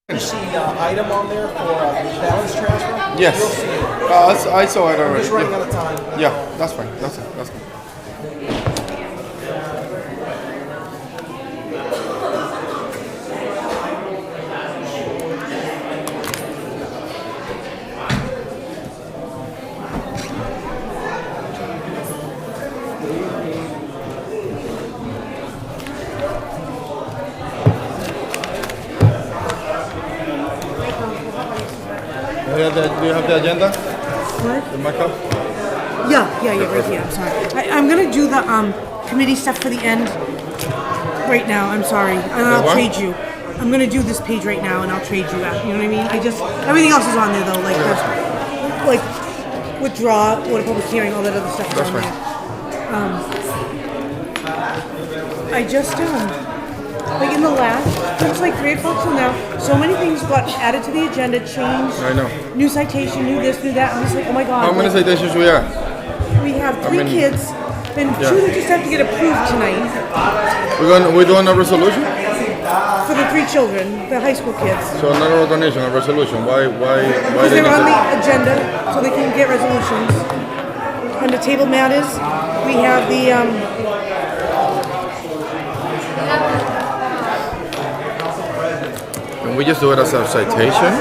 You see item on there for balance transfer? Yes. You'll see it. I saw it I'm already. just running out of time. Yeah, that's fine. That's it. That's fine. Do you have the agenda? What? The markup? Yeah, right here. I'm sorry. I'm gonna do the committee stuff for the end right now. I'm sorry, and I'll what? trade you. I'm gonna do this page right now, and I'll trade you out. You know what I mean? Everything else is on there though, like withdraw, what a public hearing, all that other stuff. That's is on fine. there. I just like in the last, it was like 3 o'clock till now. So many things got added to the agenda, changed. I know. New citation, new this, new that. I'm just like, oh my god. How many citations we have? We have 3 kids, and 2 that just have to get approved tonight We're doing a resolution? for the 3 children, the high school kids. So not a donation, a resolution. Why Because they they're on need the agenda, so they can get resolutions. Under table matters, we have the Can we just do it as a citation?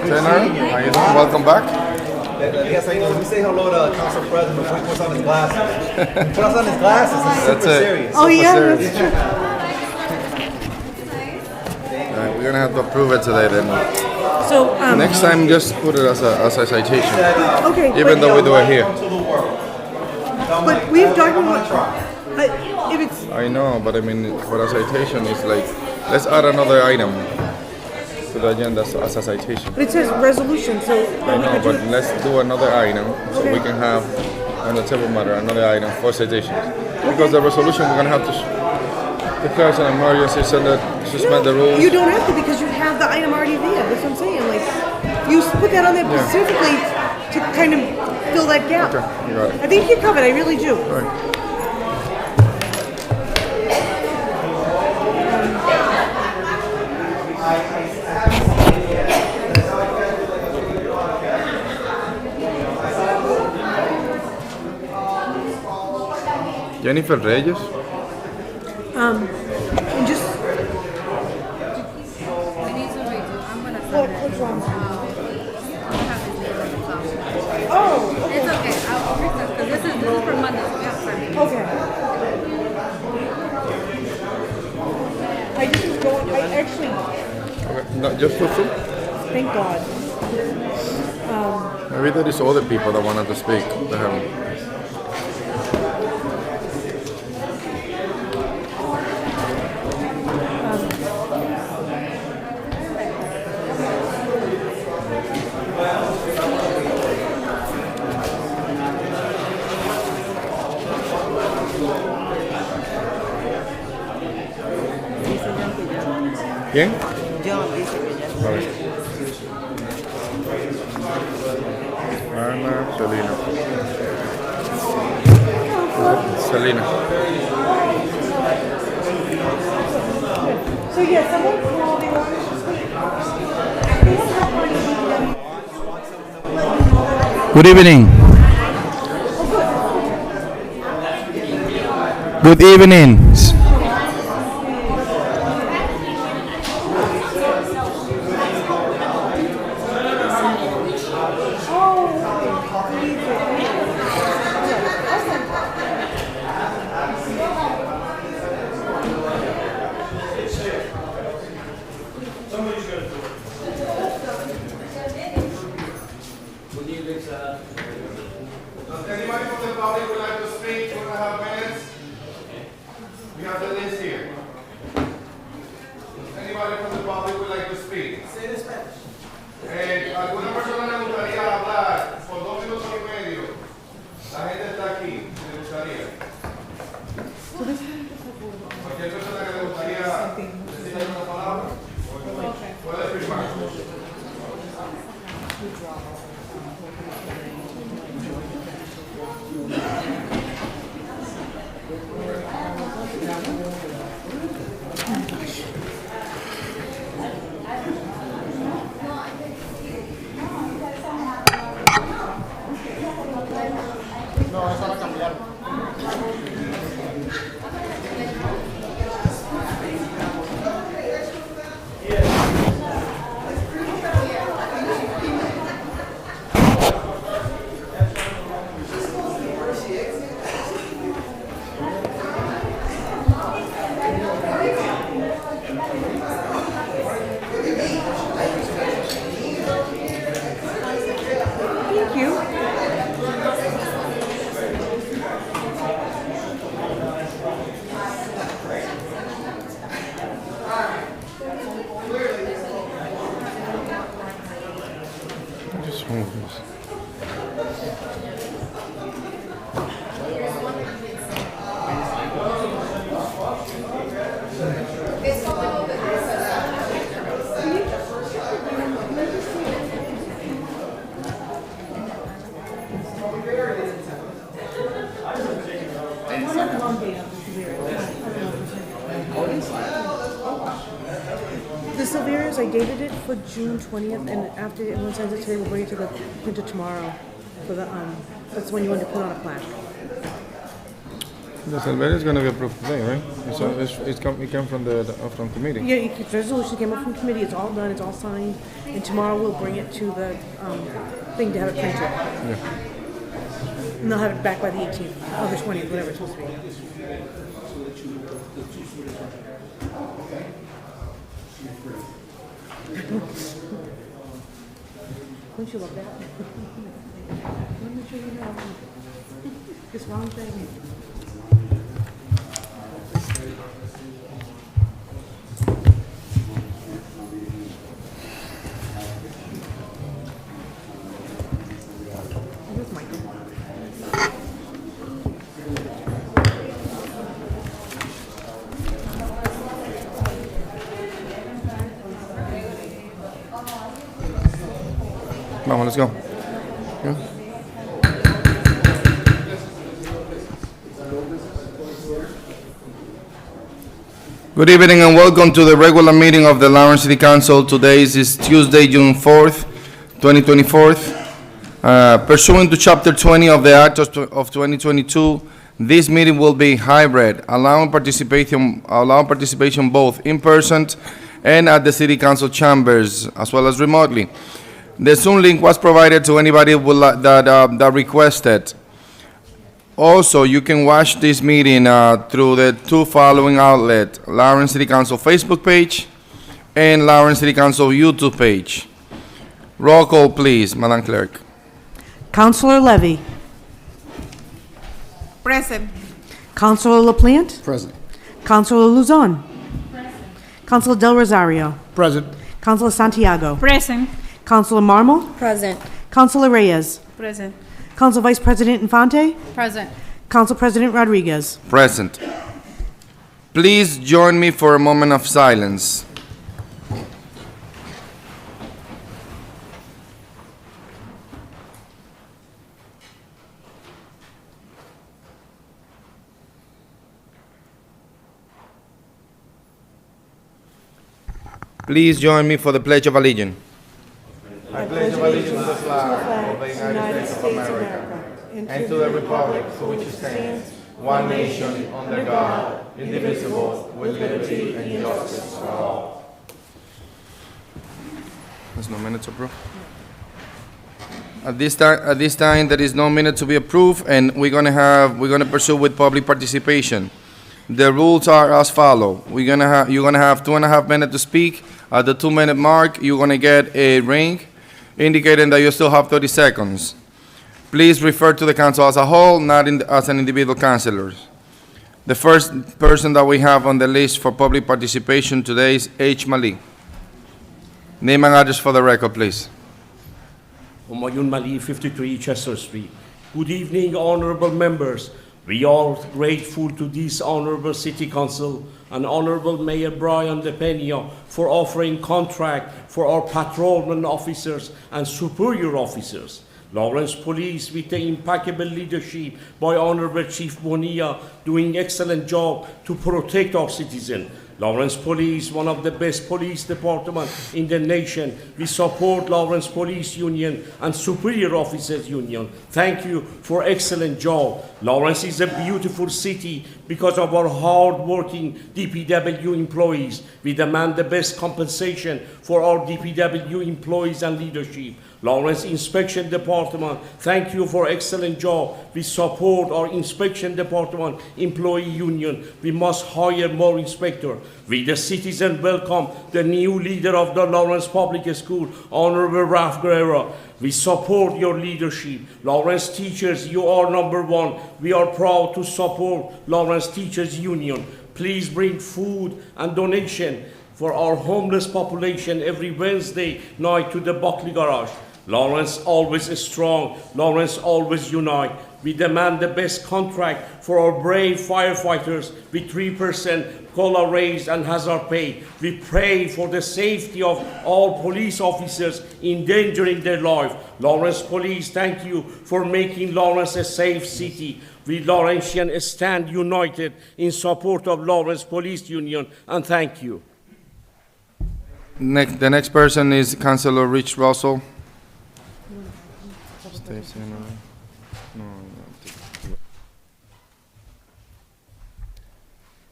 Senator, how you doing? Welcome back. Yes, I know. Let me say hello to Council President before he puts on his glasses. He puts on his glasses. He's super That's it. serious. oh yeah, serious. that's true. Alright, we're gonna have to approve it today then. So Next time, just put it as a citation, okay, even though we do it here. but we've done what. If it's I know, but I mean, for a citation, it's like, let's add another item to the agenda as a citation. but it says resolution, so I we know, could do but it. let's do another item so we Okay. can have on the table matter another item for citations. Because the resolution we're gonna have to declare an emergency, suspend the rules. You don't have to because you have the item already there. That's what I'm saying. Like, you put that on there specifically to kind of fill that gap. Okay, you got it. I think you're covered. I really do. All right. Jennifer Reyes. And just We need to redo. I'm gonna send what, it. what's wrong? I don't have his name on the top. Oh, It's okay. I'll fix it because this is for Monday. So we have time. okay. I just was going. I actually, Okay. No, just for food. thank God. Maybe there is other people that wanted to speak. They haven't. ¿Quién? Vale. Ana Celina. Celina. So yeah, someone called. They wanted to Good evening. Good evening. Anybody from the public would like to speak 2.5 minutes? We The Silverius, I dated it for June 20th, and after everyone signs it today, we'll bring it to the printer tomorrow. For the that's when you want to put on a plaque. The Silveria is going to be approved today, right? It came from the from committee. Yeah, the resolution came up from committee. It's all done. It's all signed, and tomorrow we'll bring it to the thing to have it printed. Yeah. And they'll have it back by the 18th, or the 20th, whatever it's supposed to be. Don't you love that? Let me show you now. This wrong thing. Where's Michael? Vamos, let's go. Yeah. Good evening and welcome to the regular meeting of the Lawrence City Council. Today is Tuesday, June 4th, 2024. Pursuant to Chapter 20 of the Act of 2022, this meeting will be hybrid, allowing participation both in person and at the City Council chambers, as well as remotely. The Zoom link was provided to anybody that requested. Also, you can watch this meeting through the two following outlets: Lawrence City Council Facebook page and Lawrence City Council YouTube page. Roll call, please, Madam Clerk. Councilor Levy. Present. Councilor LaPlante. Present. Councilor Luzon. Councilor Del Rosario. Present. Councilor Santiago. Present. Councilor Marmol. Present. Councilor Reyes. Present. Council Vice President Infante. Present. Council President Rodriguez. Present. Please join me for a moment of silence. Please join me for the Pledge of Allegiance. I pledge allegiance to the flag of the United States of America and to the republic for which it stands, one nation, under God, indivisible, with liberty and justice for all. There's no minutes approved. At this time, there is no minute to be approved, and we're gonna pursue with public participation. The rules are as follow. You're gonna have 2.5 minutes to speak. At the 2-minute mark, you're gonna get a ring indicating that you still have 30 seconds. Please refer to the council as a whole, not as an individual councilor. The first person that we have on the list for public participation today is H. Mali. Name and address for the record, please. Humayun Mali, 53 Chester Street. Good evening, honorable members. We are grateful to this honorable City Council and Honorable Mayor Brian De Pena for offering contract for our patrolman officers and superior officers. Lawrence Police, with the impeccable leadership by Honorable Chief Bonilla, doing excellent job to protect our citizens. Lawrence Police, one of the best police departments in the nation. We support Lawrence Police Union and Superior Officers Union. Thank you for excellent job. Lawrence is a beautiful city because of our hard-working DPW employees. We demand the best compensation for our DPW employees and leadership. Lawrence Inspection Department, thank you for excellent job. We support our Inspection Department Employee Union. We must hire more inspectors. We, the citizens, welcome the new leader of the Lawrence Public School, Honorable Ralph Guerrero. We support your leadership. Lawrence teachers, you are number one. We are proud to support Lawrence Teachers Union. Please bring food and donation for our homeless population every Wednesday night to the Buckley Garage. Lawrence always is strong. Lawrence always unite. We demand the best contract for our brave firefighters with 3% COLA raise and hazard pay. We pray for the safety of all police officers endangering their life. Lawrence Police, thank you for making Lawrence a safe city. We Lawrencians stand united in support of Lawrence Police Union, and thank you. The next person is Councilor Rich Russell.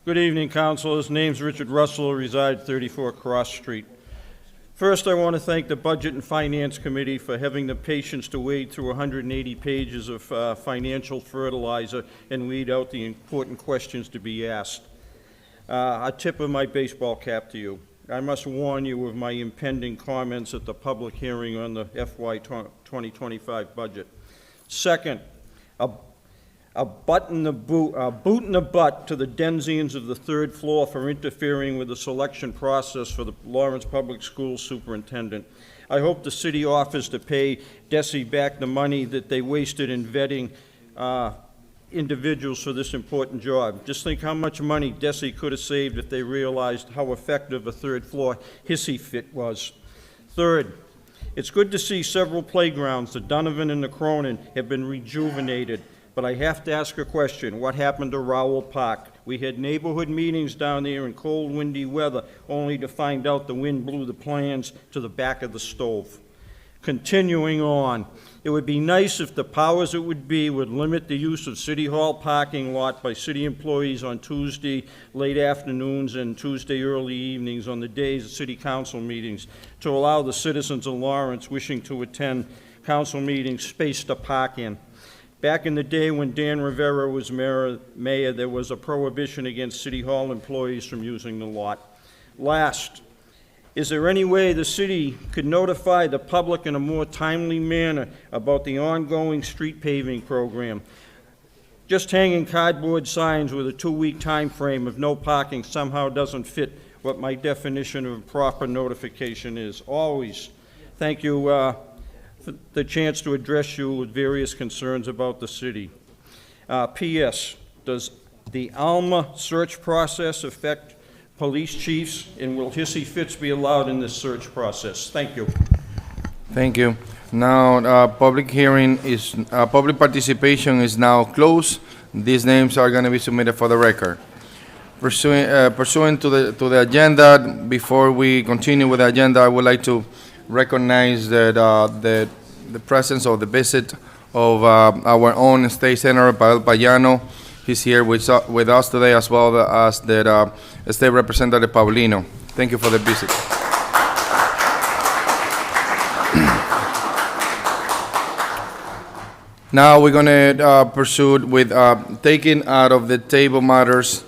Good evening, councilors. Name's Richard Russell, reside 34 Cross Street. First, I want to thank the Budget and Finance Committee for having the patience to wade through 180 pages of financial fertilizer and weed out the important questions to be asked. A tip of my baseball cap to you. I must warn you of my impending comments at the public hearing on the FY 2025 budget. Second, a boot in the butt to the Denzians of the third floor for interfering with the selection process for the Lawrence Public Schools superintendent. I hope the city offers to pay DESE back the money that they wasted in vetting individuals for this important job. Just think how much money DESE could have saved if they realized how effective a third floor hissy fit was. Third, it's good to see several playgrounds, the Donovan and the Cronin, have been rejuvenated. But I have to ask a question. What happened to Rowell Park? We had neighborhood meetings down there in cold, windy weather, only to find out the wind blew the plans to the back of the stove. Continuing on, it would be nice if the powers that would be would limit the use of City Hall parking lot by city employees on Tuesday late afternoons and Tuesday early evenings on the days of city council meetings to allow the citizens of Lawrence wishing to attend council meetings space to park in. Back in the day when Dan Rivera was mayor, there was a prohibition against City Hall employees from using the lot. Last, is there any way the city could notify the public in a more timely manner about the ongoing street paving program? Just hanging cardboard signs with a 2-week time frame of no parking somehow doesn't fit what my definition of proper notification is. Always. Thank you for the chance to address you with various concerns about the city. P.S. Does the Alma search process affect police chiefs, and will hissy fits be allowed in this search process? Thank you. Thank you. Now, public participation is now closed. These names are going to be submitted for the record. Pursuant to the agenda, before we continue with the agenda, I would like to recognize that the presence of the visit of our own State Senator Pavel Payano. He's here with us today, as well as the State Representative Paulino. Thank you for the visit. Now we're going to pursue with taking out of the table matters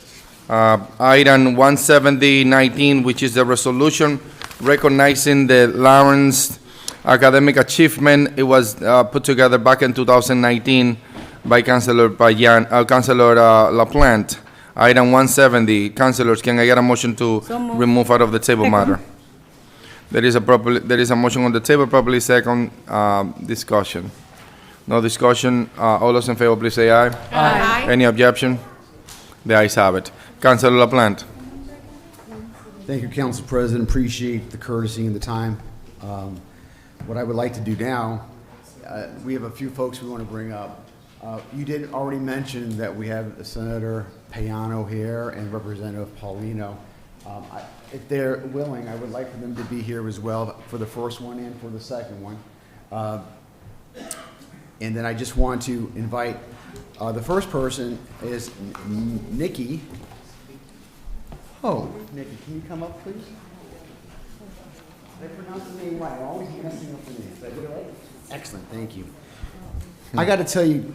item 17019, which is the resolution recognizing the Lawrence academic achievement. It was put together back in 2019 by Councilor LaPlante. Item 170. Councilors, can I get a motion to remove out of the table matter? There is a motion on the table, properly second. Discussion. No discussion. All those in favor, please say aye. Aye. Any objection? The ayes have it. Councilor LaPlante. Thank you, Council President. Appreciate the courtesy and the time. What I would like to do now, we have a few folks we want to bring up. You did already mention that we have Senator Payano here and Representative Paulino. If they're willing, I would like for them to be here as well for the first one and for the second one. And then I just want to invite, the first person is Nikki. Oh, Nikki, can you come up, please? Did I pronounce the name right? I'm always messing up the names. Did I get it right? Excellent, thank you. I got to tell you,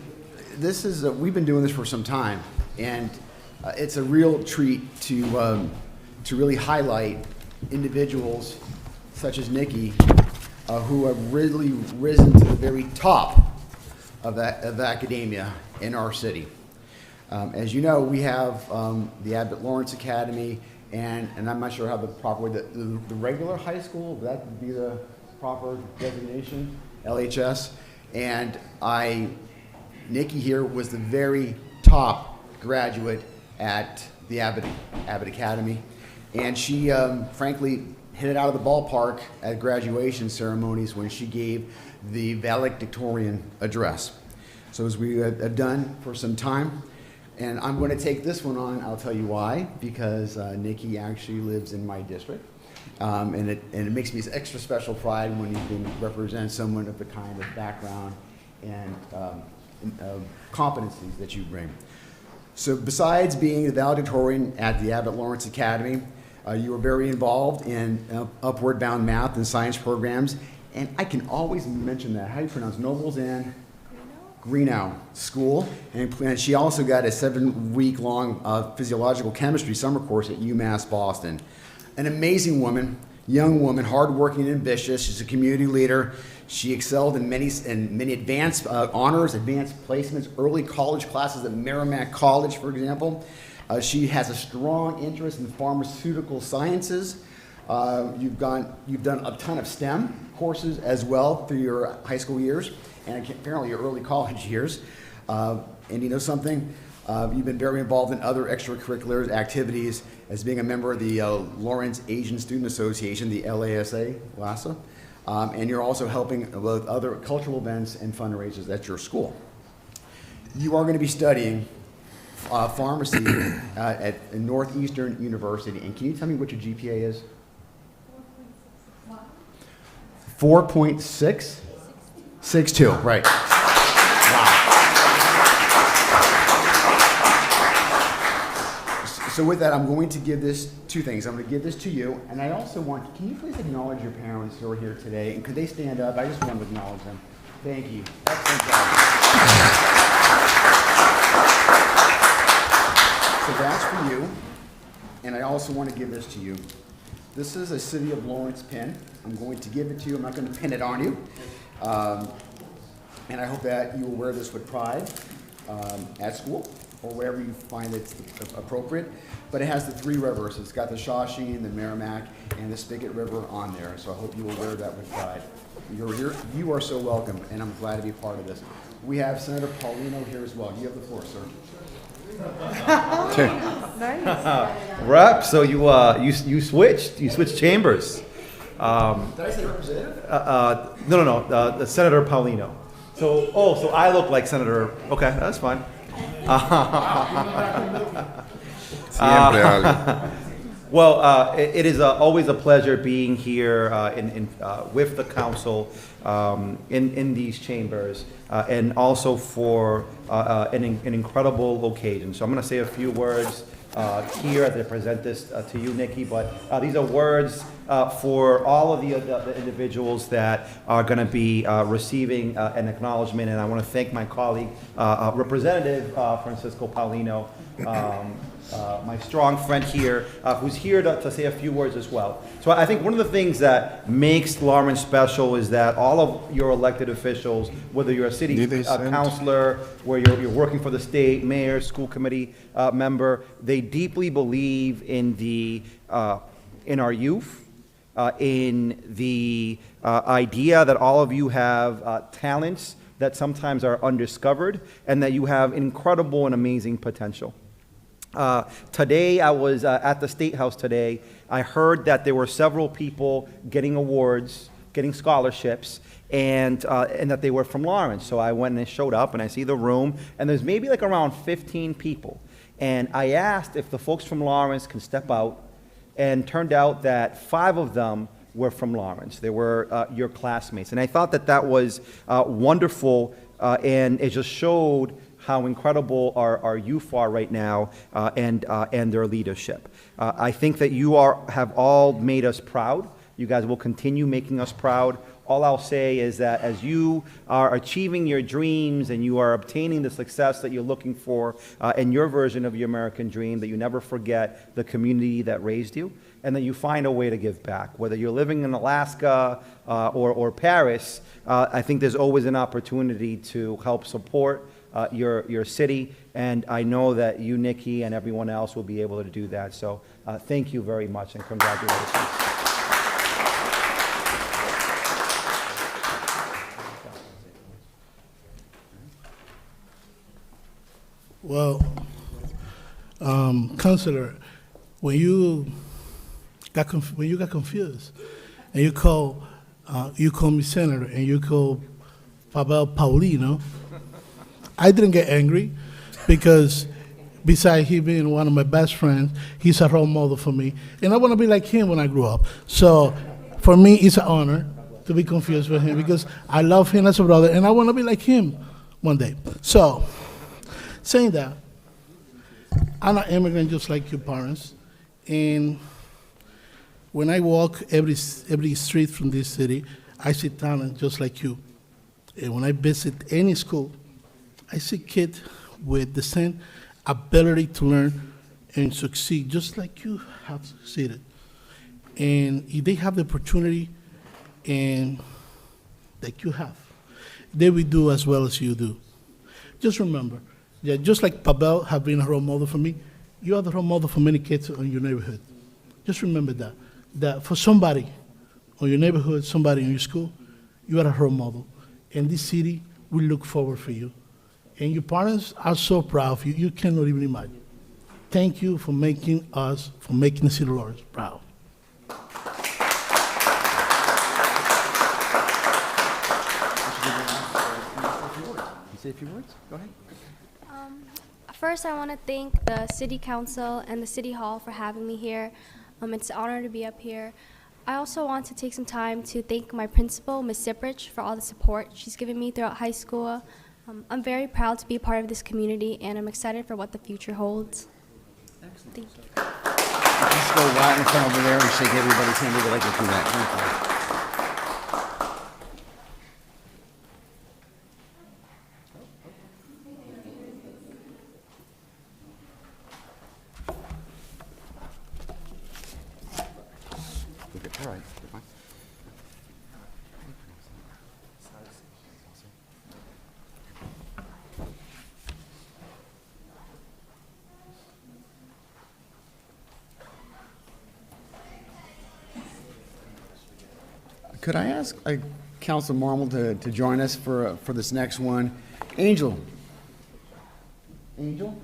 this is we've been doing this for some time, and it's a real treat to really highlight individuals such as Nikki, who have really risen to the very top of academia in our city. As you know, we have the Abbott Lawrence Academy, and I'm not sure how the proper way, the regular high school, would that be the proper designation? LHS, and Nikki here was the very top graduate at the Abbott Academy, and she frankly hit it out of the ballpark at graduation ceremonies when she gave the valedictorian address. So as we have done for some time, and I'm going to take this one on, I'll tell you why, because Nikki actually lives in my district. And it makes me extra special pride when you can represent someone of the kind of background and competencies that you bring. So besides being the valedictorian at the Abbott Lawrence Academy, you were very involved in Upward Bound math and science programs, and I can always mention that. How do you pronounce Nobles and Greenough School? And she also got a 7-week-long physiological chemistry summer course at UMass Boston. An amazing woman, young woman, hardworking and ambitious. She's a community leader. She excelled in many advanced honors, advanced placements, early college classes at Merrimack College, for example. She has a strong interest in pharmaceutical sciences. You've done a ton of STEM courses as well through your high school years and apparently your early college years. And you know something? You've been very involved in other extracurricular activities as being a member of the Lawrence Asian Student Association, the LASA, and you're also helping with other cultural events and fundraisers at your school. You are going to be studying pharmacy at Northeastern University, and can you tell me what your GPA is? 4.662, right. So with that, I'm going to give this two things. I'm going to give this to you, and I also want, can you please acknowledge your parents who are here today? And could they stand up? I just want to acknowledge them. Thank you. Excellent job. So that's for you, and I also want to give this to you. This is a City of Lawrence pin. I'm going to give it to you. I'm not going to pin it on you. And I hope that you will wear this with pride at school or wherever you find it appropriate. But it has the 3 rivers. It's got the Shawshene, the Merrimack, and the Spigot River on there. So I hope you will wear that with pride. You are so welcome, and I'm glad to be part of this. We have Senator Paulino here as well. You have the floor, sir. Rep, so you switched chambers. Did I say representative? No, Senator Paulino. So I look like Senator, okay, that's fine. Siempre algo. Well, it is always a pleasure being here with the council in these chambers, and also for an incredible occasion. So I'm going to say a few words here as I present this to you, Nikki, but these are words for all of the individuals that are going to be receiving an acknowledgement, and I want to thank my colleague, Representative Francisco Paulino, my strong friend here, who's here to say a few words as well. So I think one of the things that makes Lawrence special is that all of your elected officials, whether you're a city councilor, where you're working for the state, mayor, school committee member, they deeply believe in in our youth, in the idea that all of you have talents that sometimes are undiscovered, and that you have incredible and amazing potential. Today, I was at the State House today. I heard that there were several people getting awards, getting scholarships, and that they were from Lawrence. So I went and showed up, and I see the room, and there's maybe like around 15 people. And I asked if the folks from Lawrence can step out, and turned out that 5 of them were from Lawrence. They were your classmates. And I thought that that was wonderful, and it just showed how incredible our youth are right now, and their leadership. I think that you have all made us proud. You guys will continue making us proud. All I'll say is that as you are achieving your dreams and you are obtaining the success that you're looking for in your version of your American dream, that you never forget the community that raised you, and that you find a way to give back. Whether you're living in Alaska or Paris, I think there's always an opportunity to help support your city, and I know that you, Nikki, and everyone else will be able to do that. So thank you very much, and congratulations. Well, Counselor, when you got confused, and you call me Senator, and you call Pavel Paulino, I didn't get angry because besides he being one of my best friends, he's a role model for me, and I want to be like him when I grow up. So for me, it's an honor to be confused with him because I love him as a brother, and I want to be like him one day. So, saying that, I'm an immigrant just like your parents, and when I walk every street from this city, I see talent just like you. And when I visit any school, I see kids with the same ability to learn and succeed, just like you have succeeded. And if they have the opportunity and that you have, they will do as well as you do. Just remember, yeah, just like Pavel have been a role model for me, you are the role model for many kids in your neighborhood. Just remember that for somebody in your neighborhood, somebody in your school, you are a role model. And this city will look forward for you. And your parents are so proud of you, you cannot even imagine. Thank you for making the city of Lawrence proud. You say a few words? Go ahead. First, I want to thank the City Council and the City Hall for having me here. It's an honor to be up here. I also want to take some time to thank my principal, Ms. Siprich, for all the support she's given me throughout high school. I'm very proud to be a part of this community, and I'm excited for what the future holds. Thank you. Just go right in front over there and shake everybody's hand. We'd like to do that. Thank you. All right, you're fine. Could I ask Council Marmol to join us for this next one? Angel? Angel?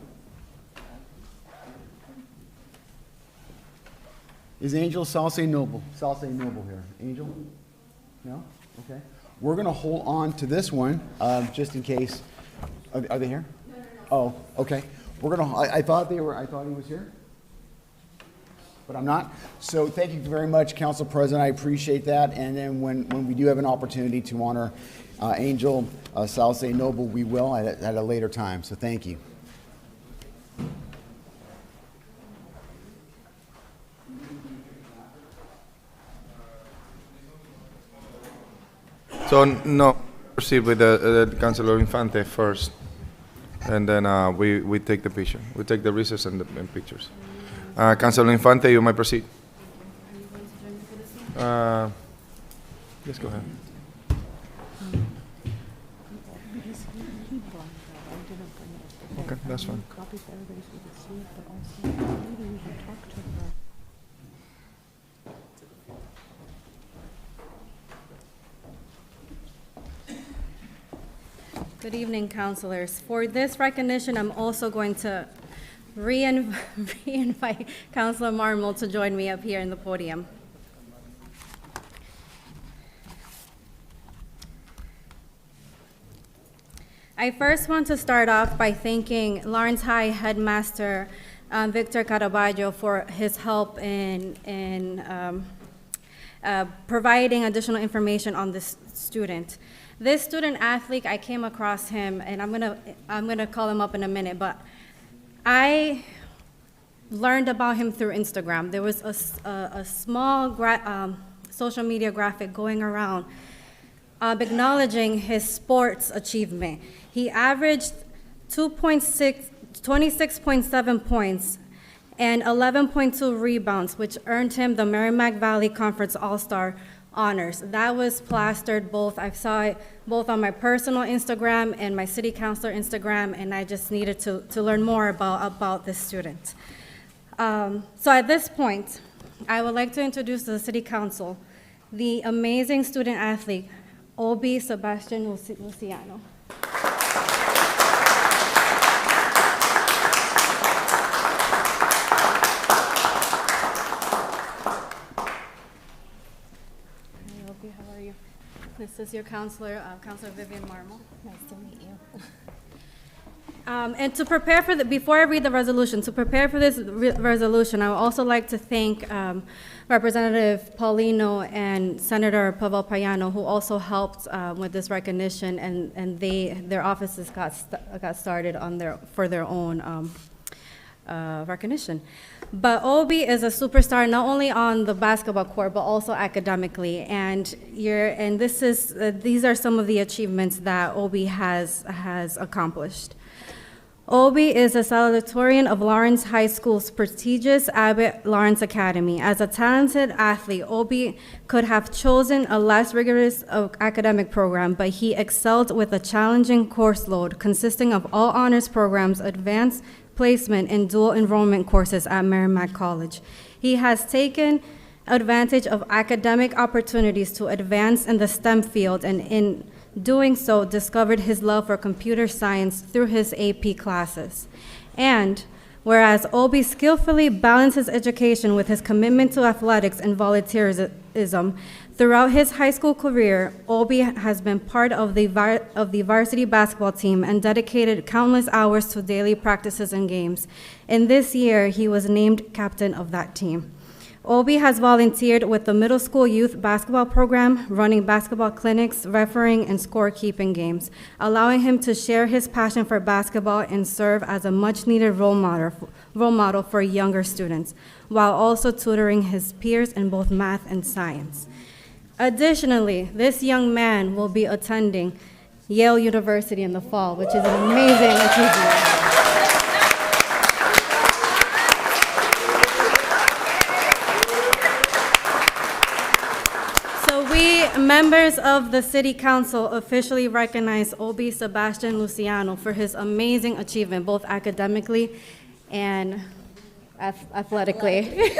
Is Angel Salce Noble here? Angel? No? Okay. We're going to hold on to this one just in case. Are they here? Oh, okay. We're going to. I thought he was here, but I'm not. So thank you very much, Council President. I appreciate that. And then when we do have an opportunity to honor Angel Salce Noble, we will at a later time. So thank you. So, no, proceed with the Councilor Infante first, and then we take the picture. We take the recess and pictures. Councilor Infante, you may proceed. Yes, go ahead. Okay, that's fine. Good evening, councilors. For this recognition, I'm also going to re-invite Councilor Marmol to join me up here in the podium. I first want to start off by thanking Lawrence High Headmaster Victor Caraballo for his help in providing additional information on this student. This student athlete, I came across him, and I'm gonna call him up in a minute, but I learned about him through Instagram. There was a small social media graphic going around acknowledging his sports achievement. He averaged 26.7 points and 11.2 rebounds, which earned him the Merrimack Valley Conference All-Star honors. That was plastered both. I saw it both on my personal Instagram and my city councilor Instagram, and I just needed to learn more about this student. So at this point, I would like to introduce to the city council the amazing student athlete, Obi Sebastian Luciano. This is your counselor, Counselor Vivian Marmol. Nice to meet you. And to prepare for before I read the resolution, to prepare for this resolution, I would also like to thank Representative Paulino and Senator Pavel Payano, who also helped with this recognition, and their offices got started on for their own recognition. But Obi is a superstar not only on the basketball court but also academically, and these are some of the achievements that Obi has accomplished. Obi is a salutatorian of Lawrence High School's prestigious Abbott Lawrence Academy. As a talented athlete, Obi could have chosen a less rigorous academic program, but he excelled with a challenging course load consisting of all honors programs, advanced placement, and dual enrollment courses at Merrimack College. He has taken advantage of academic opportunities to advance in the STEM field, and in doing so, discovered his love for computer science through his AP classes. And whereas Obi skillfully balances education with his commitment to athletics and volunteerism, throughout his high school career, Obi has been part of the varsity basketball team and dedicated countless hours to daily practices and games. And this year, he was named captain of that team. Obi has volunteered with the middle school youth basketball program, running basketball clinics, refereeing, and scorekeeping games, allowing him to share his passion for basketball and serve as a much-needed role model for younger students, while also tutoring his peers in both math and science. Additionally, this young man will be attending Yale University in the fall, which is an amazing achievement. Members of the City Council officially recognize Obi Sebastian Luciano for his amazing achievement, both academically and athletically.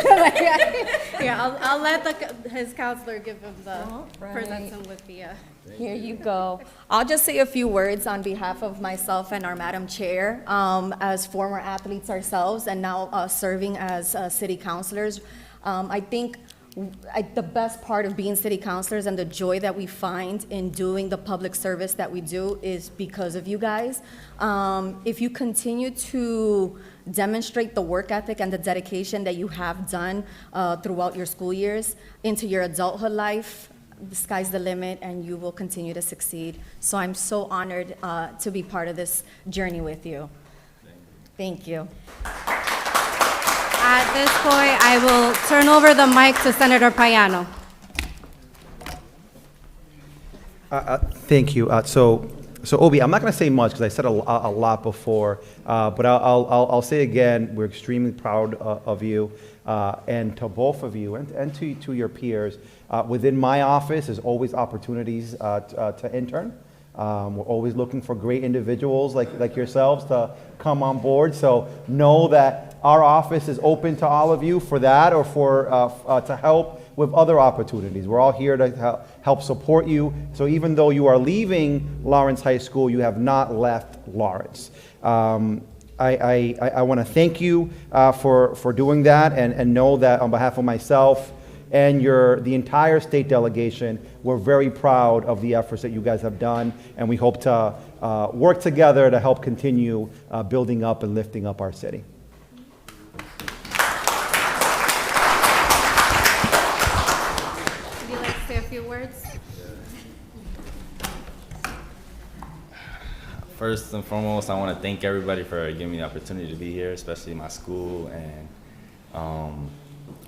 Yeah, I'll let his counselor give him present him with the. Here you go. I'll just say a few words on behalf of myself and our Madam Chair, as former athletes ourselves and now serving as city councilors. I think the best part of being city councilors and the joy that we find in doing the public service that we do is because of you guys. If you continue to demonstrate the work ethic and the dedication that you have done throughout your school years into your adulthood life, the sky's the limit and you will continue to succeed. So I'm so honored to be part of this journey with you. Thank you. At this point, I will turn over the mic to Senator Payano. Thank you. So Obi, I'm not going to say much because I said a lot before, but I'll say again, we're extremely proud of you, and to both of you and to your peers. Within my office, there's always opportunities to intern. We're always looking for great individuals like yourselves to come on board. So know that our office is open to all of you for that or for to help with other opportunities. We're all here to help support you. So even though you are leaving Lawrence High School, you have not left Lawrence. I want to thank you for doing that, and know that on behalf of myself and the entire state delegation, we're very proud of the efforts that you guys have done, and we hope to work together to help continue building up and lifting up our city. Would you like to say a few words? First and foremost, I want to thank everybody for giving me the opportunity to be here, especially my school and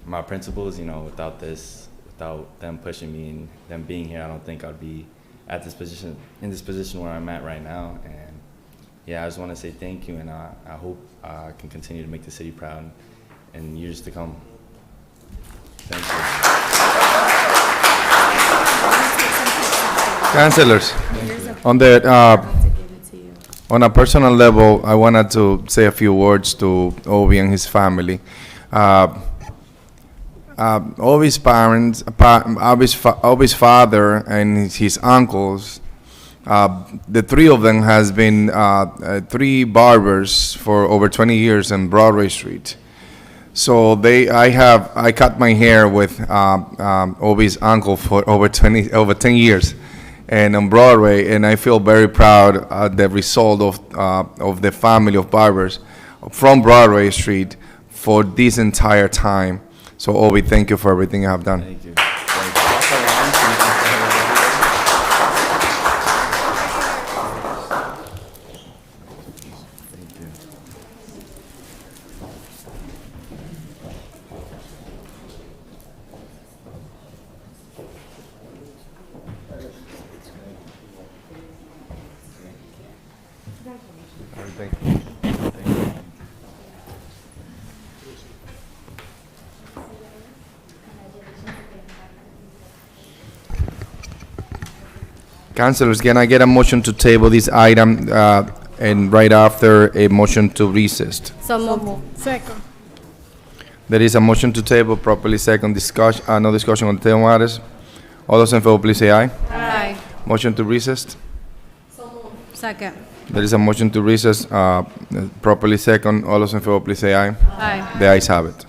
my principals. You know, without them pushing me and them being here, I don't think I'd be in this position where I'm at right now. And yeah, I just want to say thank you, and I hope I can continue to make the city proud in years to come. Thank you. Councilors, on a personal level, I wanted to say a few words to Obi and his family. Obi's parents, Obi's father and his uncles, the three of them has been three barbers for over 20 years in Broadway Street. So I cut my hair with Obi's uncle for over 10 years. and on Broadway, and I feel very proud at the result of the family of barbers from Broadway Street for this entire time. So, Obi, thank you for everything you have done. Thank you. Councilors, can I get a motion to table this item and right after a motion to recess? So moved. Second. There is a motion to table, properly second discussion, no discussion on the table matters. All those in favor, please say aye. Aye. Motion to recess. Second. There is a motion to recess, properly second. All those in favor, please say aye. Aye. The ayes have it.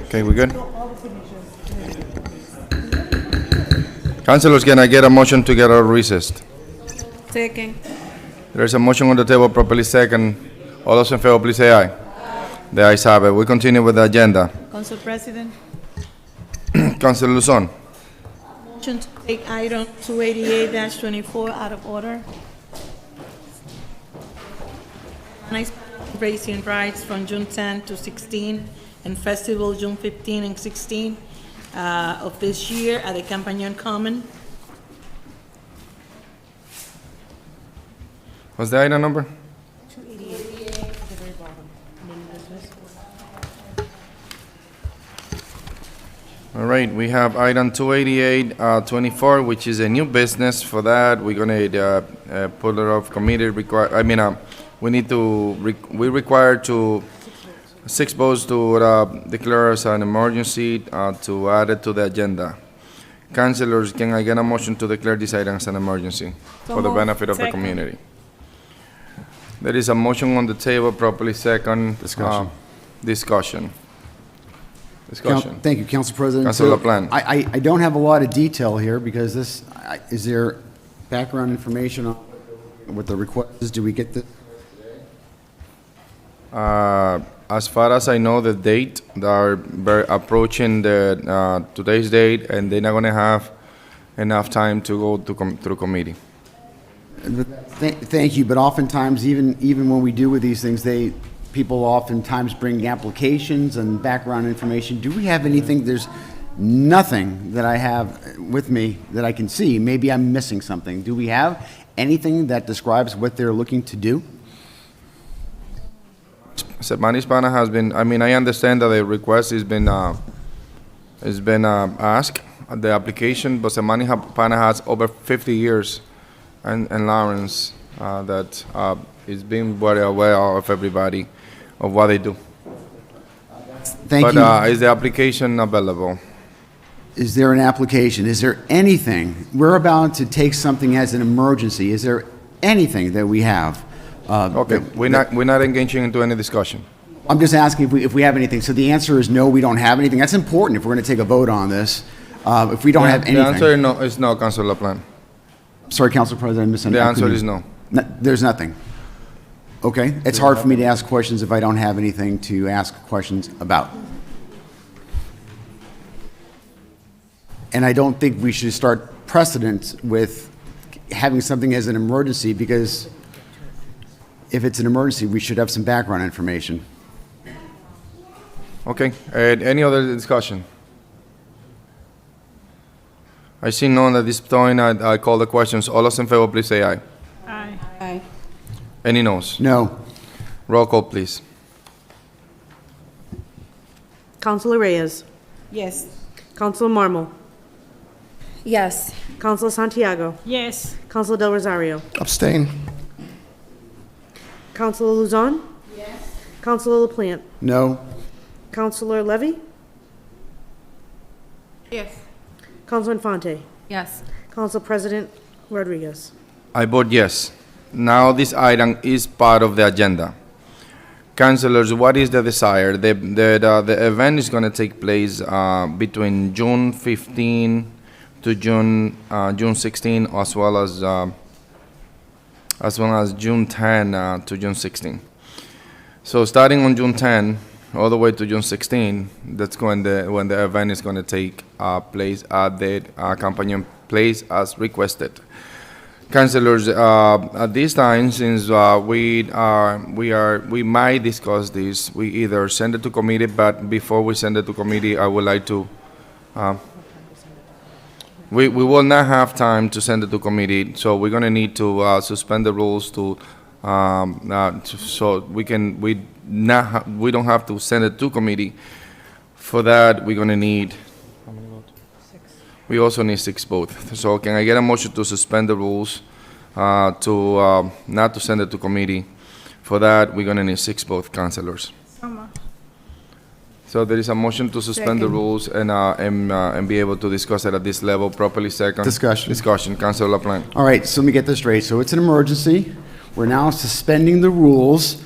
Okay, we good? Councilors, can I get a motion to get out of recess? Second. There's a motion on the table, properly second. All those in favor, please say aye. The ayes have it. We continue with the agenda. Council President, Councilor Luzon. motion to take item 288-24 out of order. Nice Racing rides from June 10 to 16 and festival June 15 and 16 of this year at the Campagnon Common. What's the item number? All right, we have item 288-24, which is a new business. For that, we're gonna put it off committee. We require 6 votes to declare as an emergency to add it to the agenda. Councilors, can I get a motion to declare this item as an emergency for the benefit of the community? There is a motion on the table, properly second. Discussion. Discussion. Thank you, Council President. Councilor So, LaPlante. I don't have a lot of detail here because is there background information on what the request is? Do we get the? As far as I know, the date, they are approaching the today's date, and they're not going to have enough time to go through committee. Thank you, but oftentimes, even when we do with these things, people oftentimes bring applications and background information. Do we have anything? There's nothing that I have with me that I can see. Maybe I'm missing something. Do we have anything that describes what they're looking to do? Semana Hispana has been, I understand that the request has been asked, the application, but Semana Hispana has over 50 years in Lawrence that is being very aware of everybody, of what they do. Thank you. But is the application available? Is there an application? Is there anything? We're about to take something as an emergency. Is there anything that we have? Okay, we're not engaging into any discussion. I'm just asking if we have anything. So the answer is no, we don't have anything. That's important if we're going to take a vote on this. If we don't have anything. The answer is no, Councilor LaPlante. Sorry, Council President, The answer is no. There's nothing. Okay, it's hard for me to ask questions if I don't have anything to ask questions about. And I don't think we should start precedent with having something as an emergency, because if it's an emergency, we should have some background information. Okay, any other discussion? I see none at this point. I call the questions. All those in favor, please say aye. Aye. Aye. Any noes? No. Roll call, please. Councilor Reyes. Yes. Councilor Marmol. Yes. Councilor Santiago. Yes. Councilor Del Rosario. Abstain. Councilor Luzon. Yes. Councilor LaPlante. No. Councilor Levy. Yes. Councilor Infante. Yes. Council President Rodriguez. I vote yes. Now this item is part of the agenda. Councilors, what is the desire? The event is going to take place between June 15 to June 16, as well as June 10 to June 16. So starting on June 10 all the way to June 16, that's when the event is going to take place at the Campagnon Place as requested. Councilors, at this time, since we might discuss this, we either send it to committee, but before we send it to committee, I would like to, we will not have time to send it to committee, so we're gonna need to suspend the rules so we don't have to send it to committee. For that, we're gonna need, we also need 6 votes. So can I get a motion to suspend the rules, not to send it to committee? For that, we're gonna need 6 votes, councilors. So there is a motion to suspend the rules and be able to discuss it at this level properly. Second. Discussion, Councilor LaPlante. All right, so let me get this straight. So it's an emergency. We're now suspending the rules.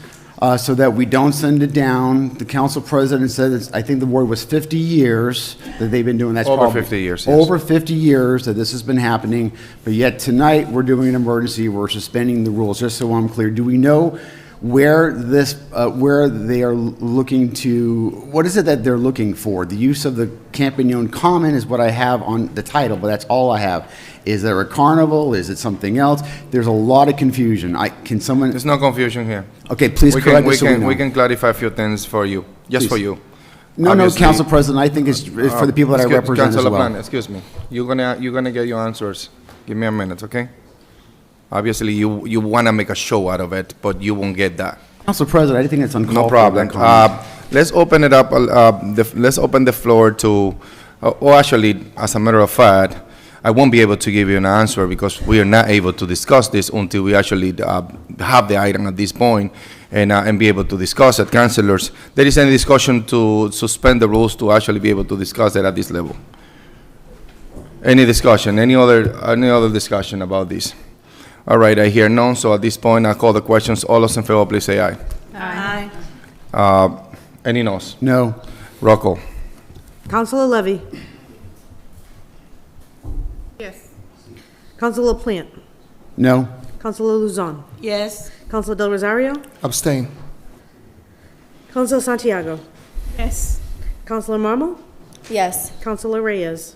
so that we don't send it down. The council president said, I think the word was 50 years that they've been doing. That's Over probably 50 years, yes. Over 50 years that this has been happening, but yet tonight, we're doing an emergency, we're suspending the rules, just so I'm clear. Do we know where they are looking to, what is it that they're looking for? The use of the Campagnon Common is what I have on the title, but that's all I have. Is there a carnival? Is it something else? There's a lot of confusion. Can someone? There's no confusion here. Okay, please correct us so we know. We can clarify a few things for you, just for Please. you. No, Obviously, Council President, I think it's for the people that I represent as Councilor well. Plan, excuse me. You're gonna get your answers. Give me a minute, okay? Obviously, you wanna make a show out of it, but you won't get that. Council President, I think it's uncalled No for, problem. that comment. Let's open it up, let's open the floor to, or actually, as a matter of fact, I won't be able to give you an answer because we are not able to discuss this until we actually have the item at this point and be able to discuss it. Councilors, there is any discussion to suspend the rules to actually be able to discuss it at this level? Any discussion, any other discussion about this? All right, I hear none, so at this point, I call the questions. All those in favor, please say aye. Aye. Any noes? No. Roll call. Councilor Levy. Yes. Councilor Plant. No. Councilor Luzon. Yes. Councilor Del Rosario. Abstain. Councilor Santiago. Yes. Councilor Marmal. Yes. Councilor Reyes.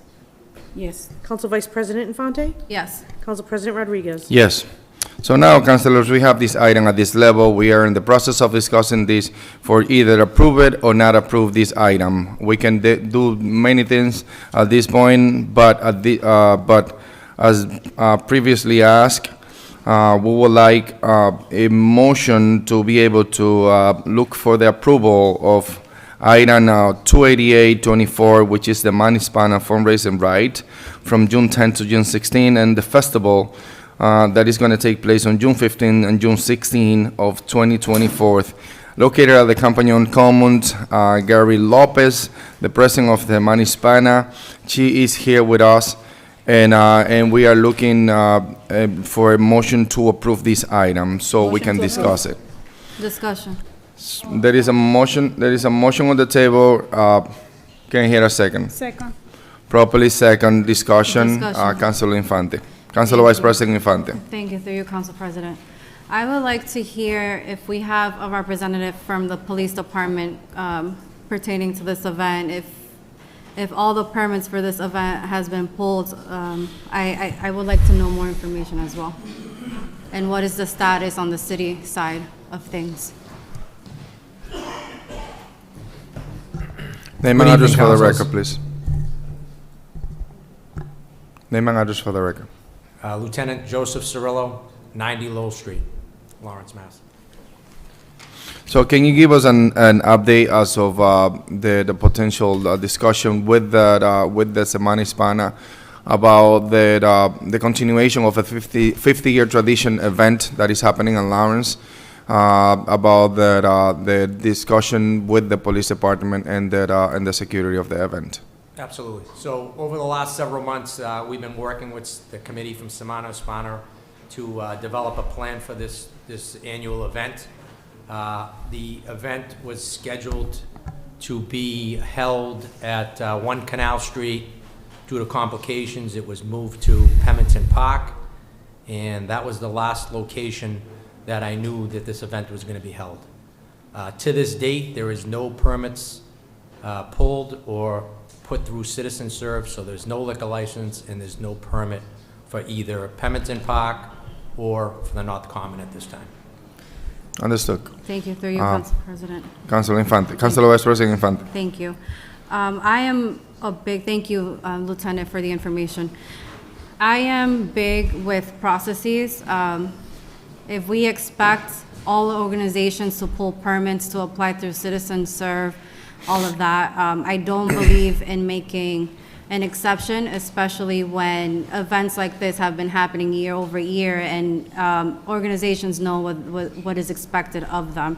Yes. Council Vice President Infante. Yes. Council President Rodriguez. Yes. So now, councilors, we have this item at this level. We are in the process of discussing this for either approve it or not approve this item. We can do many things at this point, but as previously asked, we would like a motion to be able to look for the approval of item 28824, which is the Manispana fundraising right from June 10 to June 16, and the festival that is going to take place on June 15 and June 16 of 2024. Located at the Campagnon Commons, Gary Lopez, the president of the Manispana, she is here with us, and we are looking for a motion to approve this item so we can discuss it. Discussion. There is a motion on the table. Can I hear a second? Second. Properly second, discussion, Discussion. Councilor Infante. Councilor Vice President Infante. Thank you, through you, Council President. I would like to hear if we have a representative from the police department pertaining to this event, if all the permits for this event has been pulled. I would like to know more information as well. And what is the status on the city side of things? Name and address for the record, please. Name and address for the record. Lieutenant Joseph Cirillo, 90 Lowell Street, Lawrence, Mass. So can you give us an update as of the potential discussion with the Manispana about the continuation of a 50-year tradition event that is happening in Lawrence, about the discussion with the police department and the security of the event? Absolutely. So over the last several months, we've been working with the committee from Semana Hispana to develop a plan for this annual event. The event was scheduled to be held at 1 Canal Street. Due to complications, it was moved to Pemberton Park, and that was the last location that I knew that this event was going to be held. To this date, there is no permits pulled or put through Citizen Serve, so there's no liquor license and there's no permit for either Pemberton Park or for the North Common at this time. Understood. Thank you, through you, Council President. Councilor Infante. Councilor Vice President Infante. Thank you. I am a big, thank you, Lieutenant, for the information. I am big with processes. If we expect all organizations to pull permits to apply through Citizen Serve, all of that, I don't believe in making an exception, especially when events like this have been happening year over year and organizations know what is expected of them.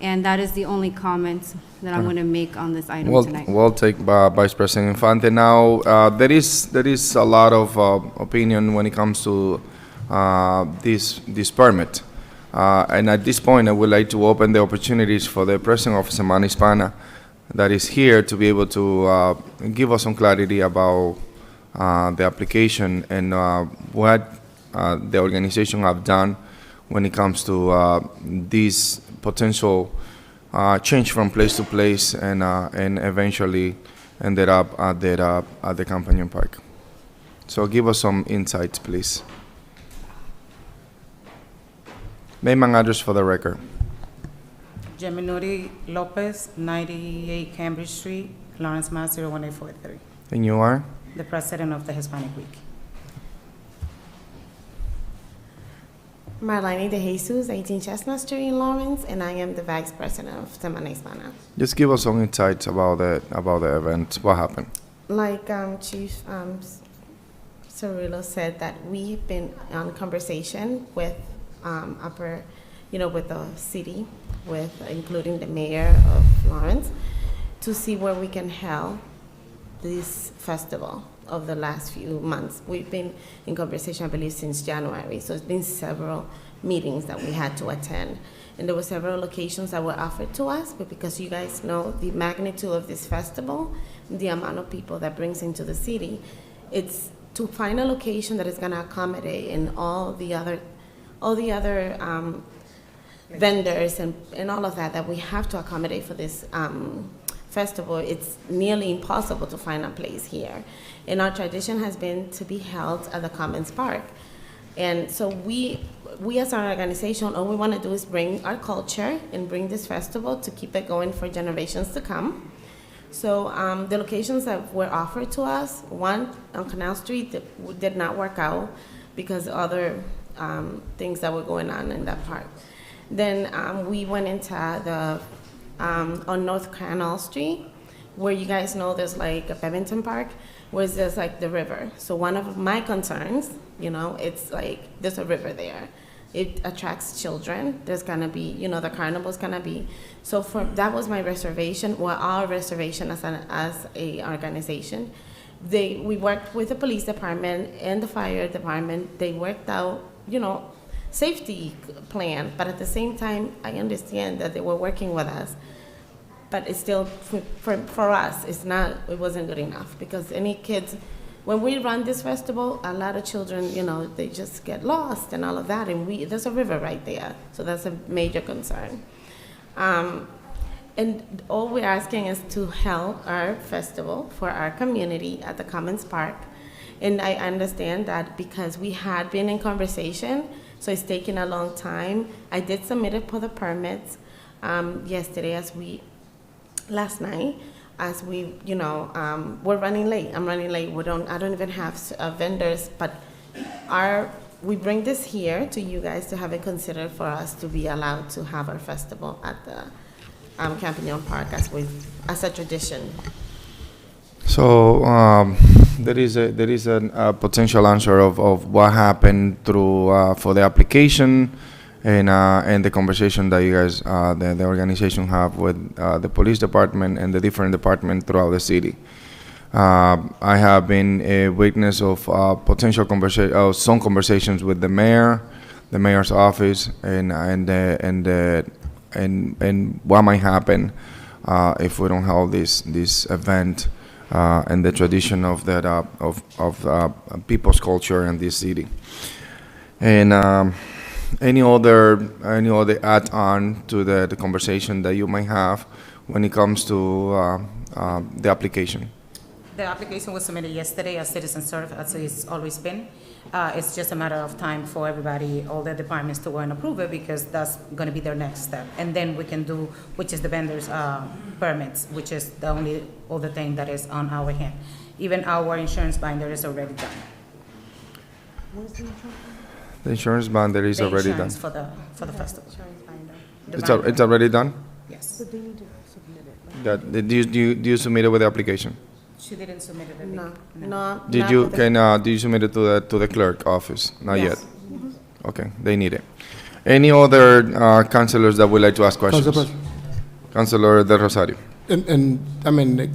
And that is the only comment that I'm going to make on this item tonight. We'll take Vice President Infante now. There is a lot of opinion when it comes to this permit. And at this point, I would like to open the opportunities for the president of Semana Hispana that is here to be able to give us some clarity about the application and what the organization have done when it comes to this potential change from place to place and eventually ended up at the Campanion Park. So give us some insights, please. Name and address for the record. Geminudi Lopez, 98 Cambridge Street, Lawrence, Mass. 01843. And you are? The president of the Hispanic Week. Marlene De Jesus, 18 Chestnut Street in Lawrence, and I am the vice president of Semana Hispana. Just give us some insights about the event. What happened? Like Chief Cirillo said, that we've been on conversation with with the city, with including the mayor of Lawrence, to see where we can help this festival of the last few months. We've been in conversation, I believe, since January, so it's been several meetings that we had to attend. And there were several locations that were offered to us, but because you guys know the magnitude of this festival, the amount of people that brings into the city, it's to find a location that is gonna accommodate and all the other vendors and all of that we have to accommodate for this festival. It's nearly impossible to find a place here. And our tradition has been to be held at the Commons Park. And so we as an organization, all we want to do is bring our culture and bring this festival to keep it going for generations to come. So the locations that were offered to us, one on Canal Street did not work out because other things that were going on in that park. Then we went into the on North Canal Street, where you guys know there's like a Bevington Park, where there's like the river. So one of my concerns, it's like there's a river there. It attracts children. There's gonna be, the carnival's gonna be. So that was my reservation, or our reservation as a organization. We worked with the police department and the fire department. They worked out, safety plan, but at the same time, I understand that they were working with us. But it's still, for us, it wasn't good enough, because any kids, when we run this festival, a lot of children, they just get lost and all of that, and there's a river right there, so that's a major concern. And all we're asking is to help our festival for our community at the Commons Park. And I understand that because we had been in conversation, so it's taken a long time. I did submit it for the permits yesterday, last night, as we, we're running late. I'm running late. I don't even have vendors, but we bring this here to you guys to have it considered for us to be allowed to have our festival at the Campanion Park as a tradition. So there is a potential answer of what happened through for the application and the conversation that you guys the organization have with the police department and the different departments throughout the city. I have been a witness of potential some conversations with the mayor's office, and what might happen if we don't have this event. And the tradition of that of people's culture in this city, and any other add-on to the conversation that you might have when it comes to the application. The application was submitted yesterday as citizen served, as it's always been. It's just a matter of time for everybody, all the departments, to go and approve it, because that's going to be their next step. And then we can do, which is the vendor's permits, which is the only other thing that is on our hand. Even our insurance binder is already done. The insurance binder is already done. For the festival. It's already done? Yes. But they need to submit it, right? Do you submit it with the application? She didn't submit it. No. Did you submit it to the clerk office? Not yet. Mm-hmm. Okay, they need it. Any other councilors that would like to ask questions? Council President. Councilor Del Rosario. And I mean,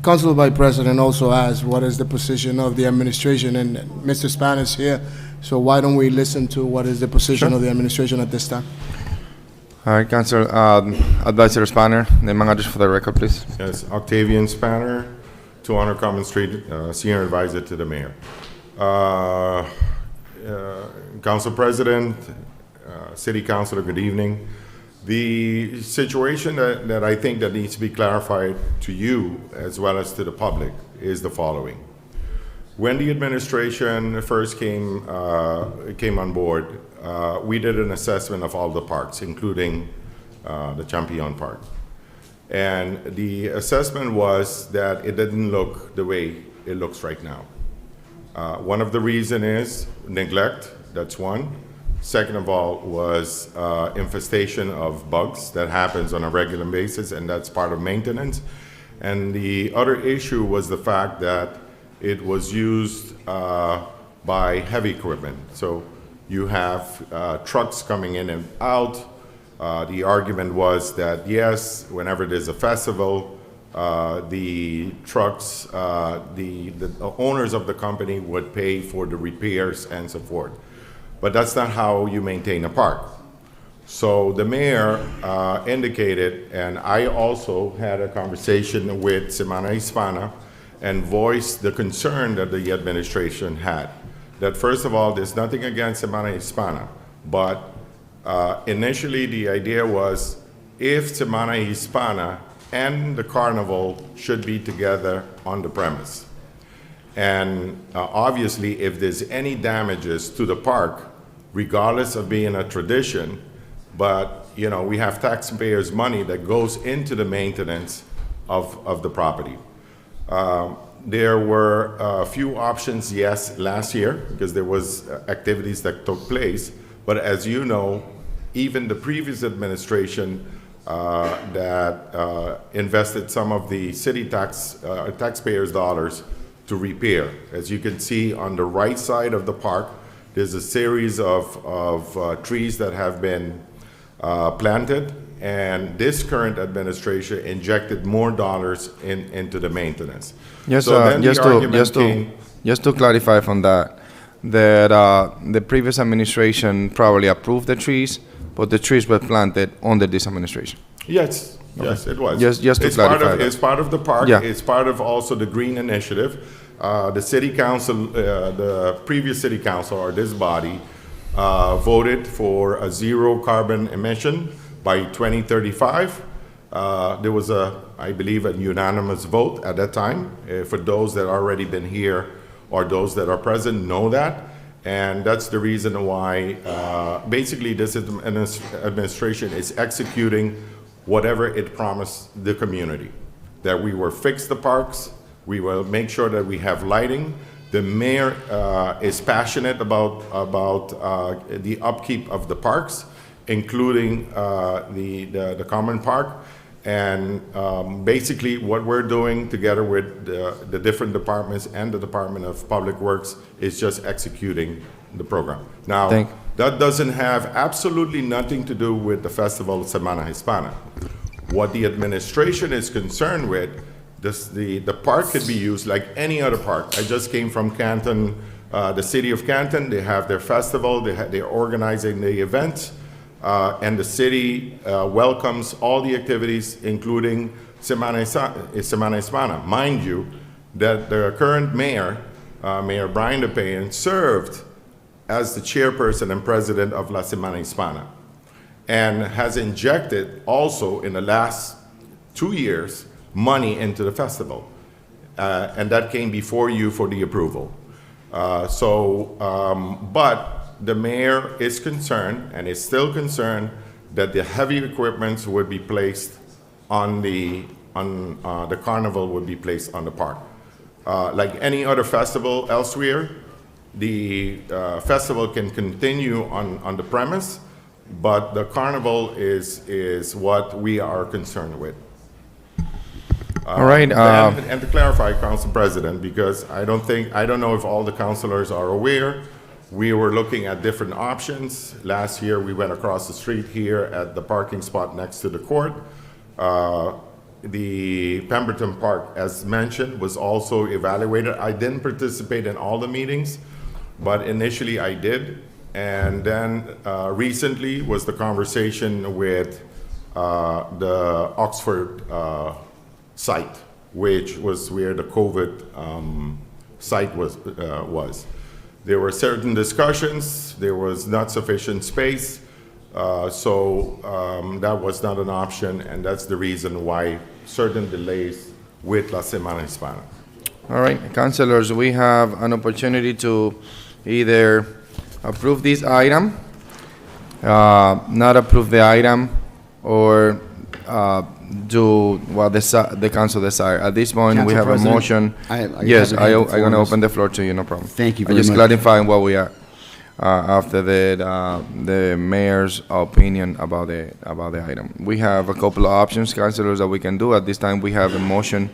Council Vice President also asked what is the position of the administration, and Mr. Span is here, so why don't we listen to what is the position Sure. of the administration at this time? All right, Councilor, Advisor Spanner, name and address for the record, please. Yes, Octavian Spanner, 200 Common Street, Senior Advisor to the Mayor. Council President, City Councilor, good evening. The situation that I think that needs to be clarified to you as well as to the public is the following. When the administration first came on board, we did an assessment of all the parks, including the Champion Park. And the assessment was that it didn't look the way it looks right now. One of the reasons is neglect, that's one. Second of all was infestation of bugs that happens on a regular basis, and that's part of maintenance. And the other issue was the fact that it was used by heavy equipment. So you have trucks coming in and out. The argument was that yes, whenever there's a festival, the trucks, the owners of the company would pay for the repairs and so forth. But that's not how you maintain a park. So the mayor indicated, and I also had a conversation with Semana Hispana and voiced the concern that the administration had. That first of all, there's nothing against Semana Hispana, but initially the idea was if Semana Hispana and the carnival should be together on the premise. And obviously, if there's any damages to the park, regardless of being a tradition, but you know, we have taxpayers' money that goes into the maintenance of the property. There were a few options, yes, last year, because there was activities that took place, but as you know, even the previous administration that invested some of the city taxpayers' dollars to repair. As you can see on the right side of the park, there's a series of trees that have been planted, and this current administration injected more dollars into the maintenance. Yes, So then the argument just to clarify from that the previous administration probably approved the trees, but the trees were planted under this administration. Yes, yes, it was. Just to clarify that. It's part of the park. Yeah. It's part of also the green initiative. The city council, the previous city council, or this body, voted for a zero carbon emission by 2035. There was I believe, a unanimous vote at that time. For those that already been here or those that are present know that. And that's the reason why basically this administration is executing whatever it promised the community. That we will fix the parks, we will make sure that we have lighting. The mayor is passionate about the upkeep of the parks, including the common park. And basically what we're doing together with the different departments and the Department of Public Works is just executing the program. Now, that doesn't have absolutely nothing to do with the Festival of Semana Hispana. What the administration is concerned with, the park could be used like any other park. I just came from Canton, the city of Canton. They have their festival. They're organizing the event. And the city welcomes all the activities, including Semana Hispana. Mind you, that the current mayor, Mayor Brian DePayan, served as the chairperson and president of La Semana Hispana, and has injected also in the last 2 years money into the festival. And that came before you for the approval. But the mayor is concerned, and is still concerned, that the heavy equipment would be placed on the carnival would be placed on the park. Like any other festival elsewhere, the festival can continue on the premise, but the carnival is what we are concerned with. All right. And to clarify, Council President, because I don't know if all the councilors are aware, we were looking at different options. Last year, we went across the street here at the parking spot next to the court. the Pemberton Park, as mentioned, was also evaluated. I didn't participate in all the meetings, but initially I did. And then recently was the conversation with the Oxford site, which was where the COVID site was. There were certain discussions, there was not sufficient space, so that was not an option, and that's the reason why certain delays with La Semana Hispana. All right, councilors, we have an opportunity to either approve this item, not approve the item, or do what the council desire. At this point, we Council have President, a motion. Yes, I'm going to open the floor to you, no problem. Thank you I'm very just much. clarifying what we are after the mayor's opinion about the item. We have a couple of options, councilors, that we can do. At this time, we have a motion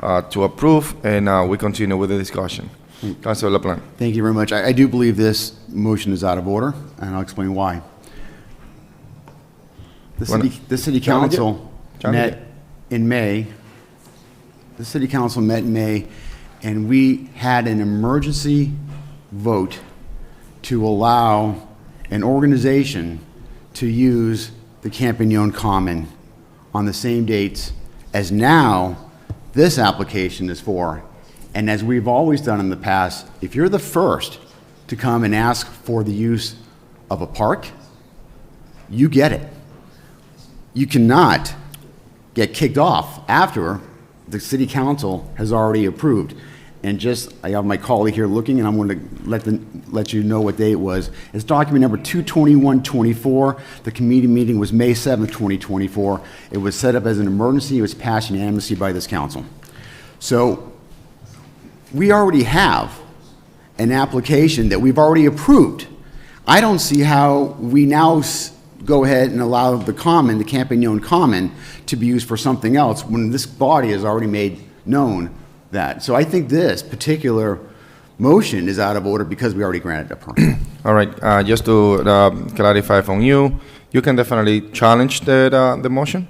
to approve, and we continue with the discussion. Councilor LaPlante. Thank you very much. I do believe this motion is out of order, and I'll explain why. The city council met in May. The city council met in May, and we had an emergency vote to allow an organization to use the Campagnon Common on the same dates as now this application is for. And as we've always done in the past, if you're the first to come and ask for the use of a park, you get it. You cannot get kicked off after the city council has already approved. And just, I have my colleague here looking, and I'm going to let you know what day it was. It's document number 22124. The committee meeting was May 7th, 2024. It was set up as an emergency. It was passed unanimously by this council. So we already have an application that we've already approved. I don't see how we now go ahead and allow the common, the Campagnon Common, to be used for something else when this body has already made known that. So I think this particular motion is out of order because we already granted a permit. All right, just to clarify from you, you can definitely challenge the motion?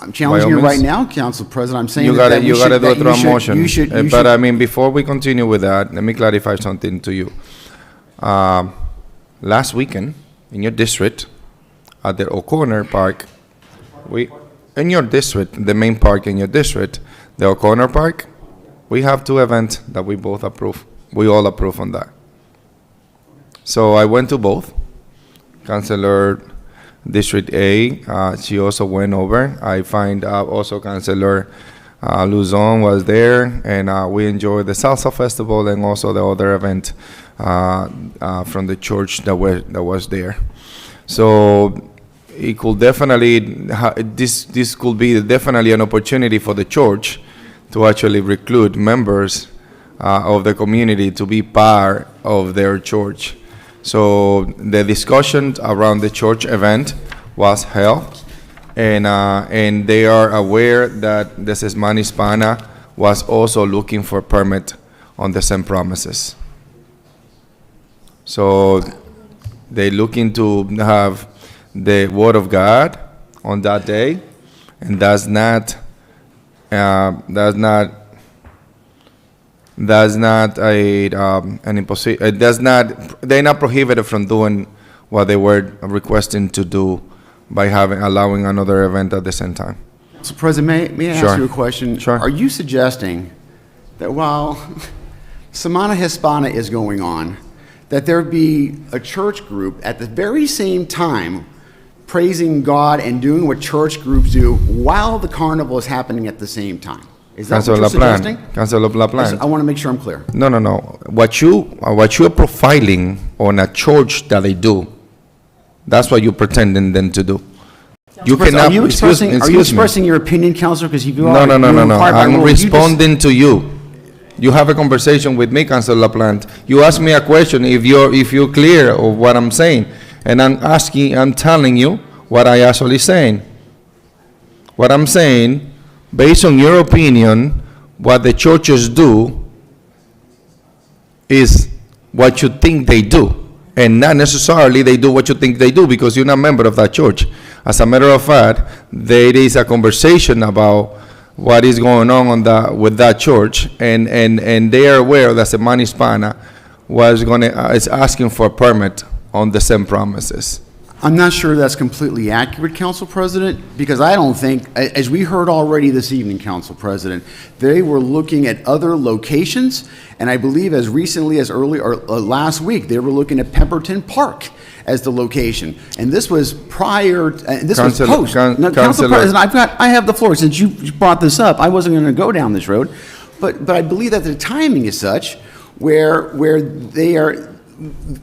I'm challenging By you all right means. now, Council President. I'm saying You that gotta we do should- it that through a you motion. should- But I mean, before we continue with that, let me clarify something to you. Last weekend, in your district, at the O'Connor Park, in your district, the main park in your district, the O'Connor Park, we have two events that we both approve. We all approve on that. So I went to both. Councilor District A, she also went over. I find also Councilor Luzon was there, and we enjoyed the Salsa Festival and also the other event from the church that was there. So it could definitely, this could be definitely an opportunity for the church to actually recruit members of the community to be part of their church. So the discussion around the church event was held, and they are aware that the Semana Hispana was also looking for permit on the same premises. So they're looking to have the Word of God on that day, and that's not an imposition. They're not prohibited from doing what they were requesting to do by allowing another event at the same time. So President, may I Sure. ask you a question? Sure. Are you suggesting that while Semana Hispana is going on, that there be a church group at the very same time praising God and doing what church groups do while the carnival is happening at the same time? Is that what you're suggesting? Councilor LaPlante. I want to make sure I'm clear. No. What you're profiling on a church that they do, that's what you're pretending them to do. You cannot. Are you expressing, excuse are you me. expressing your opinion, Councilor? Because you've No. required by I'm rule, you just- responding to you. You have a conversation with me, Councilor LaPlante. You ask me a question if you're clear of what I'm saying, and I'm telling you what I actually saying. What I'm saying, based on your opinion, what the churches do is what you think they do, and not necessarily they do what you think they do because you're not a member of that church. As a matter of fact, there is a conversation about what is going on with that church, and they are aware that Semana Hispana is asking for a permit on the same premises. I'm not sure that's completely accurate, Council President, because I don't think, as we heard already this evening, Council President, they were looking at other locations, and I believe as recently as last week, they were looking at Pemberton Park as the location. And this was prior, this was post. Now, Council President, I have the floor. Since you brought this up, I wasn't going to go down this road, but I believe that the timing is such where they are.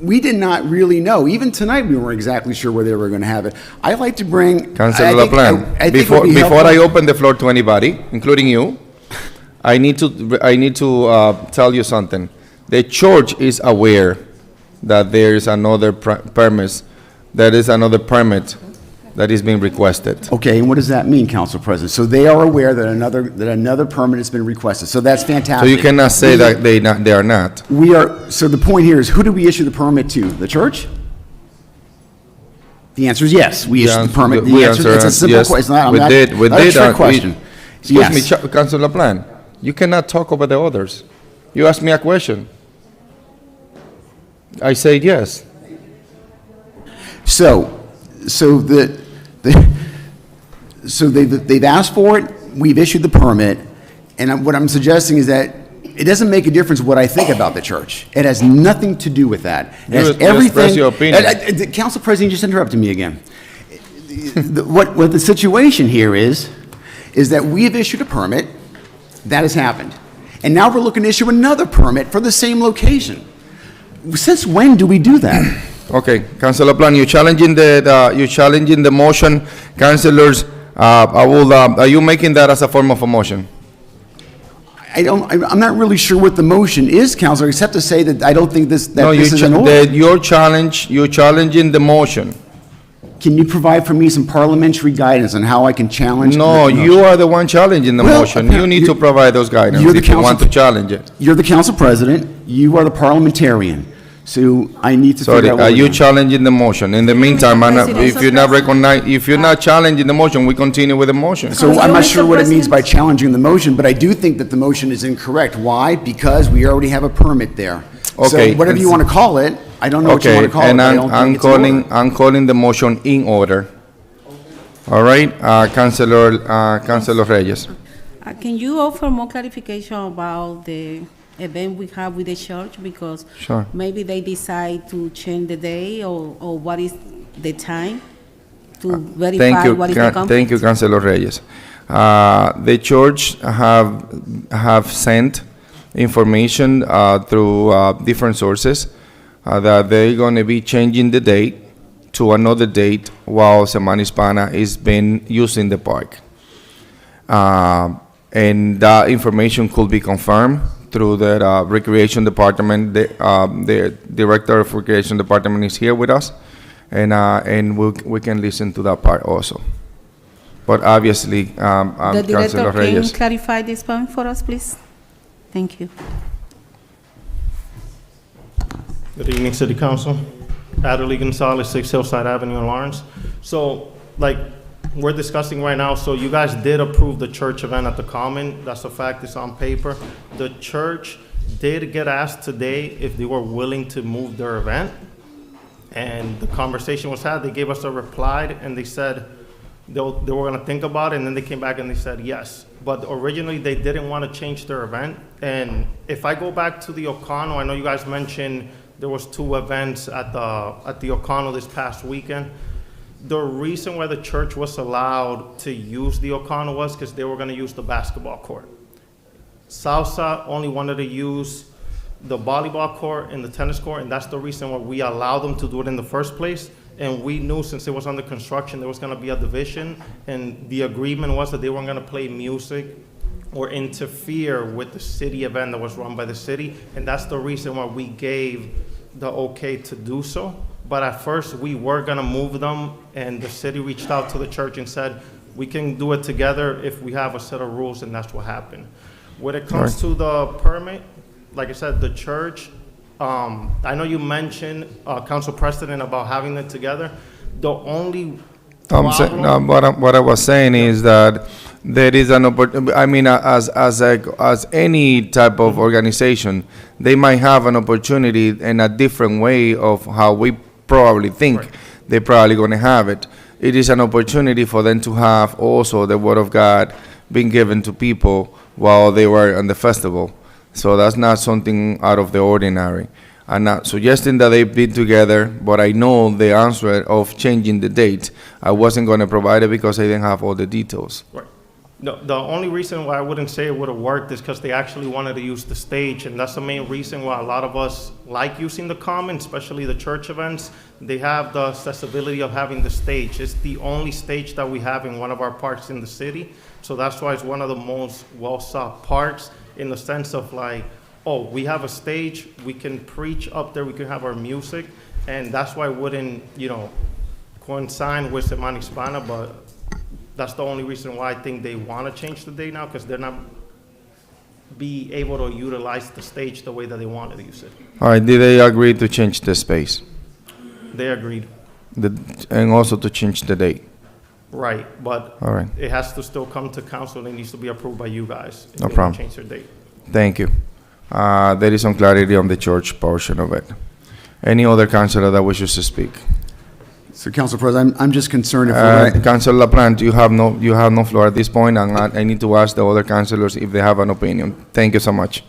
We did not really know. Even tonight, we weren't exactly sure where they were going to have it. I like to bring. Councilor LaPlante, before I open the floor to anybody, including you, I need to tell you something. The church is aware that there is another permit. There is another permit that is being requested. Okay, and what does that mean, Council President? So they are aware that another permit has been requested. So that's fantastic. So you cannot say that they are not. We are. So the point here is, who do we issue the permit to? The church? The answer is yes. We issued the permit. The answer, it's a simple question. Not a trick question. Excuse me, Councilor LaPlante. You cannot talk over the others. You asked me a question. I said yes. They've asked for it, we've issued the permit, and what I'm suggesting is that it doesn't make a difference what I think about the church. It has nothing to do with that. It has everything. Express your opinion. Council President, you just interrupted me again. What the situation here is that we have issued a permit, that has happened. And now we're looking to issue another permit for the same location. Since when do we do that? Okay, Councilor LaPlante, you're challenging the motion. Councilors, are you making that as a form of a motion? I'm not really sure what the motion is, Councilor, except to say that I don't think this is an order. You're challenging the motion. Can you provide for me some parliamentary guidance on how I can challenge? No, you are the one challenging the motion. You need to provide those guidance if you want to challenge it. You're the Council President. You are the parliamentarian. So I need to figure out what are you challenging the motion? In the meantime, if you're not challenging the motion, we continue with the motion. So I'm not sure what it means by challenging the motion, but I do think that the motion is incorrect. Why? Because we already have a permit there. Okay. So whatever you want to call it, I don't know what you want to call it. And I'm calling the motion in order. All right, Councilor Reyes. Can you offer more clarification about the event we have with the church? Because sure. Maybe they decide to change the day or what is the time to verify what is the conflict? Thank you, Councilor Reyes. The church have sent information through different sources that they're going to be changing the date to another date while Semana Hispana is being used in the park. And that information could be confirmed through the Recreation Department. The Director of Recreation Department is here with us, and we can listen to that part also. But obviously, the Director, Councilor Reyes. Can you clarify this point for us, please? Thank you. Good evening, City Council. Adderley Gonzalez, 6 Hillside Avenue in Lawrence. So, we're discussing right now, so you guys did approve the church event at the Common. That's a fact, it's on paper. The church did get asked today if they were willing to move their event. And the conversation was had, they gave us a reply, and they said they were gonna think about it, and then they came back and they said yes. But originally, they didn't want to change their event. And if I go back to the O'Connell, I know you guys mentioned there was 2 events at the O'Connell this past weekend. The reason why the church was allowed to use the O'Connell was because they were going to use the basketball court. Salsa only wanted to use the volleyball court and the tennis court, and that's the reason why we allowed them to do it in the first place. And we knew since it was under construction, there was going to be a division, and the agreement was that they weren't going to play music or interfere with the city event that was run by the city, and that's the reason why we gave the okay to do so. But at first, we were gonna move them, and the city reached out to the church and said, we can do it together if we have a set of rules, and that's what happened. When it comes to the permit, like I said, the church, I know you mentioned, Council President, about having it together. The only problem... what I was saying is that there is an I mean, as any type of organization, they might have an opportunity in a different way of how we probably think they're probably going to have it. It is an opportunity for them to have also the Word of God being given to people while they were on the festival. So that's not something out of the ordinary. I'm not suggesting that they be together, but I know the answer of changing the date. I wasn't going to provide it because I didn't have all the details. Right. The only reason why I wouldn't say it would have worked is because they actually wanted to use the stage, and that's the main reason why a lot of us like using the Common, especially the church events. They have the accessibility of having the stage. It's the only stage that we have in one of our parks in the city, so that's why it's one of the most well-sought parks in the sense of like, oh, we have a stage, we can preach up there, we can have our music, and that's why I wouldn't, coincide with Semana Hispana, but that's the only reason why I think they want to change the date now, because they're not be able to utilize the stage the way that they wanted to use it. All right, did they agree to change the space? They agreed. And also to change the date? Right, but all right, it has to still come to council, and it needs to be approved by you guys. If no they problem. Change their date. Thank you. There is some clarity on the church portion of it. Any other councilor that wishes to speak? So, Council President, I'm just concerned if we're gonna- Councilor LaPlante, you have no floor at this point, and I need to ask the other councilors if they have an opinion. Thank you so much.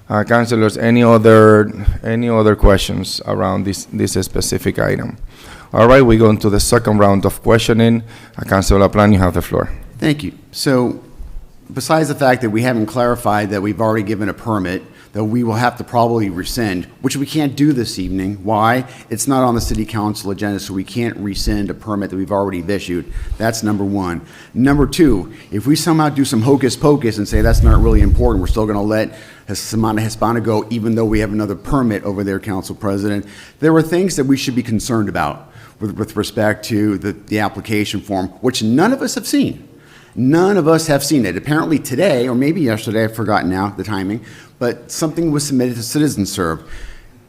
Councilors, any other questions around this specific item? All right, we go into the second round of questioning. Councilor LaPlante, you have the floor. Thank you. So, besides the fact that we haven't clarified that we've already given a permit, that we will have to probably rescind, which we can't do this evening. Why? It's not on the city council agenda, so we can't rescind a permit that we've already issued. That's number one. Number two, if we somehow do some hocus pocus and say that's not really important, we're still gonna let Semana Hispana go, even though we have another permit over there, Council President, there are things that we should be concerned about with respect to the application form, which none of us have seen. None of us have seen it. Apparently today, or maybe yesterday, I've forgotten now the timing, but something was submitted to CitizenServe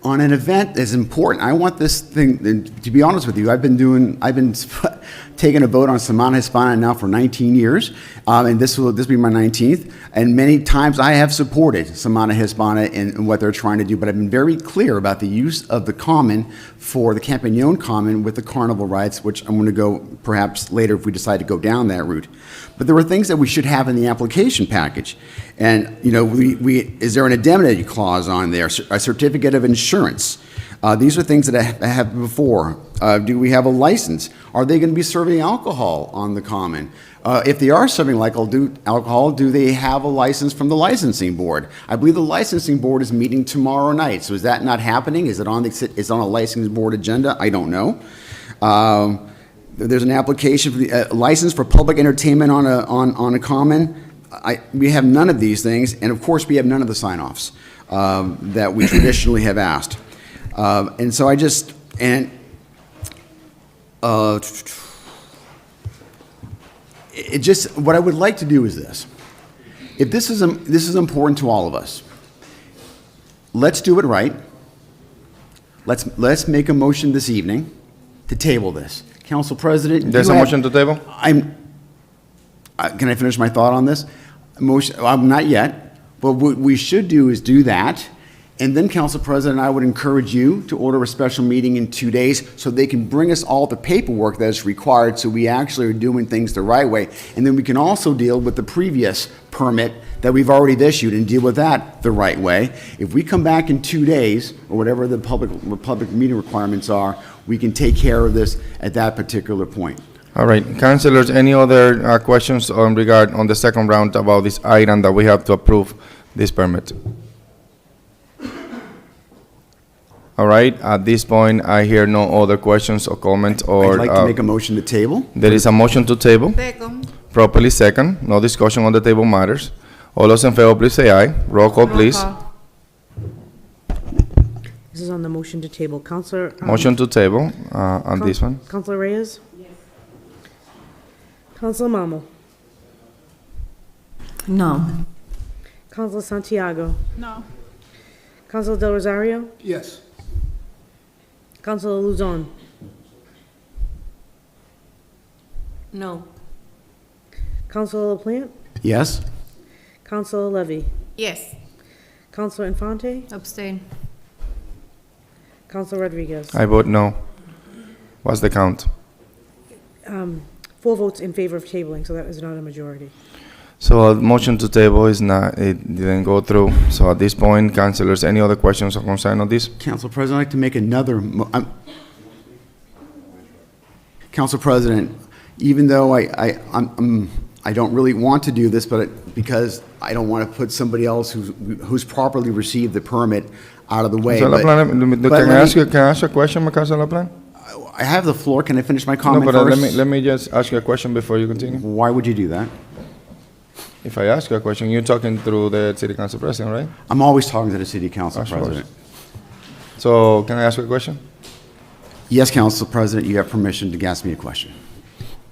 on an event as important. I want this thing, to be honest with you, I've been taking a vote on Semana Hispana now for 19 years, and this will be my 19th, and many times I have supported Semana Hispana in what they're trying to do, but I've been very clear about the use of the Common for the Campagnon Common with the carnival rides, which I'm going to go perhaps later if we decide to go down that route. But there are things that we should have in the application package. And, is there an indemnity clause on there, a certificate of insurance? These are things that I have before. Do we have a license? Are they going to be serving alcohol on the Common? If they are serving alcohol, do they have a license from the licensing board? I believe the licensing board is meeting tomorrow night. So is that not happening? Is it on a licensing board agenda? I don't know. There's an application for the license for public entertainment on a Common. We have none of these things, and of course, we have none of the sign-offs that we traditionally have asked. And so what I would like to do is this. If this is important to all of us, let's do it right. Let's make a motion this evening to table this. Council President, There's a motion to table? Can I finish my thought on this? Not yet, but what we should do is do that, and then, Council President, I would encourage you to order a special meeting in 2 days so they can bring us all the paperwork that is required so we actually are doing things the right way, and then we can also deal with the previous permit that we've already issued and deal with that the right way. If we come back in 2 days, or whatever the public meeting requirements are, we can take care of this at that particular point. All right, councilors, any other questions on the second round about this item that we have to approve this permit? All right, at this point, I hear no other questions or comments or... I'd like to make a motion to table. There is a motion to table. Second. Properly second. No discussion on the table matters. All those in favor, please say aye. Roll call, please. This is on the motion to table. Counselor... Motion to table on this one. Counselor Reyes? Yes. Counselor Mamo? No. Counselor Santiago? No. Counselor Del Rosario? Yes. Counselor Luzon? No. Councilor LaPlante? Yes? Councilor Levy? Yes. Councilor Infante? Abstain. Councilor Rodriguez? I vote no. What's the count? 4 votes in favor of tabling, so that is not a majority. So a motion to table is not, it didn't go through. So at this point, councilors, any other questions or concern on this? Council President, I'd like to make another, Council President, even though I don't really want to do this, but because I don't want to put somebody else who's properly received the permit out of the way. Councilor but- LaPlante, but can let I me- ask you a question, Councilor LaPlante? I have the floor. Can I finish my No, comment but first? let me just ask you a question before you continue. Why would you do that? If I ask you a question, you're talking through the city council president, right? I'm always talking to the city council Of course. president. So can I ask you a question? Yes, Council President, you have permission to ask me a question.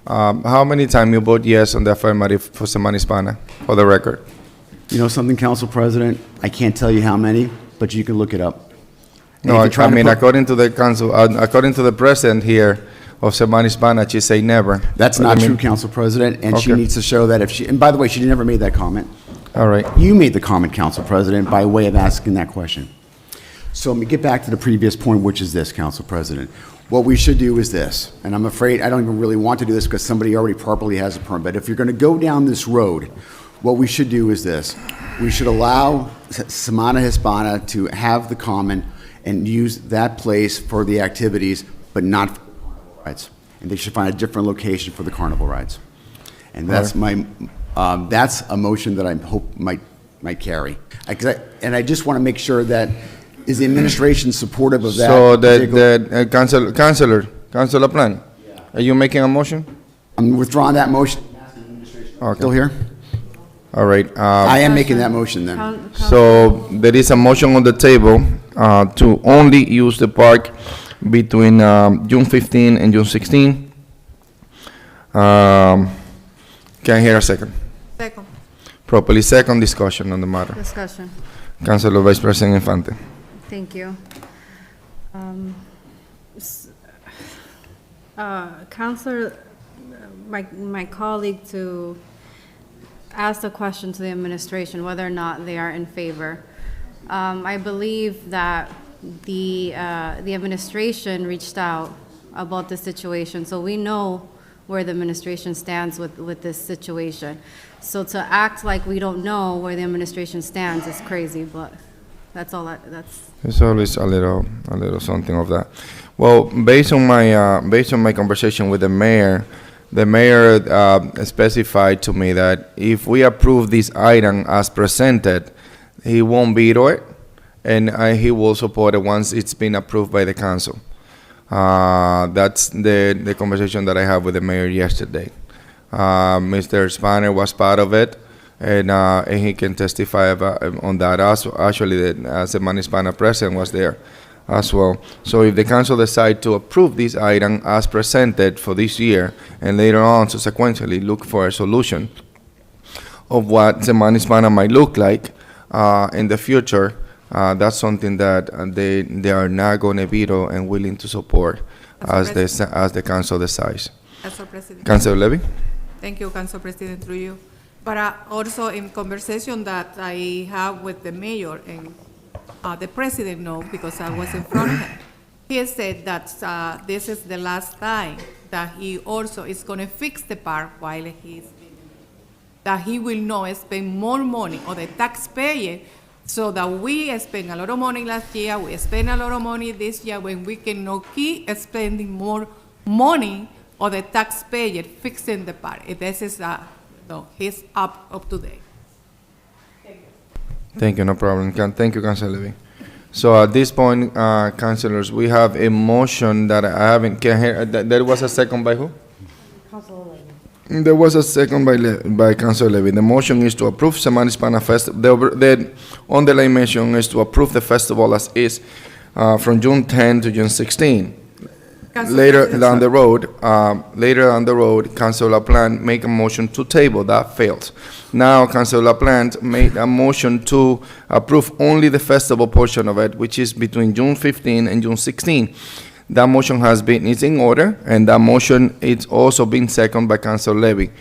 How many times you vote yes on the affirmative for Semana Hispana, for the record? You know something, Council President? I can't tell you how many, but you can look it up. And No, if you try I to mean, put- according to the council, according to the president here of Semana Hispana, she say never. That's What do not you true, mean? Council President, and she Okay. needs to show that if she, and by the way, she never made that comment. All right. You made the comment, Council President, by way of asking that question. So let me get back to the previous point, which is this, Council President. What we should do is this, and I'm afraid I don't even really want to do this because somebody already properly has a permit. But if you're going to go down this road, what we should do is this. We should allow Semana Hispana to have the common and use that place for the activities, but not for carnival rides. And they should find a different location for the carnival rides. And that's that's a motion that I hope might carry. And I just want to make sure that, is the administration supportive of that? So particular- Councilor LaPlante, are you making a motion? I'm withdrawing that motion. Okay. Still here? All right. I am making that motion then. So there is a motion on the table to only use the park between June 15 and June 16. Can I hear a second? Second. Properly second discussion on the matter. Discussion. Councilor Vice President Infante. Thank you. Counselor, my colleague to ask the question to the administration whether or not they are in favor. I believe that the administration reached out about the situation, so we know where the administration stands with this situation. So to act like we don't know where the administration stands is crazy, but that's all that's. There's always a little something of that. Well, based on my conversation with the mayor specified to me that if we approve this item as presented, he won't veto it, and he will support it once it's been approved by the council. That's the conversation that I had with the mayor yesterday. Mr. Spanner was part of it, and he can testify on that. Actually, the Semana Hispana president was there as well. So if the council decide to approve this item as presented for this year, and later on subsequently look for a solution of what Semana Hispana might look like in the future, that's something that they are not going to veto and willing to support as the council decides. Council President. Councilor Levy? Thank you, Council President, through you. But also in conversation that I have with the mayor and the president knows because I was in front of him. He said that this is the last time that he also is going to fix the park while that he will not spend more money on the taxpayer, so that we spent a lot of money last year, we spend a lot of money this year when we cannot keep spending more money on the taxpayer fixing the park. This is he's up to date. Thank you, no problem. Thank you, Councilor Levy. So at this point, councilors, we have a motion that I haven't, can hear, there was a second by who? There was a second by Councilor Levy. The motion is to approve Semana Hispana Festival. The underlying motion is to approve the festival as is from June 10 to June 16. Later down the road, Councilor LaPlante make a motion to table. That failed. Now, Councilor LaPlante made a motion to approve only the festival portion of it, which is between June 15 and June 16. That motion is in order, and that motion is also been seconded by Councilor Levy.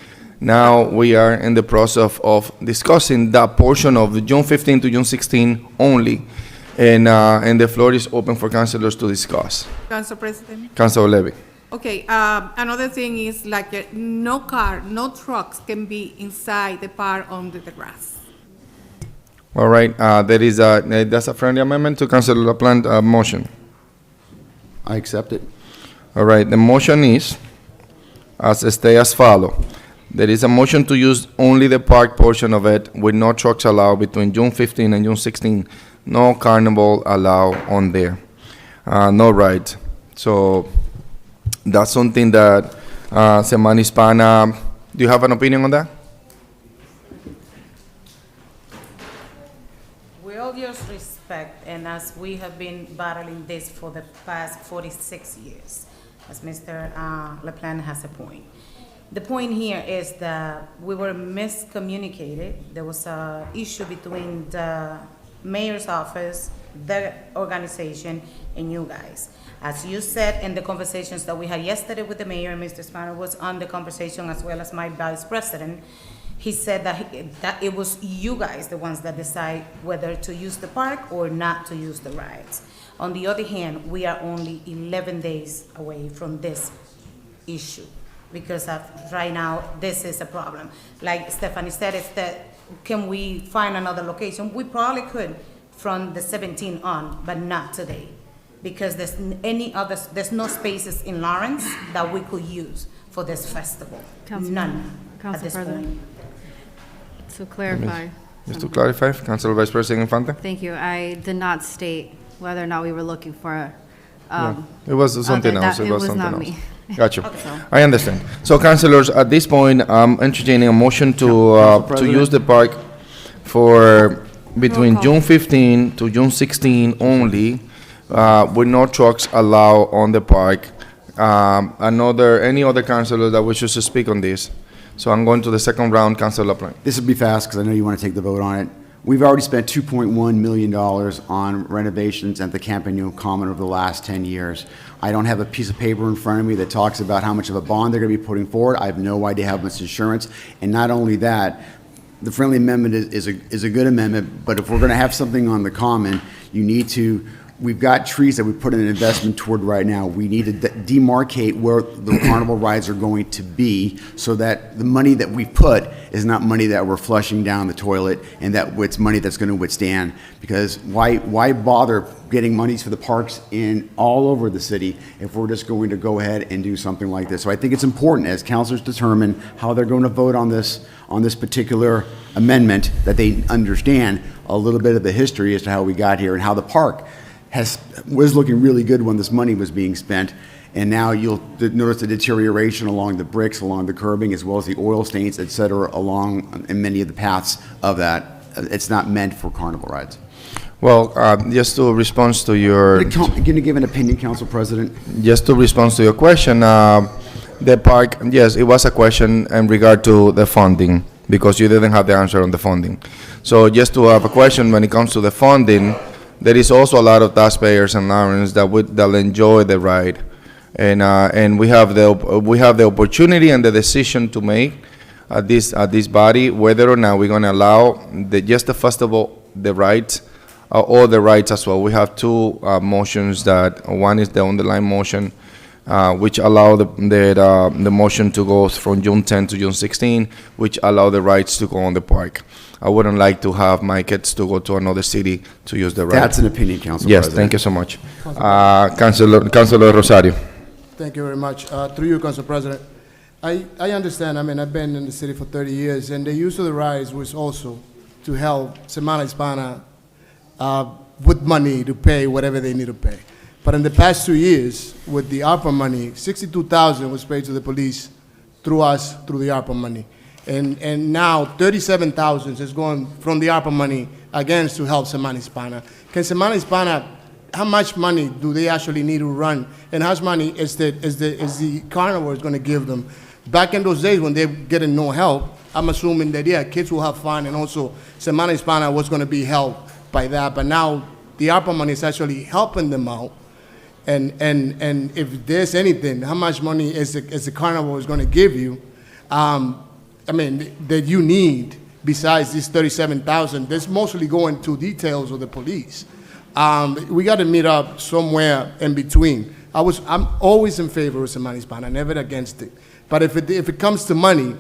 Now we are in the process of discussing that portion of the June 15 to June 16 only. And the floor is open for councilors to discuss. Council President? Councilor Levy. Okay, another thing is like no trucks can be inside the park under the grass. All right, that's a friendly amendment to Councilor LaPlante motion. I accept it. All right, the motion is as follow. There is a motion to use only the park portion of it with no trucks allowed between June 15 and June 16. No carnival allowed on there. No rides. So that's something that Semana Hispana, do you have an opinion on that? With all due respect, and as we have been battling this for the past 46 years, as Mr. LaPlante has a point. The point here is that we were miscommunicated. There was an issue between the mayor's office, the organization, and you guys. As you said in the conversations that we had yesterday with the mayor, and Mr. Spano was on the conversation as well as my vice president, he said that it was you guys, the ones that decide whether to use the park or not to use the rides. On the other hand, we are only 11 days away from this issue because right now this is a problem. Like Stephanie said, it's that can we find another location? We probably could from the 17th on, but not today because there's no spaces in Lawrence that we could use for this festival. None at this point. To clarify. Just to clarify, Councilor Vice President Infante? Thank you. I did not state whether or not we were looking for It was something else. It was something not else. me. Got you. I understand. So, councilors, at this point, I'm entertaining a motion to use the park for between June 15 to June 16 only, with no trucks allowed on the park. Any other councilor that wishes to speak on this? So I'm going to the second round, Councilor LaPlante. This will be fast because I know you want to take the vote on it. We've already spent $2.1 million on renovations at the Campanile Common over the last 10 years. I don't have a piece of paper in front of me that talks about how much of a bond they're going to be putting forward. I have no idea how much insurance. And not only that, the friendly amendment is a good amendment, but if we're going to have something on the common, you need to, we've got trees that we put in an investment toward right now. We need to demarcate where the carnival rides are going to be so that the money that we put is not money that we're flushing down the toilet and that it's money that's going to withstand. Because why bother getting monies for the parks in all over the city if we're just going to go ahead and do something like this? So I think it's important as councilors determine how they're going to vote on this particular amendment that they understand a little bit of the history as to how we got here and how the park was looking really good when this money was being spent, and now you'll notice the deterioration along the bricks, along the curbing, as well as the oil stains, et cetera, along in many of the paths of that. It's not meant for carnival rides. Well, just to respond to your... Can you give an opinion, Council President? Just to respond to your question, the park, yes, it was a question in regard to the funding, because you didn't have the answer on the funding. So just to have a question when it comes to the funding, there is also a lot of taxpayers in Lawrence that enjoy the ride, and we have the opportunity and the decision to make at this body whether or not we're going to allow just the festival, the rides, or the rides as well. We have two motions. That one is the underlying motion, which allow the motion to go from June 10 to June 16, which allow the rides to go on the park. I wouldn't like to have my kids to go to another city to use the ride. That's an opinion, Council Yes, President. thank you so much. Councilor Rosario. Thank you very much. Through you, Council President. I understand. I mean, I've been in the city for 30 years, and the use of the rides was also to help Semana Hispana with money to pay whatever they need to pay. But in the past 2 years, with the ARPA money, $62,000 was paid to the police through us, through the ARPA money. And now $37,000 is going from the ARPA money again to help Semana Hispana. Can Semana Hispana, how much money do they actually need to run? And how much money is the carnival is going to give them? Back in those days when they're getting no help, I'm assuming that, yeah, kids will have fun, and also Semana Hispana was going to be helped by that. But now the ARPA money is actually helping them out. And if there's anything, how much money is the carnival is going to give you? I mean, that you need besides this 37,000, that's mostly going to details of the police. We got to meet up somewhere in between. I'm always in favor of Semana Hispana, never against it. But if it comes to money,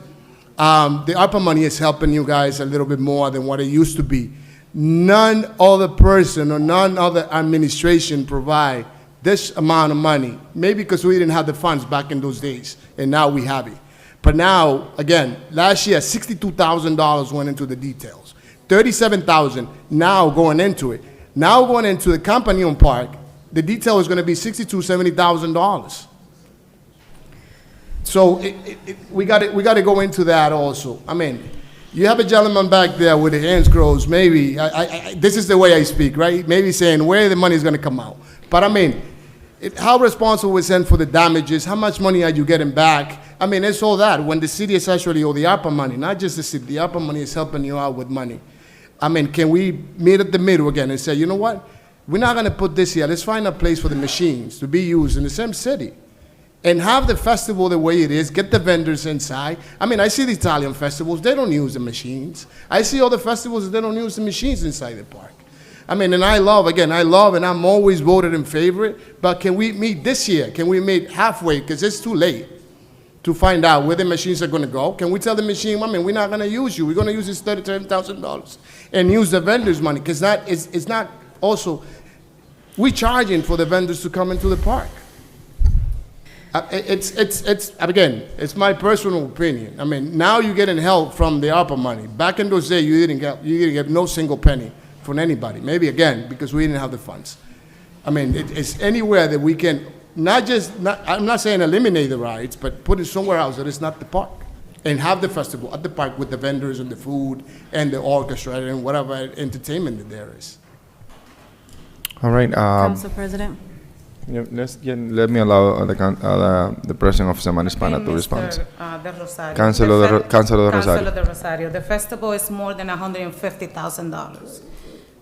the ARPA money is helping you guys a little bit more than what it used to be. None other person or none other administration provide this amount of money. Maybe because we didn't have the funds back in those days, and now we have it. But now, again, last year, $62,000 went into the details. $37,000 now going into it. Now going into the Companion Park, the detail is going to be $60,000 to $70,000. So we got to go into that also. I mean, you have a gentleman back there with his hands crossed. Maybe this is the way I speak, right? Maybe saying where the money is going to come out. But I mean, how responsible is it for the damages? How much money are you getting back? I mean, it's all that. When the city is actually, or the ARPA money, not just the city, the ARPA money is helping you out with money. I mean, can we meet at the middle again and say, you know what? We're not going to put this here. Let's find a place for the machines to be used in the same city. And have the festival the way it is, get the vendors inside. I mean, I see the Italian festivals, they don't use the machines. I see other festivals, they don't use the machines inside the park. I mean, and I love and I'm always voted in favor, but can we meet this year? Can we meet halfway? Because it's too late to find out where the machines are going to go. Can we tell the machine, I mean, we're not going to use you. We're going to use this $37,000 and use the vendors' money, because it's not also, we're charging for the vendors to come into the park. Again, it's my personal opinion. I mean, now you're getting help from the ARPA money. Back in those days, you didn't get no single penny from anybody. Maybe again, because we didn't have the funds. I mean, it's anywhere that we can, I'm not saying eliminate the rides, but put it somewhere else that it's not the park. And have the festival at the park with the vendors and the food and the orchestra and whatever entertainment that there is. All right. Council President. Let me allow the president of Semana Hispana to respond. De Rosario. Councilor de Rosario. Councilor de Rosario. The festival is more than $150,000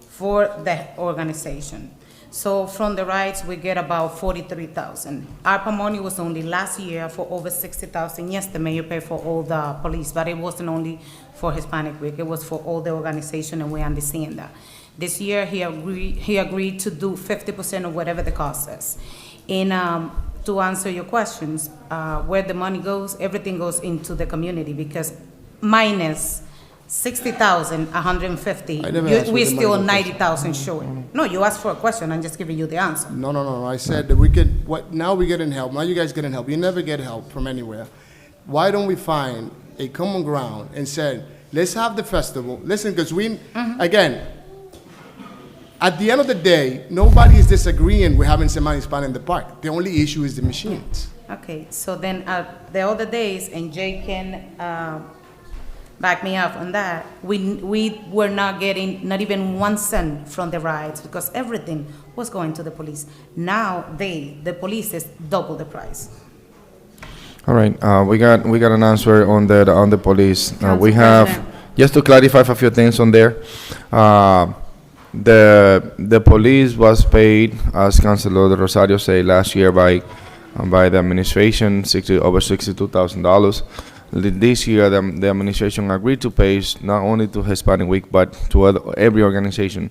for the organization. So from the rides, we get about $43,000. ARPA money was only last year for over $60,000. Yes, the mayor paid for all the police, but it wasn't only for Hispanic Week. It was for all the organization, and we understand that. This year, he agreed to do 50% of whatever the cost is. And to answer your questions, where the money goes, everything goes into the community, because minus $60,000, $150,000, we're still $90,000 short. No, you asked for a question. I'm just giving you the answer. No. I said that now we're getting help. Now you guys getting help. You never get help from anywhere. Why don't we find a common ground and say, let's have the festival. Listen, because again, at the end of the day, nobody is disagreeing with having Semana Hispana in the park. The only issue is the machines. Okay, so then the other days, and Jay can back me up on that, we were not getting not even 1 cent from the rides, because everything was going to the police. Now the police is double the price. All right, we got an answer on the police. We have, just to clarify a few things on there. The police was paid, as Councilor de Rosario said, last year by the administration, over $62,000. This year, the administration agreed to pay not only to Hispanic Week, but to every organization,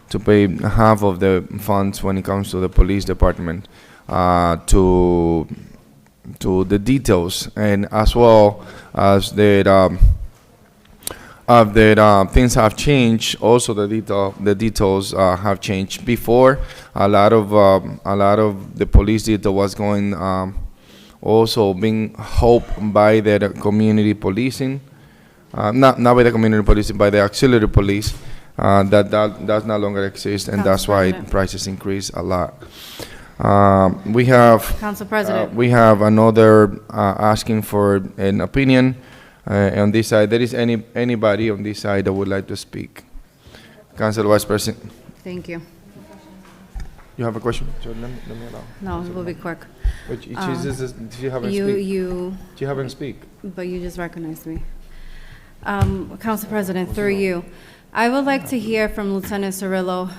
to pay half of the funds when it comes to the police department, to the details, and as well as things have changed. Also, the details have changed. Before, a lot of the police detail was going, also being helped by the community policing, not by the community policing, by the auxiliary police. That does no longer exist, and that's why prices increase a lot. We have Council President. We have another asking for an opinion. On this side, there is anybody on this side that would like to speak? Council Vice President. Thank you. You have a question? So let me allow. No, it will be quick. But you haven't speak. But you just recognized me. Council President, through you, I would like to hear from Lieutenant Cirillo,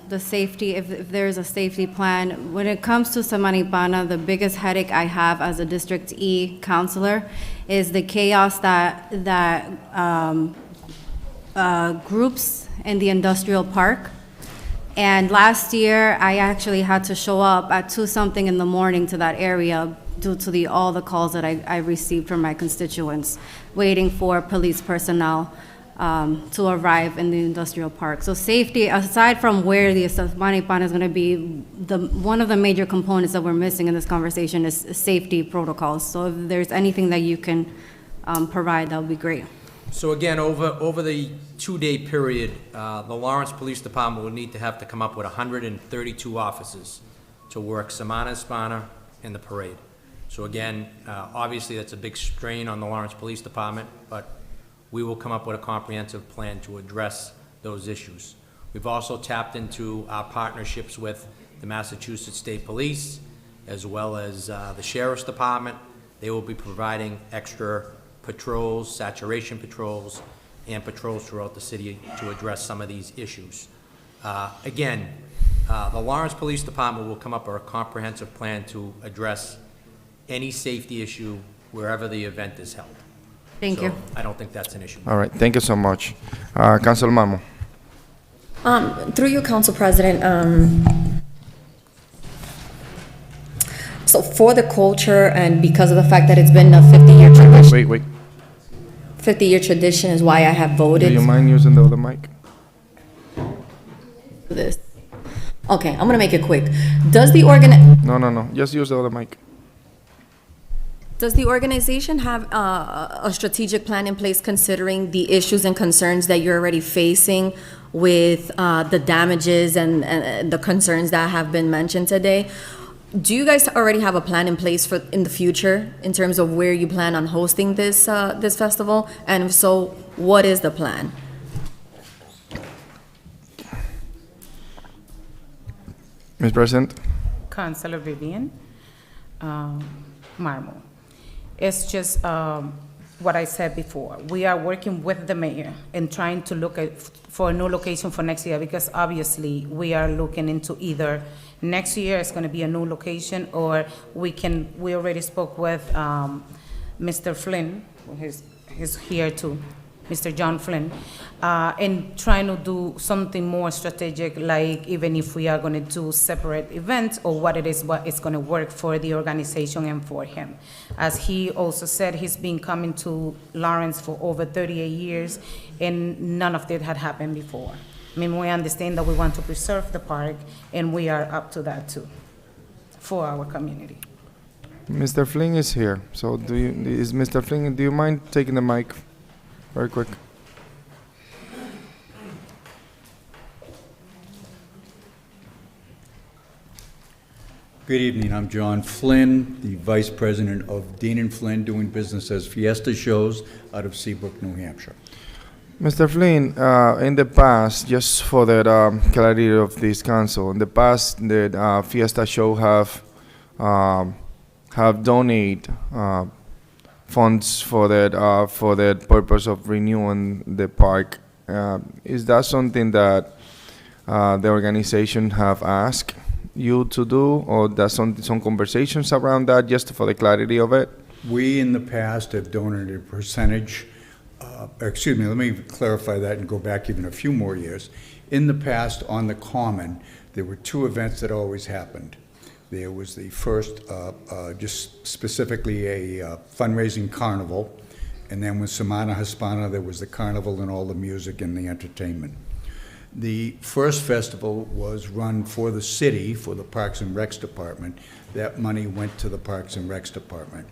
the safety, if there's a safety plan. When it comes to Samanipana, the biggest headache I have as a District E counselor is the chaos that groups in the industrial park. And last year, I actually had to show up at 2-something in the morning to that area due to all the calls that I received from my constituents, waiting for police personnel to arrive in the industrial park. So safety, aside from where the Samanipana is going to be, one of the major components that we're missing in this conversation is safety protocols. So if there's anything that you can provide, that would be great. So again, over the 2-day period, the Lawrence Police Department will need to have to come up with 132 officers to work Semana Hispana and the parade. So again, obviously that's a big strain on the Lawrence Police Department, but we will come up with a comprehensive plan to address those issues. We've also tapped into our partnerships with the Massachusetts State Police, as well as the Sheriff's Department. They will be providing extra patrols, saturation patrols, and patrols throughout the city to address some of these issues. Again, the Lawrence Police Department will come up with a comprehensive plan to address any safety issue wherever the event is held. Thank you. I don't think that's an issue. All right, thank you so much. Council Mamo. Through you, Council President, so for the culture and because of the fact that it's been a 50-year tradition. Wait. 50-year tradition is why I have voted. Do you mind using the other mic? This. Okay, I'm gonna make it quick. Does the No. Just use the other mic. Does the organization have a strategic plan in place considering the issues and concerns that you're already facing with the damages and the concerns that have been mentioned today? Do you guys already have a plan in place for in the future in terms of where you plan on hosting this this festival? And if so, what is the plan? Ms. President. Councilor Vivian Marmo. It's just what I said before. We are working with the mayor and trying to look for a new location for next year, because obviously we are looking into either next year it's going to be a new location, or we already spoke with Mr. Flynn, he's here too, Mr. John Flynn, and trying to do something more strategic, like even if we are going to do separate events, or what it's going to work for the organization and for him. As he also said, he's been coming to Lawrence for over 38 years, and none of that had happened before. I mean, we understand that we want to preserve the park, and we are up to that too, for our community. Mr. Flynn is here, so Mr. Flynn, do you mind taking the mic very quick? Good evening, I'm John Flynn, the Vice President of Dean & Flynn, doing business as Fiesta Shows out of Seabrook, New Hampshire. Mr. Flynn, in the past, just for the clarity of this council, in the past, the Fiesta Show have donated funds for that purpose of renewing the park. Is that something that the organization have asked you to do, or there's some conversations around that, just for the clarity of it? We in the past have donated a percentage. Excuse me, let me clarify that and go back even a few more years. In the past, on the Common, there were two events that always happened. There was the first, just specifically a fundraising carnival, and then with Semana Hispana, there was the carnival and all the music and the entertainment. The first festival was run for the city, for the Parks and Recs Department. That money went to the Parks and Recs Department.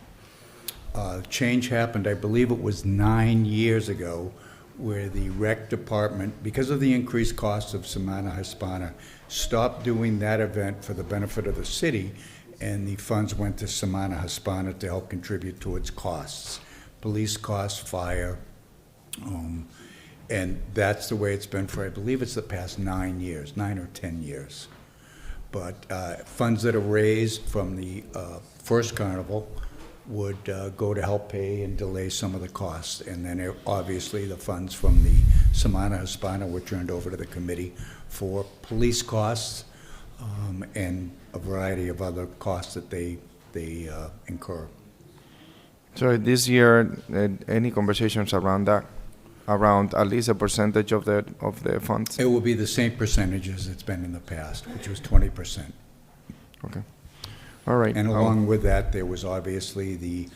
Change happened, I believe it was 9 years ago, where the rec department, because of the increased costs of Semana Hispana, stopped doing that event for the benefit of the city, and the funds went to Semana Hispana to help contribute towards costs, police costs, fire, and that's the way it's been for, I believe it's the past 9 years, 9 or 10 years. But funds that are raised from the first carnival would go to help pay and delay some of the costs. And then obviously the funds from the Semana Hispana were turned over to the committee for police costs and a variety of other costs that they incur. So this year, any conversations around that? Around at least a percentage of the funds? It will be the same percentage as it's been in the past, which was 20%. Okay. All right. And along with that, there was obviously the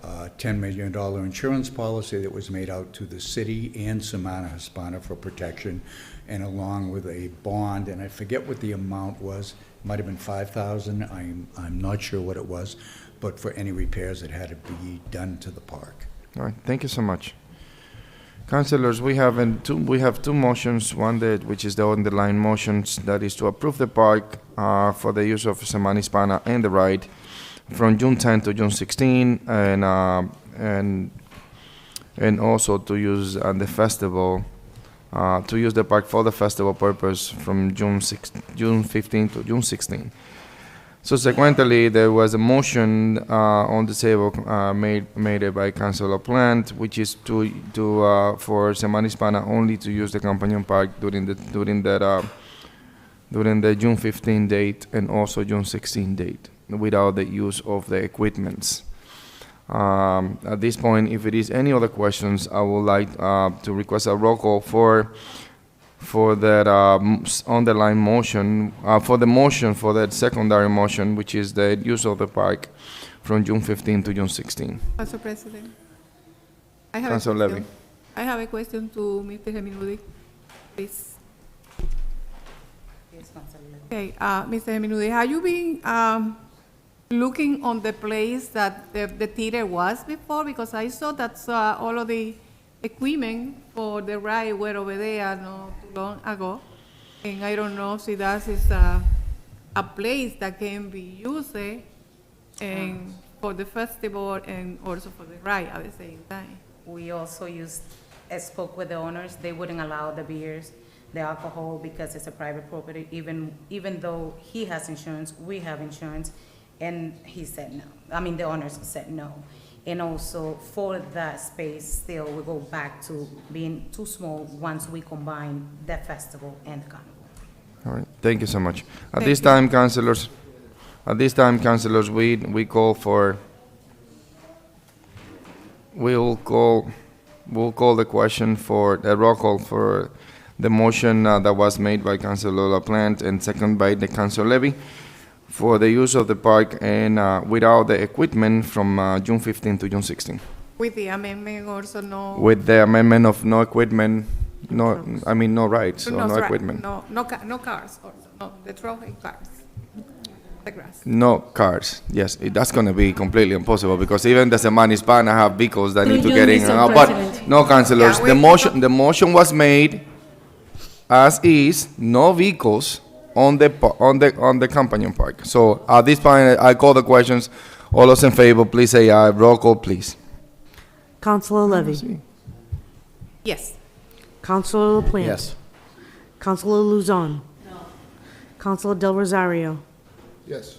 $10 million insurance policy that was made out to the city and Semana Hispana for protection, and along with a bond, and I forget what the amount was, might have been $5,000, I'm not sure what it was, but for any repairs that had to be done to the park. All right, thank you so much. Councilors, we have two motions, one which is the underlying motions, that is to approve the park for the use of Semana Hispana and the ride from June 10 to June 16, and also to use the festival, to use the park for the festival purpose from June 15 to June 16. Subsequently, there was a motion on the table made by Councilor Plant, which is for Semana Hispana only to use the Companion Park during the June 15 date and also June 16 date, without the use of the equipments. At this point, if it is any other questions, I would like to request a roll call for that underlying motion, for that secondary motion, which is the use of the park from June 15 to June 16. Council President, I have Councilor Levy. I have a question to Mr. Geminudi, please. Yes, Councilor. Okay, Mr. Geminudi, have you been looking on the place that the theater was before? Because I saw that all of the equipment for the ride were over there not too long ago, and I don't know if that is a place that can be used and for the festival and also for the ride at the same time. We also spoke with the owners. They wouldn't allow the beers, the alcohol, because it's a private property. Even though he has insurance, we have insurance, and he said no. I mean, the owners said no. And also for that space, still we go back to being too small once we combine the festival and the carnival. All right, thank you so much. At this time, councilors, we'll call the question for the roll call for the motion that was made by Councilor LaPlante and second by the Councilor Levy for the use of the park and without the equipment from June 15 to June 16. With the amendment also no. With the amendment of no equipment, no rides, so no equipment. No cars also, no, the truck and cars, the grass. No cars, yes, that's gonna be completely impossible because even the Semana Hispana have vehicles that need to get in and out, but no, councilors, the motion was made as is, no vehicles on the Companion Park. So at this point, I call the questions. All those in favor, please say aye. Roll call, please. Councilor Levy. Yes. Councilor LaPlante. Yes. Councilor Luzon. No. Councilor Del Rosario. Yes.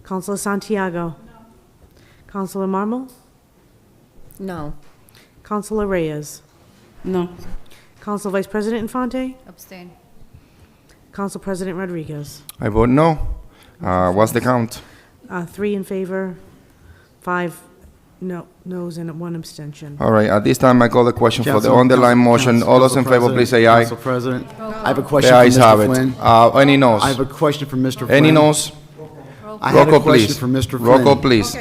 Councilor Santiago. No. Councilor Marmol. No. Councilor Reyes. No. Council Vice President Infante. Abstain. Council President Rodriguez. I vote no. What's the count? 3 in favor, 5 noes, and 1 abstention. All right, at this time, I call the question for the underlying motion. All those in favor, please say aye. Council President, I have a question The for ayes have Mr. it. Flynn. Any noes? I have a question for Mr. Flynn. Any noes? I Roll have call, a question please. for Mr. Flynn. Roll call, please.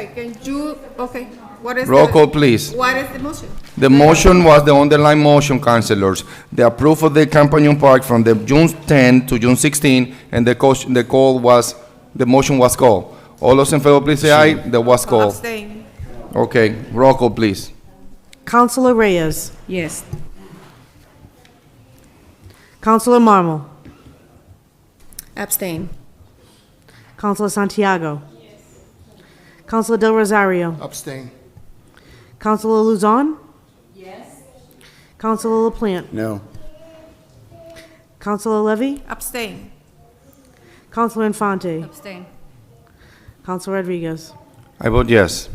What is Roll call, please. What is the motion? The motion was the underlying motion, councilors. The approval of the Companion Park from the June 10 to June 16, and the motion was called. All those in favor, please say aye. That was called. Abstain. Okay, roll call, please. Councilor Reyes. Yes. Councilor Marmol. Abstain. Councilor Santiago. Yes. Councilor Del Rosario. Abstain. Councilor Luzon. Yes. Councilor LaPlante. No. Councilor Levy. Abstain. Councilor Infante. Abstain. Councilor Rodriguez. I vote yes.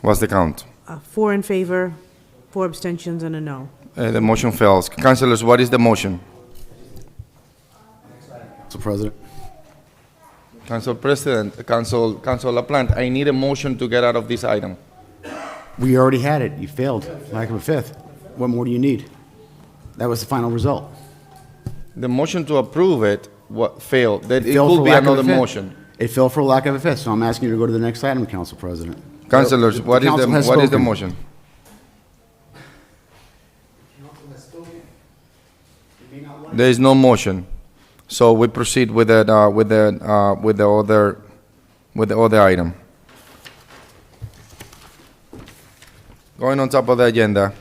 What's the count? 4 in favor, 4 abstentions, and a no. The motion fails. Councilors, what is the motion? Council President. Council President, Council LaPlante, I need a motion to get out of this item. We already had it. You failed. Lack of a fifth. What more do you need? That was the final result. The motion to approve it failed. That it failed will for be lack of a another fifth. motion. It fell for lack of a fifth, so I'm asking you to go to the next item, Council President. Councilors, what is council has the spoken. motion? There is no motion, so we proceed with the other item. Going on top of the agenda,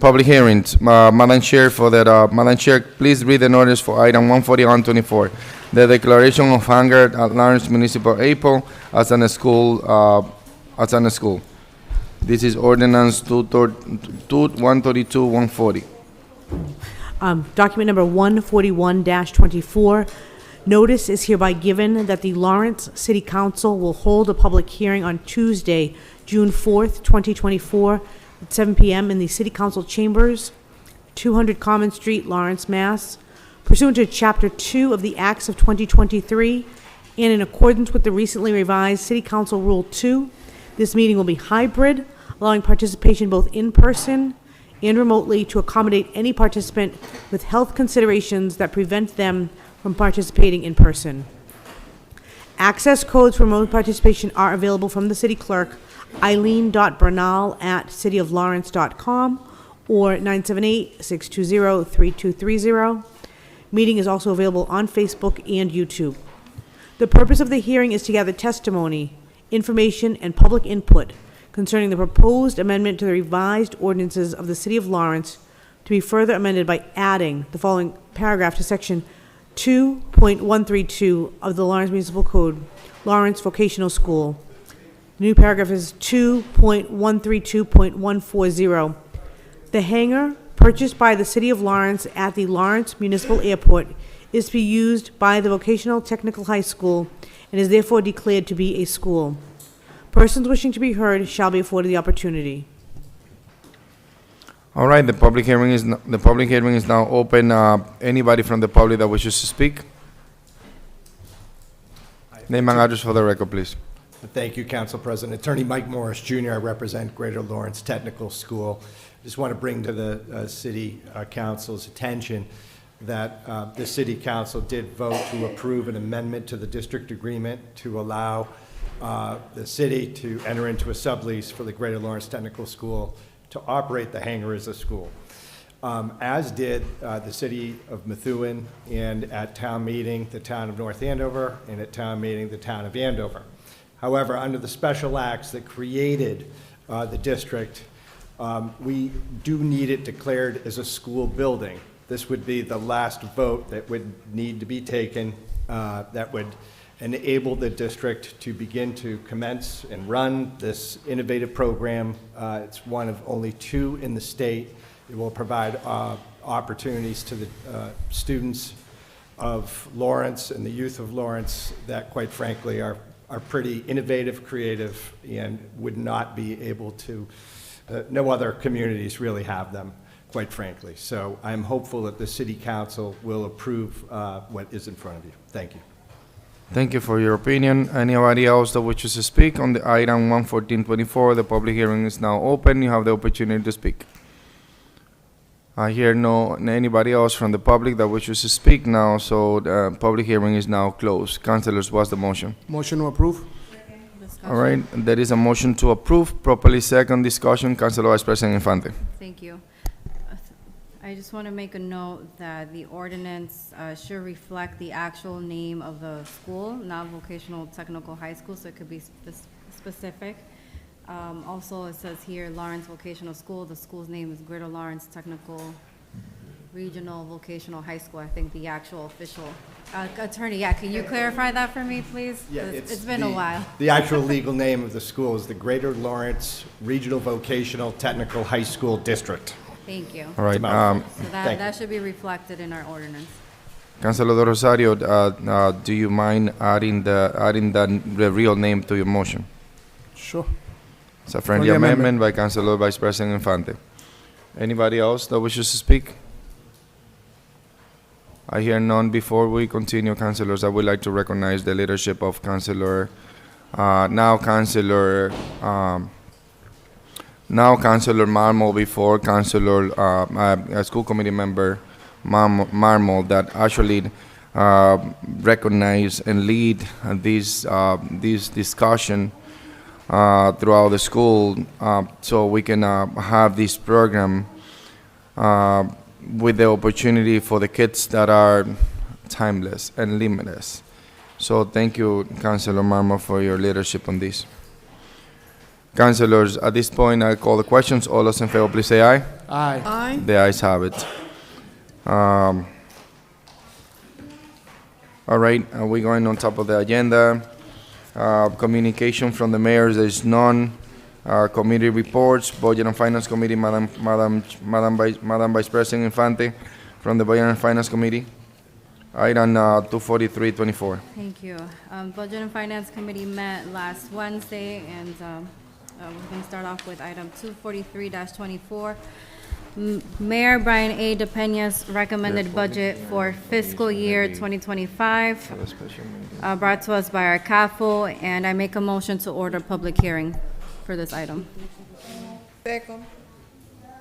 public hearings. Madam Chair, Madam Chair, please read the notice for item 14124, the declaration of hunger at Lawrence Municipal Airport as an school. This is ordinance 132-140. Document number 141-24. Notice is hereby given that the Lawrence City Council will hold a public hearing on Tuesday, June 4th, 2024, at 7 p.m. in the City Council Chambers, 200 Common Street, Lawrence, Mass. Pursuant to Chapter 2 of the Acts of 2023, and in accordance with the recently revised City Council Rule 2, this meeting will be hybrid, allowing participation both in person and remotely to accommodate any participant with health considerations that prevent them from participating in person. Access codes for remote participation are available from the city clerk, eileen.bernal@cityoflawrence.com or 978-620-3230. Meeting is also available on Facebook and YouTube. The purpose of the hearing is to gather testimony, information, and public input concerning the proposed amendment to the revised ordinances of the City of Lawrence, to be further amended by adding the following paragraph to section 2.132 of the Lawrence Municipal Code, Lawrence Vocational School. The new paragraph is 2.132.140. The hangar purchased by the City of Lawrence at the Lawrence Municipal Airport is to be used by the Vocational Technical High School and is therefore declared to be a school. Persons wishing to be heard shall be afforded the opportunity. All right, the public hearing is now open. Anybody from the public that wishes to speak? Name and address for the record, please. Thank you, Council President. Attorney Mike Morris, Jr., I represent Greater Lawrence Technical School. Just want to bring to the City Council's attention that the City Council did vote to approve an amendment to the district agreement to allow the city to enter into a sublease for the Greater Lawrence Technical School to operate the hangar as a school. As did the City of Methuen, and at town meeting, the town of North Andover, and at town meeting, the town of Andover. However, under the special acts that created the district, we do need it declared as a school building. This would be the last vote that would need to be taken that would enable the district to begin to commence and run this innovative program. It's one of only 2 in the state. It will provide opportunities to the students of Lawrence and the youth of Lawrence that, quite frankly, are pretty innovative, creative, and would not be able to, no other communities really have them, quite frankly. So I'm hopeful that the City Council will approve what is in front of you. Thank you. Thank you for your opinion. Anybody else that wishes to speak on the item 11424? The public hearing is now open. You have the opportunity to speak. I hear anybody else from the public that wishes to speak now, so the public hearing is now closed. Councilors, what's the motion? Motion to approve. All right, there is a motion to approve. Properly second discussion. Councilor Vice President Infante. Thank you. I just want to make a note that the ordinance should reflect the actual name of the school, not Vocational Technical High School, so it could be specific. Also, it says here Lawrence Vocational School. The school's name is Greater Lawrence Technical Regional Vocational High School. I think the actual official attorney. Yeah, can you clarify that for me, please? Yeah, it's been a while. The actual legal name of the school is the Greater Lawrence Regional Vocational Technical High School District. Thank you. All right. So that should be reflected in our ordinance. Councilor De Rosario, do you mind adding the real name to your motion? Sure. It's a friendly amendment by Councilor Vice President Infante. Anybody else that wishes to speak? I hear none. Before we continue, councilors, I would like to recognize the leadership of Councilor Councilor Marmol, before Councilor, a school committee member, Marmol, that actually recognize and lead this discussion throughout the school, so we can have this program with the opportunity for the kids that are timeless and limitless. So thank you, Councilor Marmol, for your leadership on this. Councilors, at this point, I call the questions. All those in favor, please say aye. Aye. Aye. The ayes have it. All right, we're going on top of the agenda. Communication from the mayors, there is none. Committee reports, Budget and Finance Committee, Madam Vice President Infante, from the Budget and Finance Committee. Item 24324. Thank you. Budget and Finance Committee met last Wednesday, and we're going to start off with item 243-24. Mayor Brian A. DePena's recommended budget for fiscal year 2025, brought to us by our CAFO, and I make a motion to order public hearing for this item. Second.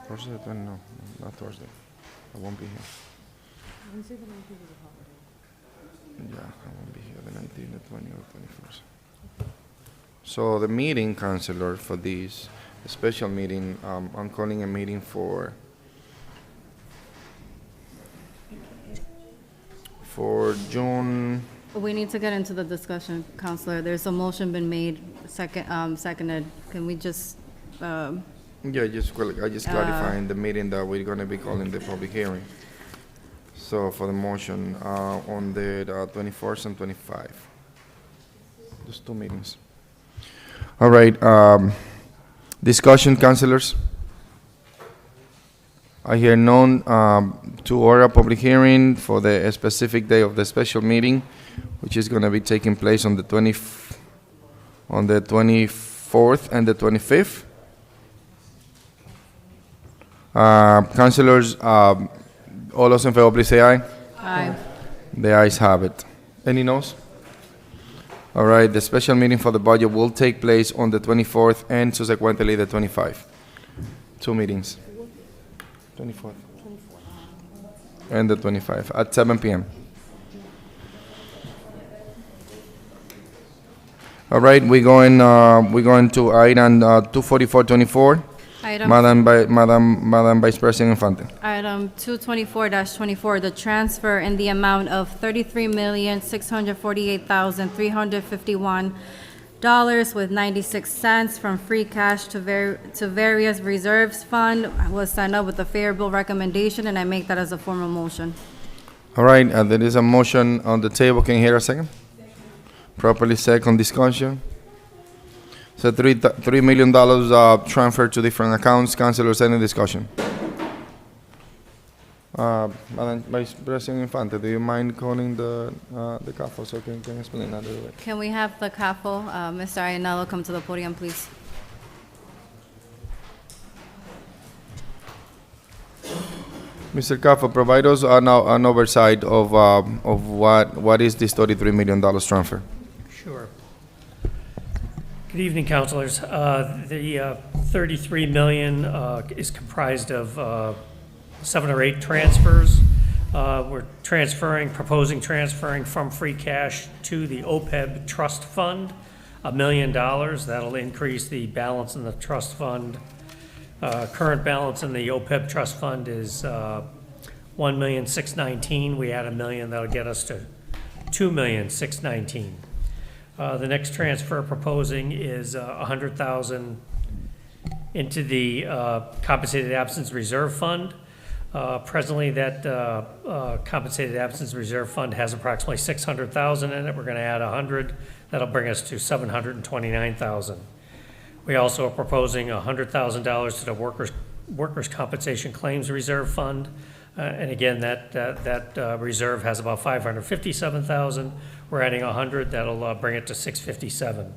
Thursday, no, not Thursday. I won't be here. Yeah, I won't be here the 19th, the 20th, or 21st. So the meeting, Councilor, for this special meeting, I'm calling a meeting for June. We need to get into the discussion, Counselor. There's a motion been made, seconded. Can we just, Yeah, I just clarifying the meeting that we're gonna be calling the public hearing. So for the motion, on the 21st and 25. Those two meetings. All right, discussion, councilors? I hear none, to order a public hearing for the specific day of the special meeting, which is gonna be taking place on the 24th and the 25th. Councilors, all those in favor, please say aye. Aye. The ayes have it. Any noes? All right, the special meeting for the budget will take place on the 24th and subsequently the 25th. Two meetings. 24th. And the 25th at 7 p.m. All right, we're going to item 24424. Madam Vice President Infante. Item 224-24, the transfer in the amount of $33,648,351 with 96 cents from free cash to various reserves fund was signed up with a favorable recommendation, and I make that as a formal motion. All right, there is a motion on the table. Can you hear a second? Properly second discussion. So $3 million transferred to different accounts. Councilors, any discussion? Madam Vice President Infante, do you mind calling the CAFO so can explain that a little bit? Can we have the CAFO, Mr. Arenado, come to the podium, please? Mr. CAFO, provide us an oversight of what is this $33 million transfer. Sure. Good evening, councilors. The $33 million is comprised of 7 or 8 transfers. We're proposing transferring from free cash to the OPEB trust fund, $1 million. That'll increase the balance in the trust fund. Current balance in the OPEB trust fund is $1,619,000. We add $1 million, that'll get us to $2,619,000. The next transfer proposing is $100,000 into the compensated absence reserve fund. Presently, that compensated absence reserve fund has approximately $600,000 in it. We're going to add $100,000. That'll bring us to $729,000. We also are proposing $100,000 to the workers' compensation claims reserve fund. And again, that reserve has about $557,000. We're adding $100,000. That'll bring it to $657,000.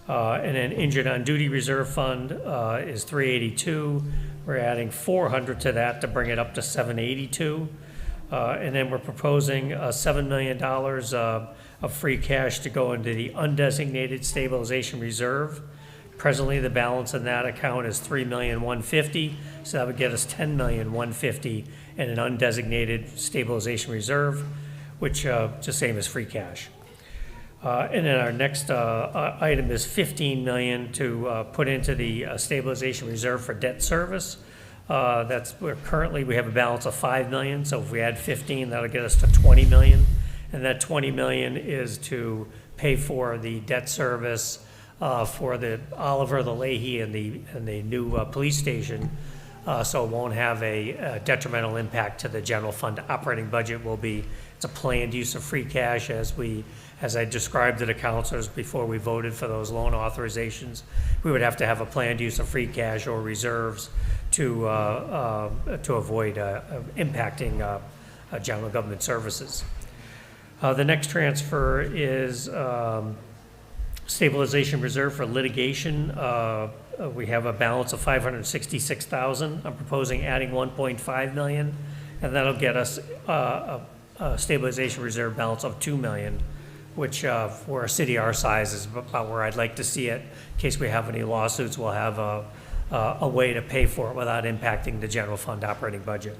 And then injured on duty reserve fund is 382. We're adding 400 to that to bring it up to 782. And then we're proposing $7 million of free cash to go into the undesignated stabilization reserve. Presently, the balance in that account is $3,150,000, so that would get us $10,150,000 in an undesignated stabilization reserve, which just same as free cash. And then our next item is $15 million to put into the stabilization reserve for debt service. Currently we have a balance of $5 million, so if we add 15, that'll get us to $20 million. And that $20 million is to pay for the debt service for the Oliver, the Leahy, and the new police station, so it won't have a detrimental impact to the general fund operating budget. It's a planned use of free cash as I described to the councilors before we voted for those loan authorizations. We would have to have a planned use of free cash or reserves to avoid impacting general government services. The next transfer is stabilization reserve for litigation. We have a balance of $566,000. I'm proposing adding $1.5 million, and that'll get us a stabilization reserve balance of $2 million, which for a city our size is about where I'd like to see it. In case we have any lawsuits, we'll have a way to pay for it without impacting the general fund operating budget.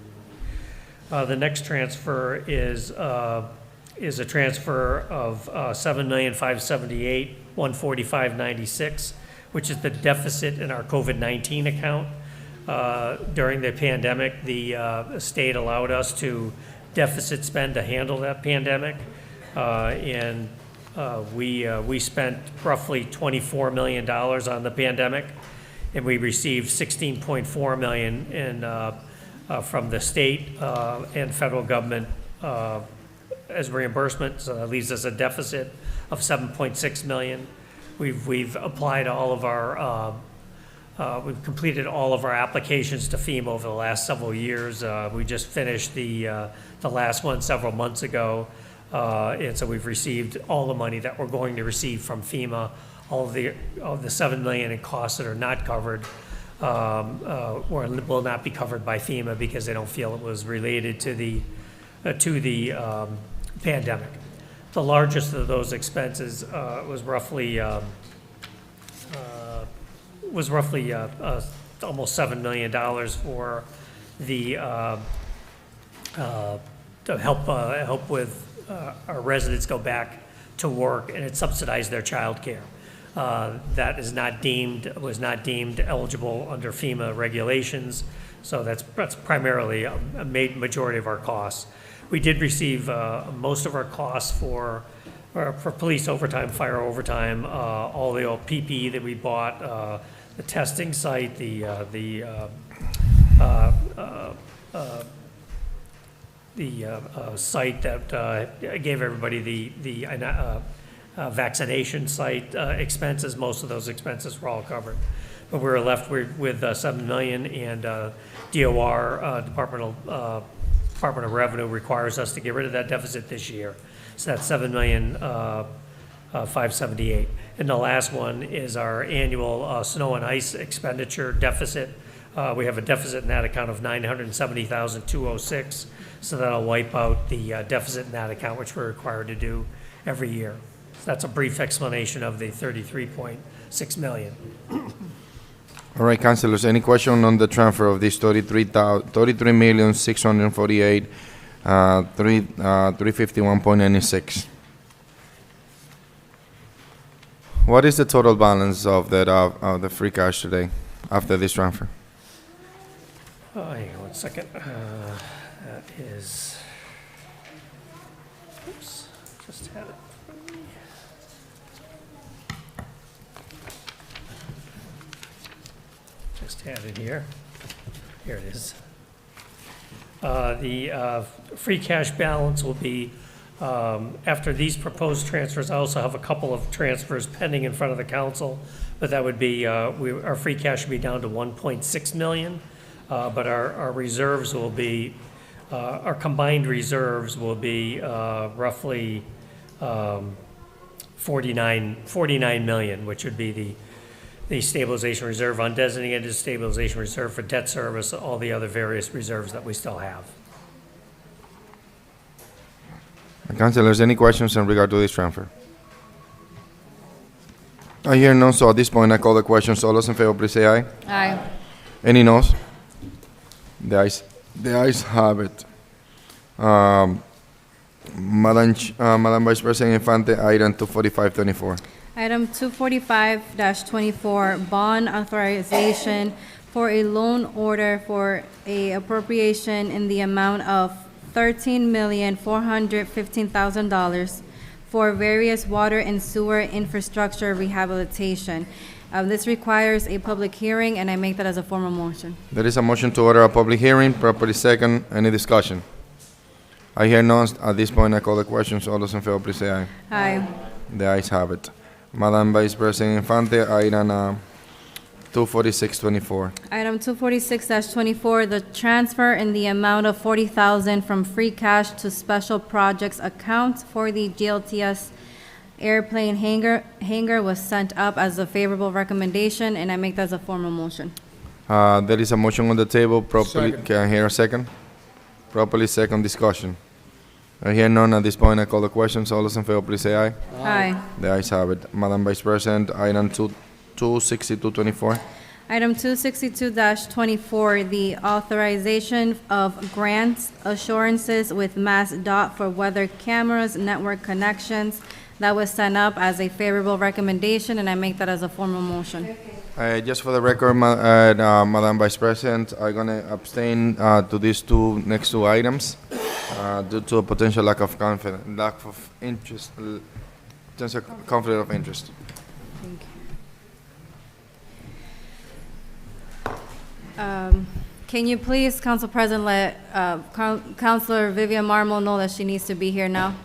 The next transfer is a transfer of $7,578,000, $145.96, which is the deficit in our COVID-19 account. During the pandemic, the state allowed us to deficit spend to handle that pandemic, and we spent roughly $24 million on the pandemic, and we received $16.4 million from the state and federal government as reimbursement, so that leaves us a deficit of $7.6 million. We've applied all of our, we've completed all of our applications to FEMA over the last several years. We just finished the last one several months ago, and so we've received all the money that we're going to receive from FEMA. All of the $7 million in costs that are not covered will not be covered by FEMA because they don't feel it was related to the pandemic. The largest of those expenses was roughly almost $7 million for the to help with our residents go back to work, and it subsidized their child care. That was not deemed eligible under FEMA regulations, so that's primarily a majority of our costs. We did receive most of our costs for police overtime, fire overtime, all the PPE that we bought, the testing site, the site that gave everybody the vaccination site expenses. Most of those expenses were all covered. But we were left with $7 million, and DOR, Department of Revenue, requires us to get rid of that deficit this year. So that's $7,578,000. And the last one is our annual snow and ice expenditure deficit. We have a deficit in that account of $970,206. So that'll wipe out the deficit in that account, which we're required to do every year. So that's a brief explanation of the $33.6 million. All right, councilors, any question on the transfer of this $33,648,351.96? What is the total balance of that of the free cash today after this transfer? Hang on 1 second. That is, oops, just had it. Just had it here. Here it is. The free cash balance will be, after these proposed transfers, I also have a couple of transfers pending in front of the council, but that would be, our free cash would be down to $1.6 million, but our reserves will be, our combined reserves will be roughly $49 million, which would be the stabilization reserve, undesignated stabilization reserve for debt service, all the other various reserves that we still have. Councilors, any questions in regard to this transfer? I hear none, so at this point, I call the questions. All those in favor, please say aye. Aye. Any noes? The ayes have it. Madam Vice President Infante, item 24524. Item 245-24, bond authorization for a loan order for a appropriation in the amount of $13,415,000 for various water and sewer infrastructure rehabilitation. This requires a public hearing, and I make that as a formal motion. There is a motion to order a public hearing, properly second. Any discussion? I hear none. At this point, I call the questions. All those in favor, please say aye. Aye. The ayes have it. Madam Vice President Infante, item 24624. Item 246-24, the transfer in the amount of $40,000 from free cash to special projects account for the GLTS airplane hangar was sent up as a favorable recommendation, and I make that as a formal motion. There is a motion on the table. Properly, Second. can I hear a second? Properly second discussion. I hear none. At this point, I call the questions. All those in favor, please say aye. Aye. The ayes have it. Madam Vice President, item 26224. Item 262-24, the authorization of grants assurances with MassDOT for weather cameras, network connections. That was sent up as a favorable recommendation, and I make that as a formal motion. Just for the record, Madam Vice President, I'm gonna abstain to these next two items due to a potential lack of interest, potential conflict of interest. Thank you. Can you please, Council President, let Councilor Vivian Marmol know that she needs to be here now?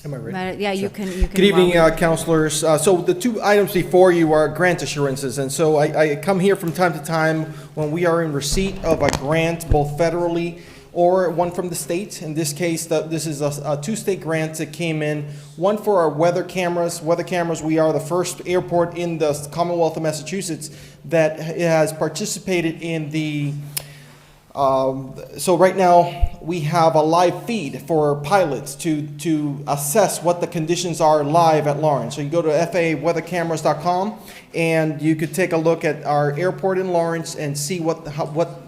Am I ready? Yeah, you can. Good evening, councilors. So the two items before you are grant assurances, and so I come here from time to time when we are in receipt of a grant, both federally or one from the state. In this case, this is a two-state grant that came in, one for our weather cameras. Weather cameras, we are the first airport in the Commonwealth of Massachusetts that has participated in the so right now, we have a live feed for pilots to assess what the conditions are live at Lawrence. So you go to FAAweathercameras.com and you could take a look at our airport in Lawrence and see what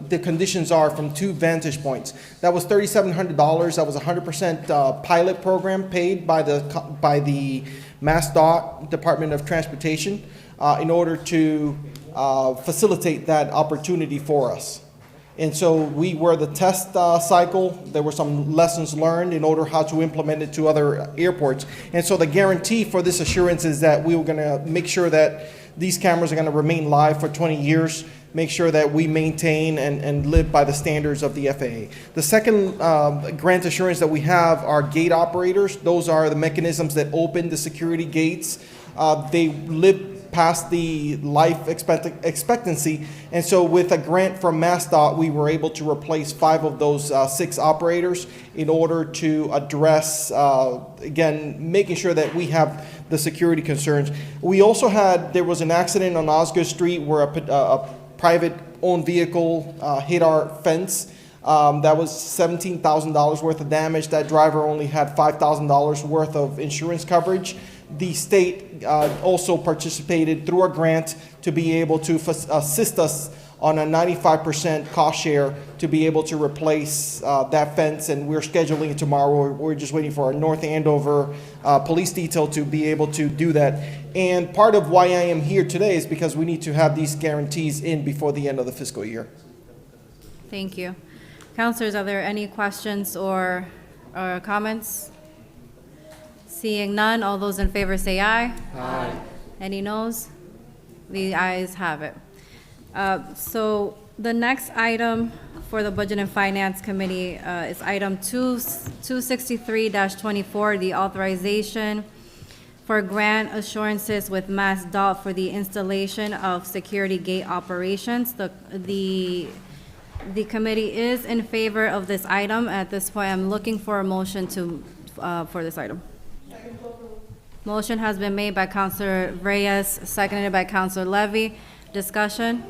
the conditions are from two vantage points. That was $3,700. That was a 100% pilot program paid by the MassDOT Department of Transportation in order to facilitate that opportunity for us. And so we were the test cycle. There were some lessons learned in order how to implement it to other airports. And so the guarantee for this assurance is that we were going to make sure that these cameras are going to remain live for 20 years, make sure that we maintain and live by the standards of the FAA. The second grant assurance that we have are gate operators. Those are the mechanisms that open the security gates. They live past the life expectancy. And so with a grant from MassDOT, we were able to replace 5 of those 6 operators in order to address, again, making sure that we have the security concerns. We also there was an accident on Osgood Street where a private owned vehicle hit our fence. That was $17,000 worth of damage. That driver only had $5,000 worth of insurance coverage. The state also participated through a grant to be able to assist us on a 95% cost share to be able to replace that fence, and we're scheduling it tomorrow. We're just waiting for our North Andover police detail to be able to do that. And part of why I am here today is because we need to have these guarantees in before the end of the fiscal year. Thank you. Councilors, are there any questions or comments? Seeing none, all those in favor say aye. Aye. Any noes? The ayes have it. So the next item for the Budget and Finance Committee is item 263-24, the authorization for grant assurances with MassDOT for the installation of security gate operations. The The committee is in favor of this item. At this point, I'm looking for a motion for this item. Motion has been made by Counselor Reyes, seconded by Counselor Levy. Discussion?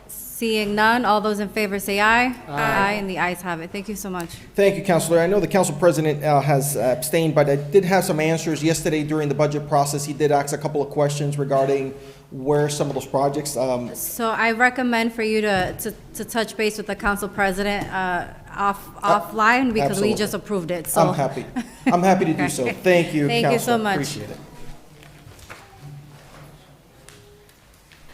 Seeing none, all those in favor say aye. Aye, and the ayes have it. Thank you so much. Thank you, Counselor. I know the Council President has abstained, but I did have some answers yesterday during the budget process. He did ask a couple of questions regarding where some of those projects. So I recommend for you to touch base with the Council President offline because we Absolutely. just approved it, so. I'm happy. I'm happy to do so. Okay. Thank you, Thank you so Counselor. much. Appreciate it.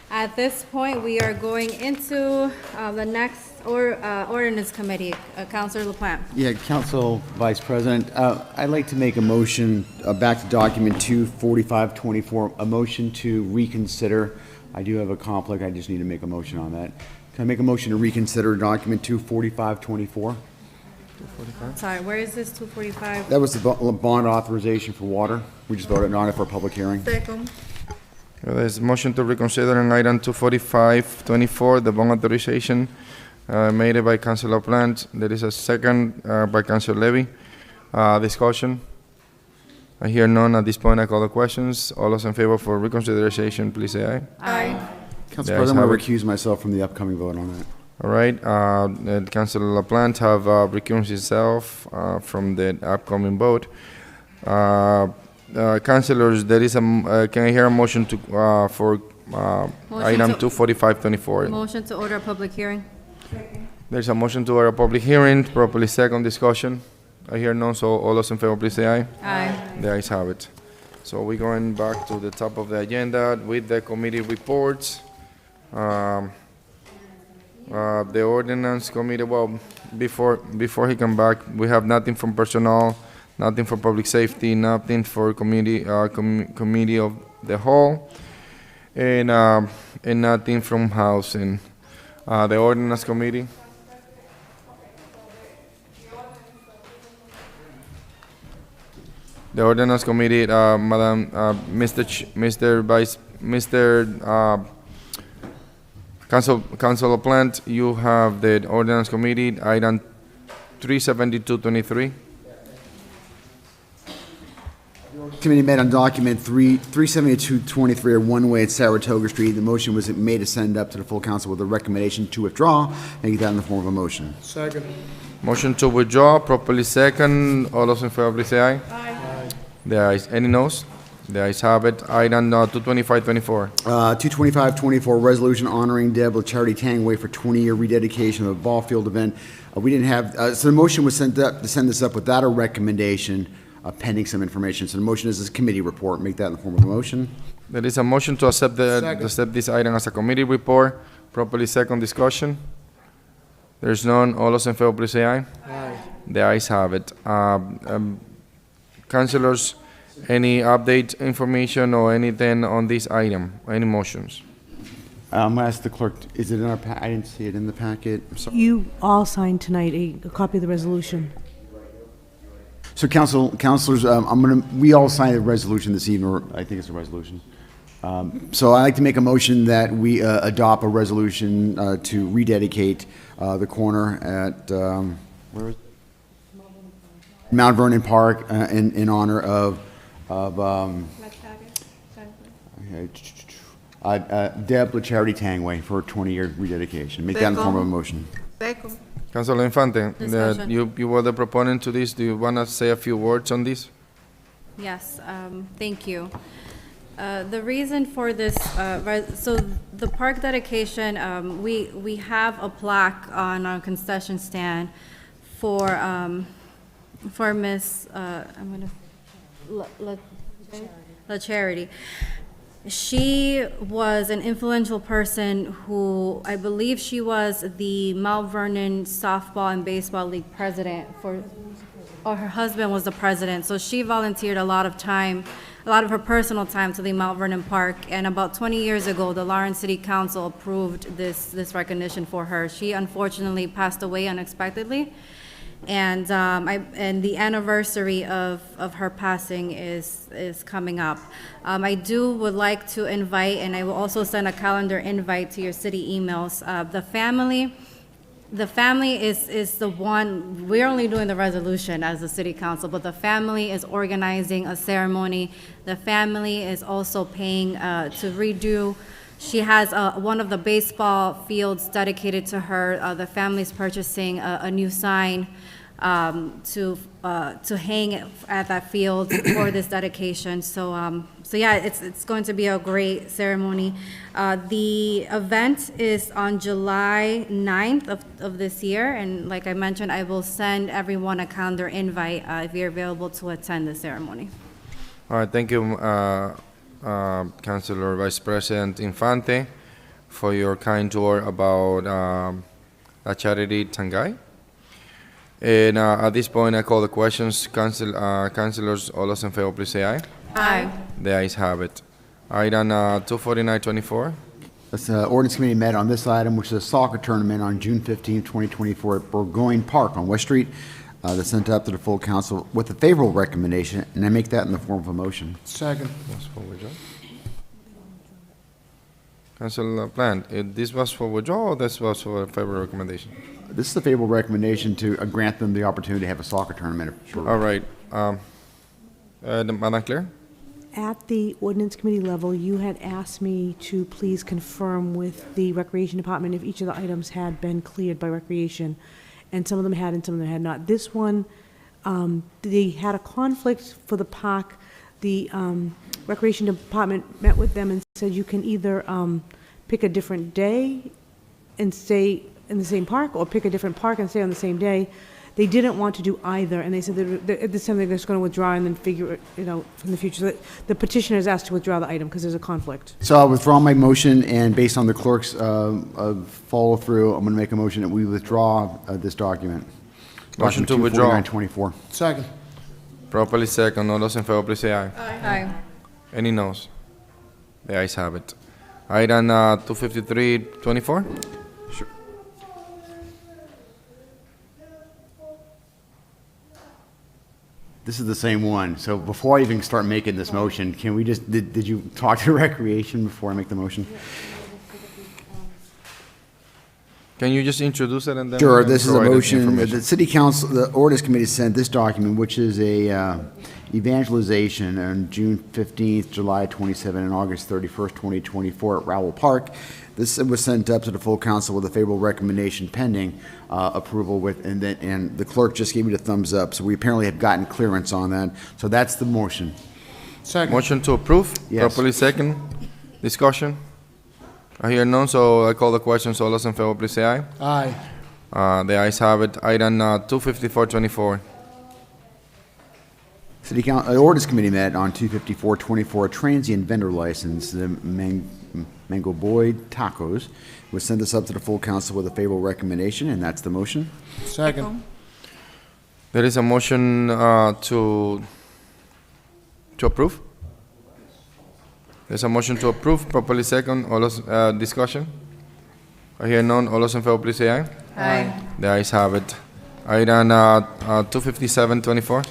At this point, we are going into the next ordinance committee. Counselor LaPlante. Yeah, Council Vice President, I'd like to make a motion back to document 24524, a motion to reconsider. I do have a conflict, I just need to make a motion on that. Can I make a motion to reconsider document 24524? Sorry, where is this, 245? That was the bond authorization for water. We just voted on it for a public hearing. Second. There's a motion to reconsider on item 24524, the bond authorization, made by Councilor Plant. There is a second by Councilor Levy. Discussion? I hear none. At this point, I call the questions. All those in favor for reconsideration, please say aye. Aye. Council The ayes President, I'm have going it. to recuse myself from the upcoming vote on that. All right, Councilor LaPlante have recused himself from the upcoming vote. Councilors, there is a, can I hear a motion to, for item to- 24524? Motion to order a public hearing. There's a motion to order a public hearing, properly second discussion. I hear none, so all those in favor, please say aye. Aye. The ayes have it. So we're going back to the top of the agenda with the committee reports. The ordinance committee, well, before he come back, we have nothing from personnel, nothing for public safety, nothing for committee, committee of the whole, and nothing from housing. The ordinance committee. The ordinance committee, Madam, Councilor Plant, you have the ordinance committee, item 37223. Committee met on document 37223, or one-way at Saratoga Street. The motion was made to send up to the full council with a recommendation to withdraw. Make that in the form of a motion. Second. Motion to withdraw, properly second. All those in favor, please say aye. Aye. The ayes, any noes? The ayes have it. Item 22524. 22524, resolution honoring Deb Charity Tangway for 20-year rededication of a ball field event. We didn't have, so the motion was sent up to send this up without a recommendation, pending some information. So the motion is a committee report. Make that in the form of a motion. There is a motion to accept Second. accept this item as a committee report. Properly second discussion. There's none. All those in favor, please say aye. Aye. The ayes have it. Councilors, any update information or anything on this item? Any motions? I'm going to ask the clerk, is it in our, I didn't see it in the packet. I'm sorry. You all signed tonight a copy of the resolution. So councilors, we all signed a resolution this evening, or I think it's a resolution. So I'd like to make a motion that we adopt a resolution to rededicate the corner at, where is it? Mount Vernon Park in honor of Deb Charity Tangway for a 20-year rededication. Make that in the form of a motion. Second. Councilor Infante, Discussion. you were the proponent to this. Do you want to say a few words on this? Yes, thank you. The reason for this, so the park dedication, we have a plaque on our concession stand for Miss, La Charity. She was an influential person who, I believe she was the Mount Vernon Softball and Baseball League president or her husband was the president. So she volunteered a lot of time, a lot of her personal time to the Mount Vernon Park. And about 20 years ago, the Lawrence City Council approved this recognition for her. She unfortunately passed away unexpectedly. And and the anniversary of her passing is coming up. I would like to invite, and I will also send a calendar invite to your city emails. The family is the one, we're only doing the resolution as the city council, but the family is organizing a ceremony. The family is also paying to redo. She has one of the baseball fields dedicated to her. The family's purchasing a new sign to hang at that field for this dedication. So yeah, it's going to be a great ceremony. The event is on July 9th of this year, and like I mentioned, I will send everyone a calendar invite if you're available to attend the ceremony. All right, thank you, Councilor Vice President Infante, for your kind word about La Charity Tangay. And at this point, I call the questions. Councilors, all those in favor, please say aye. Aye. The ayes have it. Item 24924. The ordinance committee met on this item, which is a soccer tournament on June 15, 2024 at Burgoyne Park on West Street. That's sent up to the full council with a favorable recommendation, and I make that in the form of a motion. Second. Council Plant, this was for withdrawal or this was for a favorable recommendation? This is a favorable recommendation to grant them the opportunity to have a soccer tournament. All right. Madam Claire? At the ordinance committee level, you had asked me to please confirm with the recreation department if each of the items had been cleared by recreation, and some of them had and some of them had not. This one, they had a conflict for the park. The recreation department met with them and said you can either pick a different day and stay in the same park, or pick a different park and stay on the same day. They didn't want to do either, and they said that at this time they're just going to withdraw and then figure it, from the future. So the petitioner is asked to withdraw the item because there's a conflict. So I'll withdraw my motion, and based on the clerk's follow-through, I'm going to make a motion that we withdraw this document. Motion to withdraw. 24924. Second. Properly second. All those in favor, please say aye. Aye. Any noes? The ayes have it. Item 25324. Sure. This is the same one. So before I even start making this motion, can we just, did you talk to recreation before I make the motion? Can you just introduce it and then? Sure, this is a provide us motion, information? the city council, the ordinance committee sent this document, which is a evangelization on June 15th, July 27th, and August 31st, 2024 at Rowell Park. This was sent up to the full council with a favorable recommendation pending approval with, and the clerk just gave me the thumbs up, so we apparently have gotten clearance on that. So that's the motion. Second. Motion to approve? Yes. Properly second. Discussion? I hear none, so I call the question. So all those in favor, please say aye. Aye. The ayes have it. Item 25424. City Council, ordinance committee met on 25424, transient vendor license, the Mango Boy Tacos. Was sent this up to the full council with a favorable recommendation, and that's the motion. Second. There is a motion to approve. There's a motion to approve, properly second. All those, discussion? I hear none. All those in favor, please say aye. Aye. The ayes have it. Item 25724.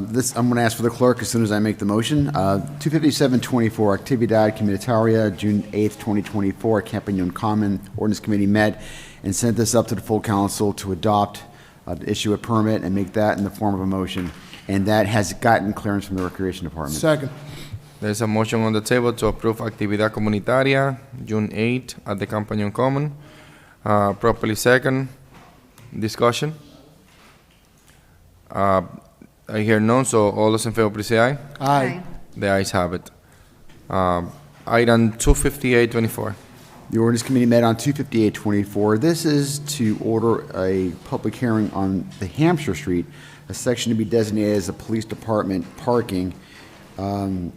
This, I'm going to ask for the clerk as soon as I make the motion. 25724, Actividad Comunitaria, June 8th, 2024, Campagnon Common. Ordinance Committee met and sent this up to the full council to adopt, to issue a permit and make that in the form of a motion. And that has gotten clearance from the Recreation Department. Second. There's a motion on the table to approve Actividad Comunitaria, June 8th, at the Campagnon Common. Properly second. Discussion? I hear none, so all those in favor, please say aye. Aye. The ayes have it. Item 25824. The Ordinance Committee met on 25824. This is to order a public hearing on the Hampshire Street, a section to be designated as a police department parking. And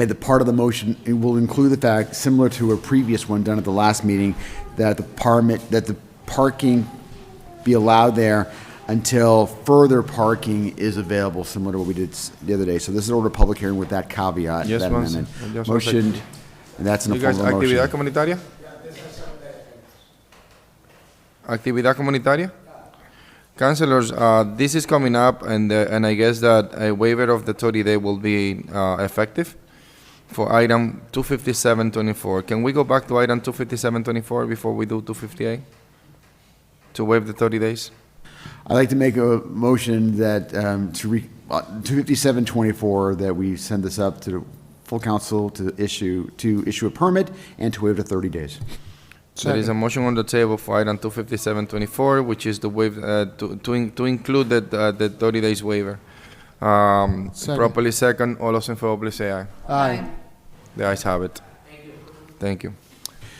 the part of the motion, it will include the fact, similar to a previous one done at the last meeting, that the parking be allowed there until further parking is available, similar to what we did the other day. So this is order of public hearing with that caveat, Yes, that one amendment. second. Just one Motioned, second. and that's in the You form guys, of a motion. Actividad Comunitaria? Actividad Comunitaria? Councilors, this is coming up, and I guess that a waiver of the 30-day will be effective for item 25724. Can we go back to item 25724 before we do 258? To waive the 30 days? I'd like to make a motion that, 25724, that we send this up to the full council to issue a permit and to waive the 30 days. There is a motion on the table for item 25724, which is the waive, to include the 30 days waiver. Properly second, all those in favor, please say aye. Aye. The ayes have it. Thank you.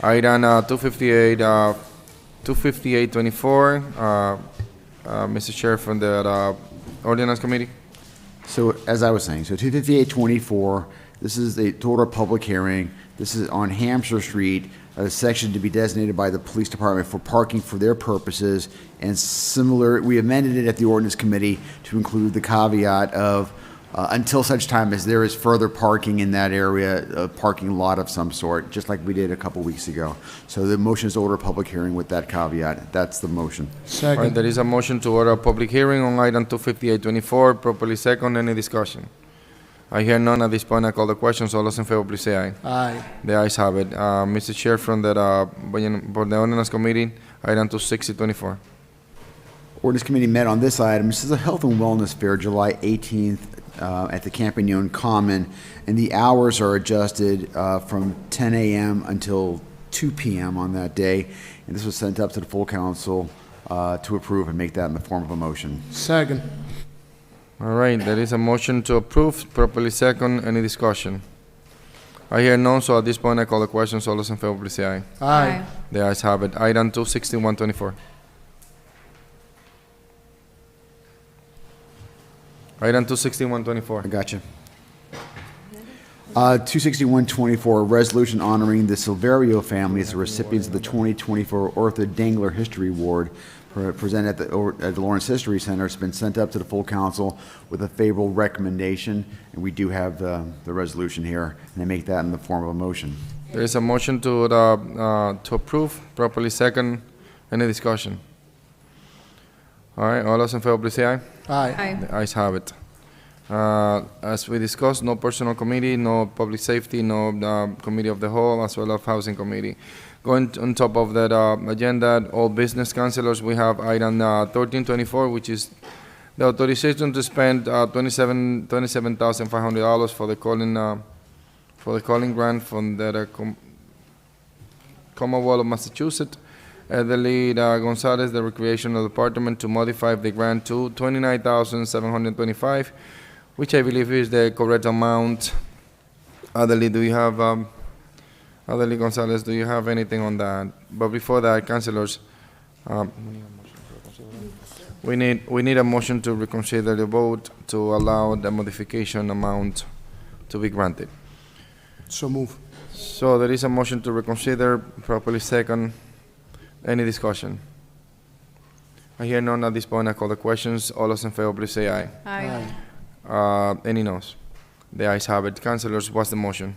Item 25824, Mr. Chair from the Ordinance Committee. So, as I was saying, so 25824, this is a total public hearing. This is on Hampshire Street, a section to be designated by the police department for parking for their purposes. And similar, we amended it at the ordinance committee to include the caveat of until such time as there is further parking in that area, a parking lot of some sort, just like we did a couple weeks ago. So the motion is to order a public hearing with that caveat. That's the motion. All right, there is a motion to order a public hearing on item 25824, properly second. Any discussion? I hear none at this point. I call the questions. All those in favor, please say aye. Aye. The ayes have it. Mr. Chair from the Ordinance Committee, item 26024. Ordinance Committee met on this item. This is a health and wellness fair, July 18th, at the Campagnon Common, and the hours are adjusted from 10 a.m. until 2 p.m. on that day. And this was sent up to the full council to approve and make that in the form of a motion. Second. All right, there is a motion to approve, properly second. Any discussion? I hear none, so at this point I call the questions. All those in favor, please say aye. Aye. The ayes have it. Item 26124. Item 26124. I got you. 26124, a resolution honoring the Silverio family as the recipients of the 2024 Arthur Dangler History Award presented at the Lawrence History Center. It's been sent up to the full council with a favorable recommendation, and we do have the resolution here, and I make that in the form of a motion. There is a motion to approve, properly second. Any discussion? All right, all those in favor, please say aye. Aye. The ayes have it. As we discussed, no personal committee, no public safety, no committee of the whole, as well as housing committee. Going on top of that agenda, all business councilors, we have item 1324, which is the authorization to spend $27,500 for the calling grant from the Commonwealth of Massachusetts. Elderly Gonzalez, the Recreational Department, to modify the grant to $29,725, which I believe is the correct amount. Adelaide, do you have, Adelaide Gonzalez, do you have anything on that? But before that, councilors, we need a motion to reconsider the vote to allow the modification amount to be granted. So move. So there is a motion to reconsider, properly second. Any discussion? I hear none at this point. I call the questions. All those in favor, please say aye. Aye. Any noes? The ayes have it. Councilors, what's the motion?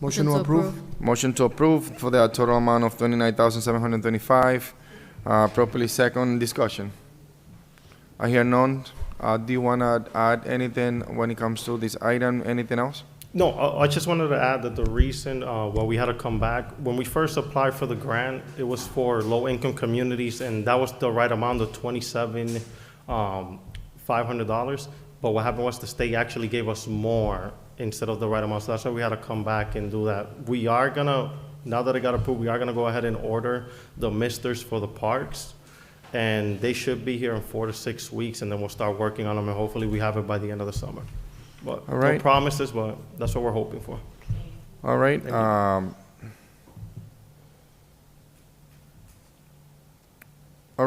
Motion to approve. Motion to approve for the total amount of $29,725. Properly second. Discussion. I hear none. Do you want to add anything when it comes to this item? Anything else? No, I just wanted to add that the reason why we had to come back, when we first applied for the grant, it was for low-income communities, and that was the right amount of $27,500. But what happened was the state actually gave us more instead of the right amount, so that's why we had to come back and do that. We are gonna, now that it got approved, we are gonna go ahead and order the misters for the parks, and they should be here in 4 to 6 weeks, and then we'll start working on them, and hopefully we have it by the end of the summer. But all right. No promises, but that's what we're hoping for. All right. All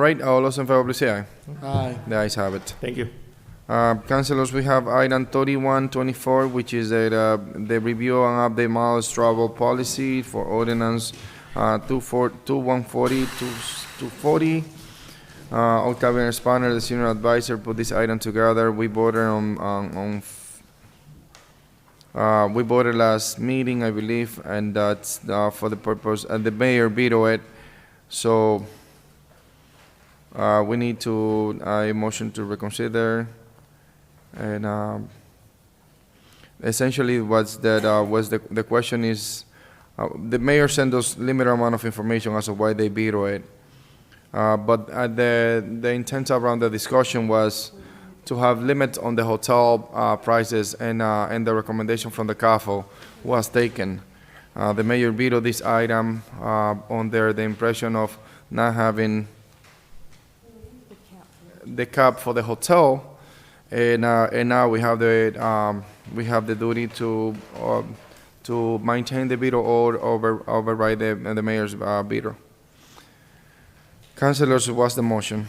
right. All those in favor, please say aye. Aye. The ayes have it. Thank you. Councilors, we have item 3124, which is the review and update models travel policy for ordinance 2140 to 240. Octavian Spanner, the senior advisor, put this item together. We voted we voted last meeting, I believe, and that's for the purpose, and the mayor vetoed it. So We need to, a motion to reconsider. And essentially what's that, was the question is, the mayor sent us limited amount of information as to why they veto it. But the intent around the discussion was to have limits on the hotel prices, and the recommendation from the CAFO was taken. The mayor vetoed this item under the impression of not having the cap for the hotel, and now we have the duty to maintain the veto or override the mayor's veto. Councilors, what's the motion?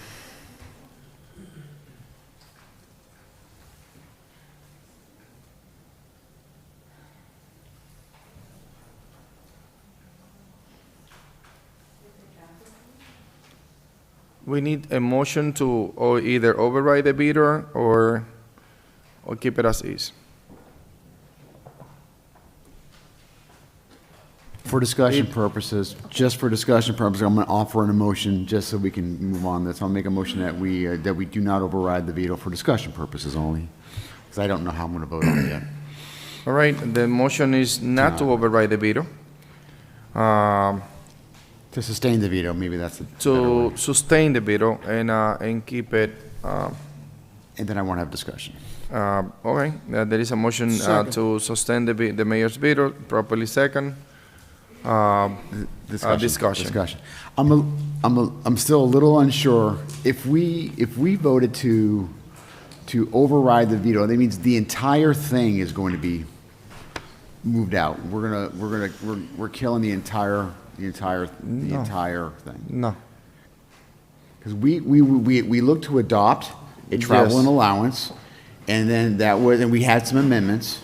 We need a motion to or either override the veto or keep it as is. For discussion purposes, just for discussion purposes, I'm going to offer a motion just so we can move on this. I'll make a motion that we do not override the veto for discussion purposes only, because I don't know how I'm going to vote on it yet. All right, the motion is not to override the veto. To sustain the veto, maybe that's the To sustain the veto and keep it. And then I want to have discussion. Okay, there is a motion to sustain the mayor's veto, properly second. Discussion. I'm still a little unsure. If we voted to override the veto, that means the entire thing is going to be moved out. We're killing the entire thing. No. Because we looked to adopt a travel and allowance, and then we had some amendments,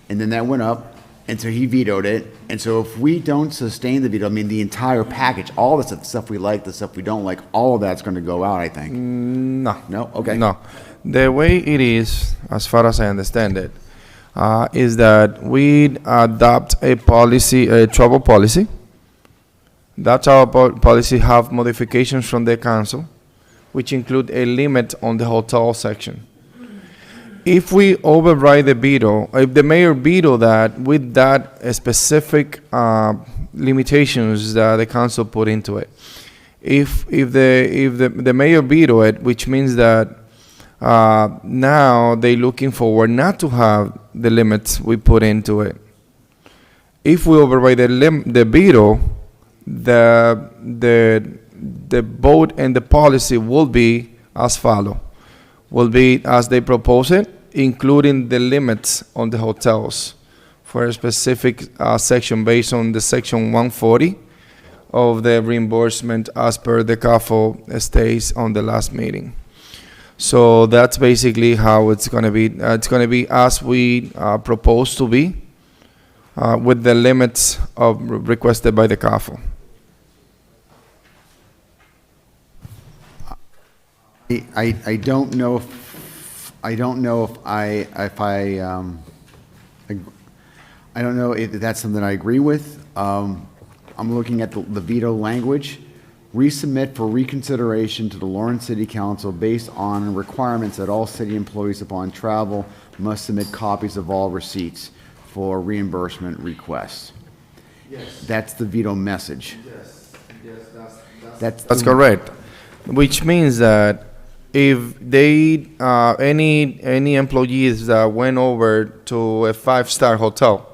and then that went up. And so he vetoed it. And so if we don't sustain the veto, I mean, the entire package, all the stuff we like, the stuff we don't like, all of that's going to go out, I think. No. No? Okay. No. The way it is, as far as I understand it, is that we adopt a policy, a travel policy. That travel policy have modifications from the council, which include a limit on the hotel section. If we override the veto, if the mayor veto that with that specific limitations that the council put into it, if the mayor veto it, which means that now they looking forward not to have the limits we put into it. If we override the veto, the vote and the policy will be as follow. Will be as they propose it, including the limits on the hotels for a specific section based on the section 140 of the reimbursement as per the CAFO states on the last meeting. So that's basically how it's going to be. It's going to be as we propose to be with the limits requested by the CAFO. I don't know if that's something I agree with. I'm looking at the veto language. Resubmit for reconsideration to the Lawrence City Council based on requirements that all city employees upon travel must submit copies of all receipts for reimbursement requests. Yes. That's the veto message. Yes, that's correct. Which means that if they, any employees that went over to a 5-star hotel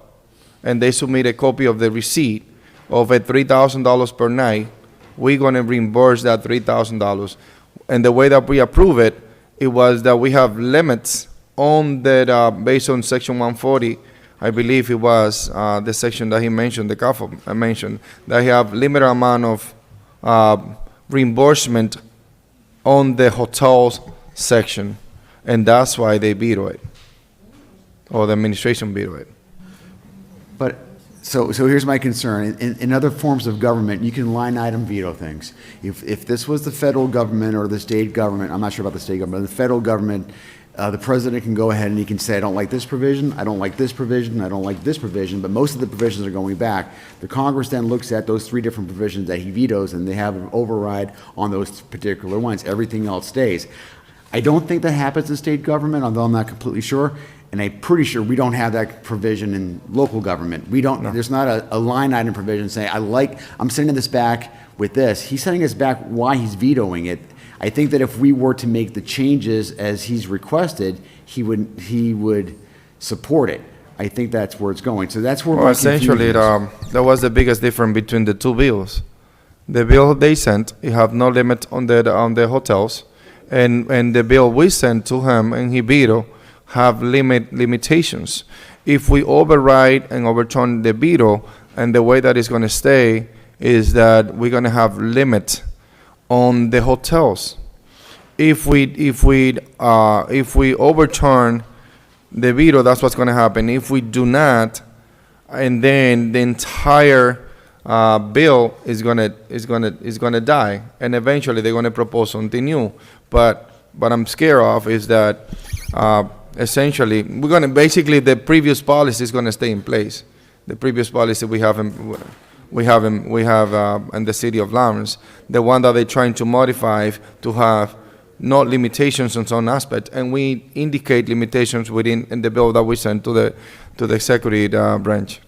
and they submit a copy of the receipt of a $3,000 per night, we're going to reimburse that $3,000. And the way that we approve it, it was that we have limits on that, based on section 140, I believe it was the section that he mentioned, the CAFO mentioned, that he have limited amount of reimbursement on the hotels section, and that's why they veto it, or the administration veto it. But, so here's my concern. In other forms of government, you can line item veto things. If this was the federal government or the state government, I'm not sure about the state government, but the federal government, the president can go ahead and he can say, I don't like this provision, I don't like this provision, I don't like this provision, but most of the provisions are going back. The Congress then looks at those 3 different provisions that he vetoes, and they have an override on those particular ones. Everything else stays. I don't think that happens in state government, although I'm not completely sure, and I'm pretty sure we don't have that provision in local government. We don't, there's not a line item provision saying, I'm sending this back with this. He's sending us back why he's vetoing it. I think that if we were to make the changes as he's requested, he would support it. I think that's where it's going. So that's where Well, my essentially, confusion is. that was the biggest difference between the 2 bills. The bill they sent, it have no limit on the hotels, and the bill we sent to him and he veto have limitations. If we override and overturn the veto, and the way that it's going to stay is that we're going to have limit on the hotels. If we overturn the veto, that's what's going to happen. If we do not, and then the entire bill is gonna die, and eventually they're gonna propose something new. But what I'm scared of is that essentially basically the previous policy is gonna stay in place. The previous policy we have in the city of Lawrence, the one that they're trying to modify to have no limitations on some aspect, and we indicate limitations in the bill that we sent to the executive branch.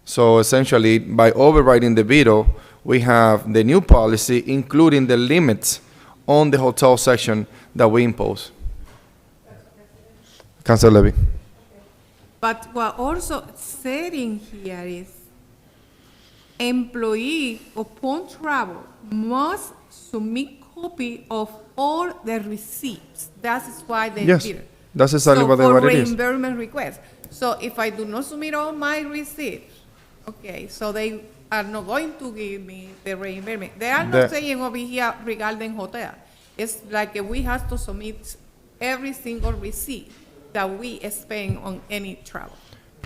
So essentially, by overriding the veto, we have the new policy, including the limits on the hotel section that we impose. Councilor Levy. But what also setting here is employee upon travel must submit copy of all the receipts. That is why they Yes, did it. that's exactly what for it is. reimbursement request. So if I do not submit all my receipts, okay, so they are not going to give me the reimbursement. They are not saying over here regarding hotel. It's like we have to submit every single receipt that we spend on any travel.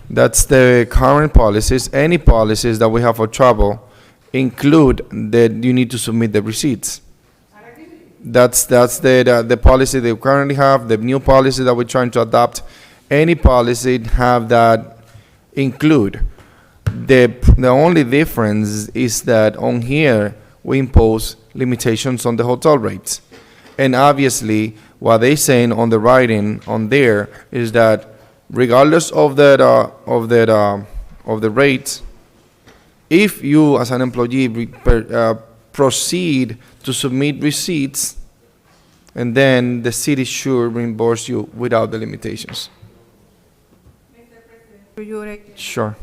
That's the current policies. Any policies that we have for travel include that you need to submit the receipts. That's the policy they currently have. The new policy that we're trying to adopt, any policy have that include. The only difference is that on here we impose limitations on the hotel rates, and obviously what they saying on the writing on there is that regardless of the rates, if you as an employee proceed to submit receipts, and then the city should reimburse you without the limitations. Sure.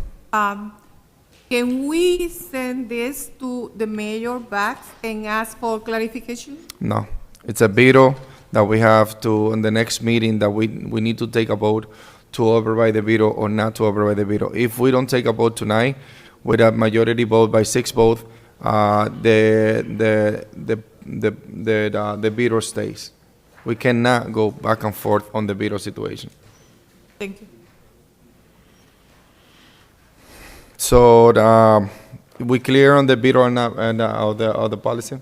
Can we send this to the mayor back and ask for clarification? No, it's a veto that we have to, in the next meeting, that we need to take a vote to override the veto or not to override the veto. If we don't take a vote tonight, with a majority vote by 6 votes, the veto stays. We cannot go back and forth on the veto situation. Thank you. So, we clear on the veto and the policy?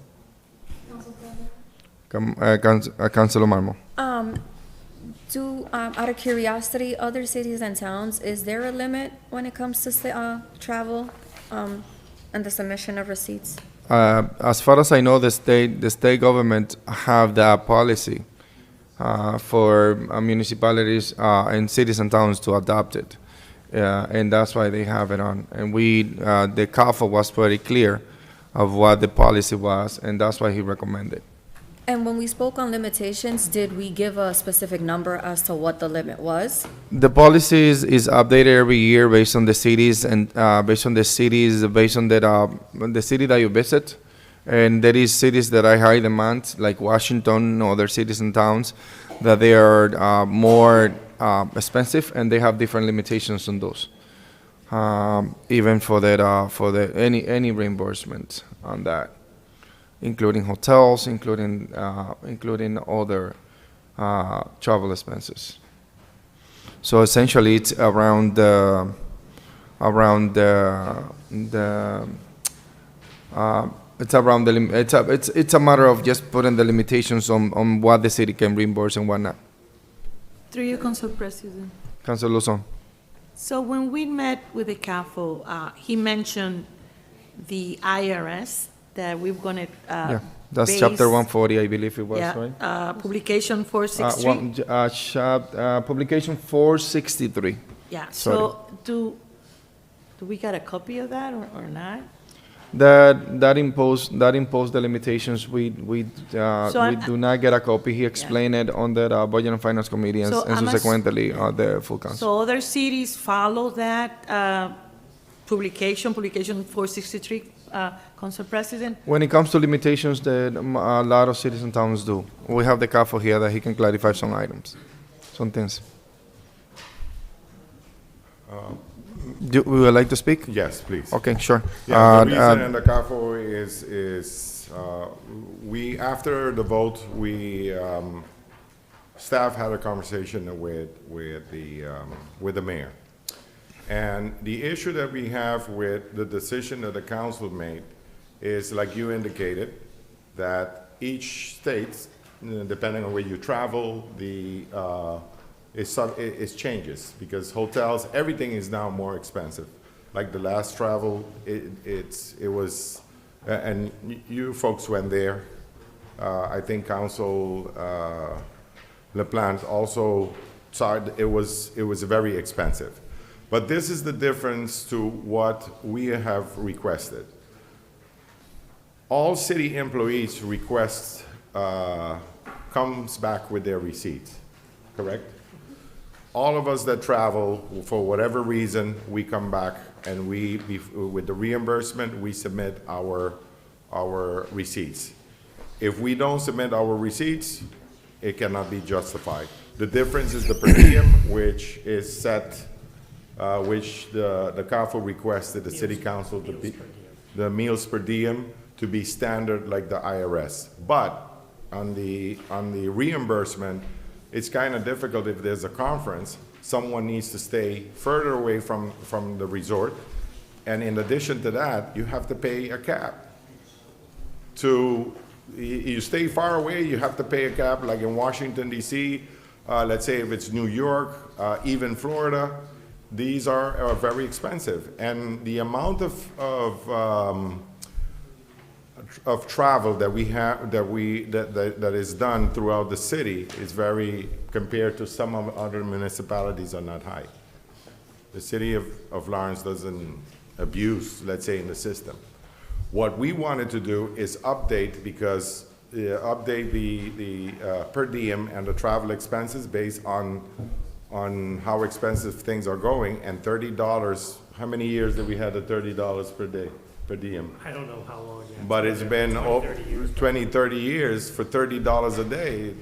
Councilor Marmo. Out of curiosity, other cities and towns, is there a limit when it comes to travel and the submission of receipts? As far as I know, the state government have that policy for municipalities and cities and towns to adopt it. And that's why they have it on. And the CAFA was pretty clear of what the policy was, and that's why he recommended. And when we spoke on limitations, did we give a specific number as to what the limit was? The policy is updated every year based on the cities and based on the city that you visit. And there is cities that are high demand, like Washington, other cities and towns, that they are more expensive, and they have different limitations on those. Even for any reimbursement on that, including hotels, including other travel expenses. So essentially, it's around it's a matter of just putting the limitations on what the city can reimburse and what not. Through you, Council President. Councilor Luzon. So when we met with the CAFO, he mentioned the IRS that we're going to Yeah, that's chapter 140, I believe it was, right? Publication 463. Publication 463. Yeah, Sorry. so do we get a copy of that or not? That imposed the limitations. We I'm- do not get a copy. He explained it on the Budget and Finance Committee and So I'm subsequently the full council. So other cities follow that publication 463, Council President? When it comes to limitations, a lot of cities and towns do. We have the CAFO here that he can clarify some items, some things. Would you like to speak? Yes, please. Okay, sure. Yeah, the reason in the CAFO is we, after the vote, staff had a conversation with the mayor. And the issue that we have with the decision that the council made is, like you indicated, that each state, depending on where you travel, it changes, because hotels, everything is now more expensive. Like the last travel, it was, and you folks went there. I think Council LaPlante also saw it was very expensive. But this is the difference to what we have requested. All city employees request comes back with their receipts, correct? All of us that travel, for whatever reason, we come back and with the reimbursement, we submit our receipts. If we don't submit our receipts, it cannot be justified. The difference is the per diem, which is set, which the CAFO requested the city council to be, the meals per diem to be standard like the IRS. But on the reimbursement, it's kind of difficult if there's a conference, someone needs to stay further away from the resort. And in addition to that, you have to pay a cab. You stay far away, you have to pay a cab, like in Washington, D.C., let's say if it's New York, even Florida, these are very expensive. And the amount of travel that we have, that is done throughout the city is very, compared to some of other municipalities, are not high. The city of Lawrence doesn't abuse, let's say, in the system. What we wanted to do is update, because update the per diem and the travel expenses based on how expensive things are going, and $30, how many years did we have the $30 per day? Per diem. I don't know how long yet. But it's been 20, 30 years for $30 a day.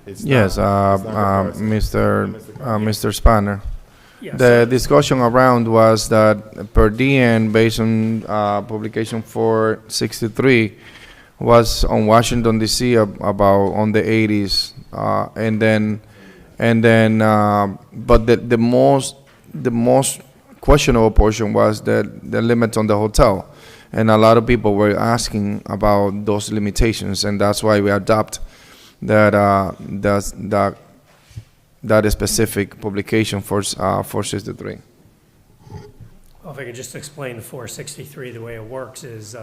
It's Yes, not aggressive. Mr. Spanner. Yes. The discussion around was that per diem, based on publication 463, was on Washington D.C. about on the 80s, but the most questionable portion was the limit on the hotel, and a lot of people were asking about those limitations, and that's why we adopt that specific publication for 463. Well, if I could just explain the 463, the way it works is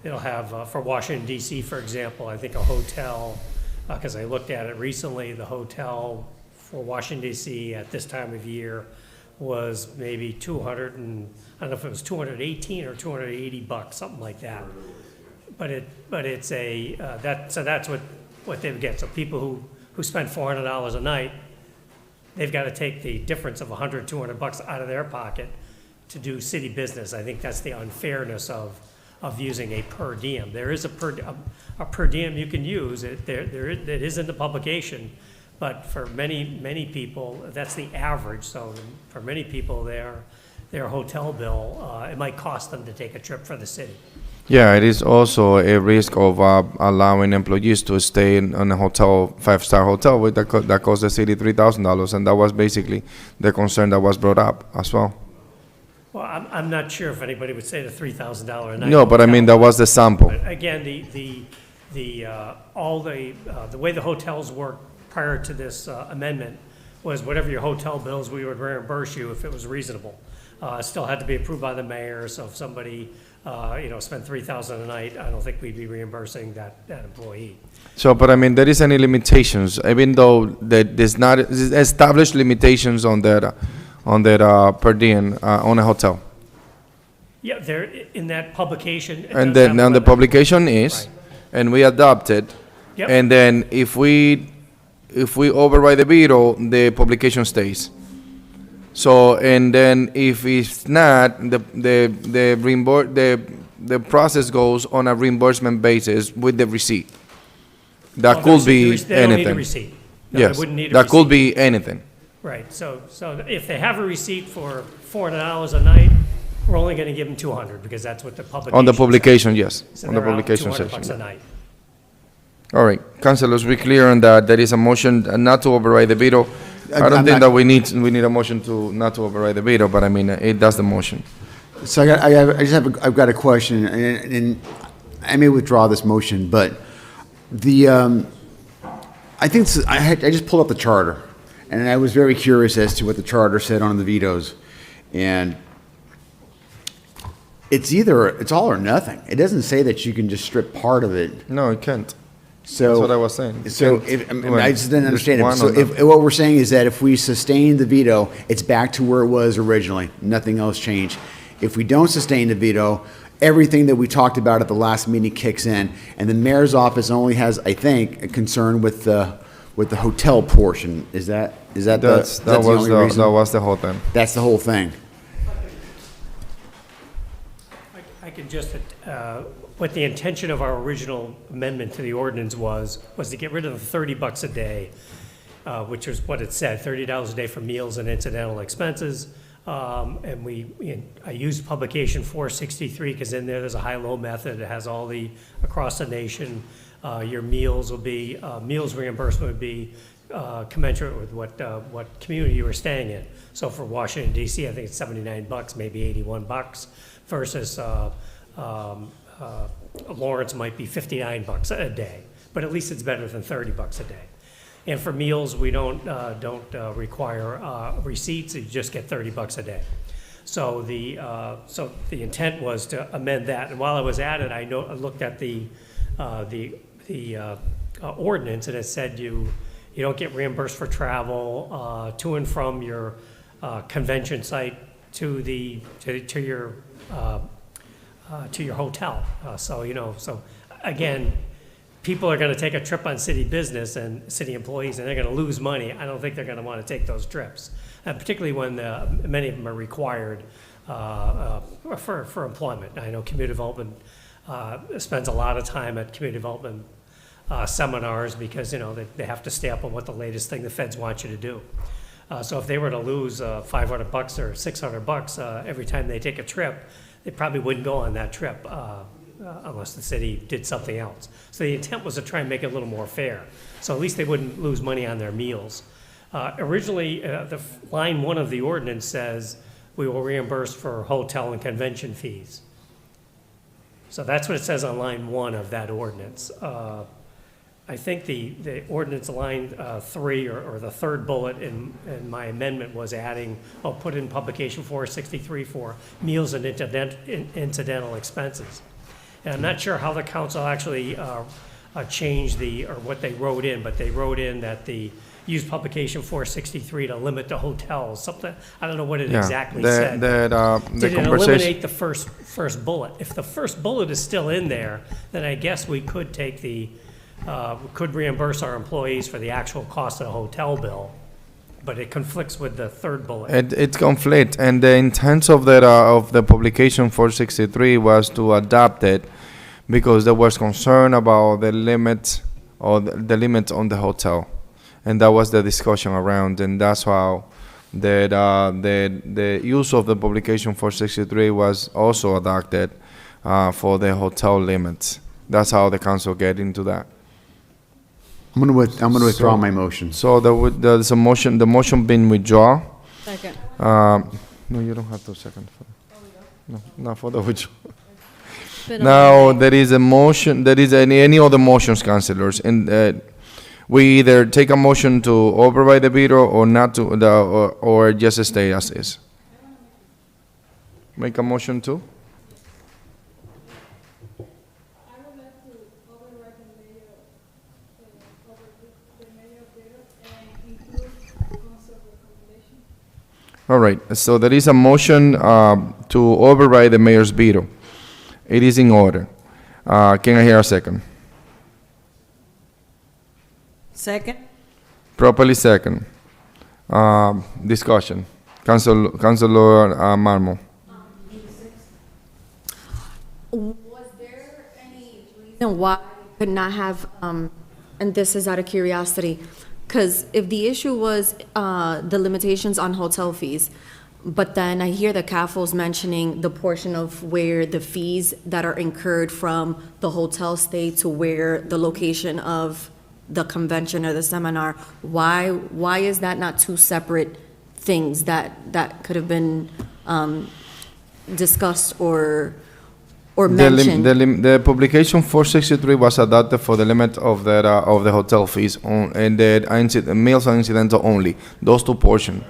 it'll have, for Washington DC, for example, I think a hotel, because I looked at it recently, the hotel for Washington DC at this time of year was maybe 200 and, I don't know if it was 218 or 280 bucks, something like that. But it's so that's what they would get. So people who spend $400 a night, they've got to take the difference of 100, 200 bucks out of their pocket to do city business. I think that's the unfairness of using a per diem. There is a per diem you can use. It is in the publication, but for many people, that's the average. So for many people, their hotel bill, it might cost them to take a trip for the city. Yeah, it is also a risk of allowing employees to stay in a hotel, 5-star hotel, that costs the city $3,000, and that was basically the concern that was brought up as well. Well, I'm not sure if anybody would say the $3,000 a night. No, but I mean, that was the sample. But again, the way the hotels work prior to this amendment was whatever your hotel bills, we would reimburse you if it was reasonable. It still had to be approved by the mayor, so if somebody, spent $3,000 a night, I don't think we'd be reimbursing that employee. So, but I mean, there is any limitations, even though there's not established limitations on that per diem on a hotel. Yeah, there, in that publication. it And does then have on the limit. publication is, and we adopt it. Yep. And then if we override the veto, the publication stays. So, and then if it's not, the process goes on a reimbursement basis with the receipt. That Well, could the be receipt- they don't need a anything. receipt. No, they Yes, wouldn't need a that could receipt. be anything. Right, so if they have a receipt for $400 a night, we're only gonna give them 200, because that's what the publication On the says. publication, yes, So on the they're out publication $200 section. a night. All right, councilors, be clear on that. There is a motion not to override the veto. I don't I'm think not- that we need a motion to not to override the veto, but I mean, it does the motion. So I've got a question, and I may withdraw this motion, but I think I just pulled up the charter, and I was very curious as to what the charter said on the vetoes, and it's all or nothing. It doesn't say that you can just strip part of it. No, it can't. So That's what I was saying. You So can't if, I, mean, do I it. just didn't Just understand it. one So or if what we're saying is that if we sustain the veto, it's back to where it was originally. Nothing else changed. If we don't sustain the veto, everything that we talked about at the last meeting kicks in, and the mayor's office only has, I think, a concern with the hotel portion. Is that That the was only reason? that was the whole thing. That's the whole thing. I can just, what the intention of our original amendment to the ordinance was to get rid of the $30 a day, which is what it said, $30 a day for meals and incidental expenses. And I used publication 463 because in there's a high-low method. It has all the, across the nation, your meals will be, meals reimbursement would be commensurate with what community you were staying in. So for Washington DC, I think it's $79, maybe $81 versus Lawrence might be $59 a day, but at least it's better than $30 a day. And for meals, we don't require receipts, you just get $30 a day. So the intent was to amend that, and while I was at it, I looked at the ordinance, and it said you don't get reimbursed for travel to and from your convention site to your hotel. So again, people are going to take a trip on city business and city employees, and they're going to lose money. I don't think they're going to want to take those trips, and particularly when many of them are required for employment. I know community development spends a lot of time at community development seminars because they have to stay up on what the latest thing the feds want you to do. So if they were to lose $500 or $600 every time they take a trip, they probably wouldn't go on that trip unless the city did something else. So the intent was to try and make it a little more fair. So at least they wouldn't lose money on their meals. Originally, the line 1 of the ordinance says we will reimburse for hotel and convention fees. So that's what it says on line 1 of that ordinance. I think the ordinance line 3 or the third bullet in my amendment was adding, put in publication 463 for meals and incidental expenses. And I'm not sure how the council actually changed or what they wrote in, but they wrote in that use publication 463 to limit the hotels, something, I don't know what it exactly said. Did it eliminate the first bullet? If the first bullet is still in there, then I guess we could take could reimburse our employees for the actual cost of the hotel bill, but it conflicts with the third bullet. It conflicts, and the intent of the publication 463 was to adapt it because there was concern about the limits or the limits on the hotel, and that was the discussion around, and that's how the use of the publication 463 was also adopted for the hotel limits. That's how the council get into that. I'm gonna withdraw my motion. So there's a motion. The motion been withdrawn. Second. No, you don't have to second. No, not for the withdraw. Been Now there is a motion. There is any other motions, councilors, and We either take a motion to override the veto or not to, or just stay as is. Make a motion to? All right, so there is a motion to override the mayor's veto. It is in order. Can I hear a second? Second? Properly second. Discussion. Councilor Marmo. Was there any reason why we could not have, and this is out of curiosity, because if the issue was the limitations on hotel fees, but then I hear the CAFO's mentioning the portion of where the fees that are incurred from the hotel stay to where the location of the convention or the seminar, why is that not two separate things that could have been discussed or mentioned? The publication 463 was adopted for the limit of the hotel fees and the meals and incidental only. Those two portions.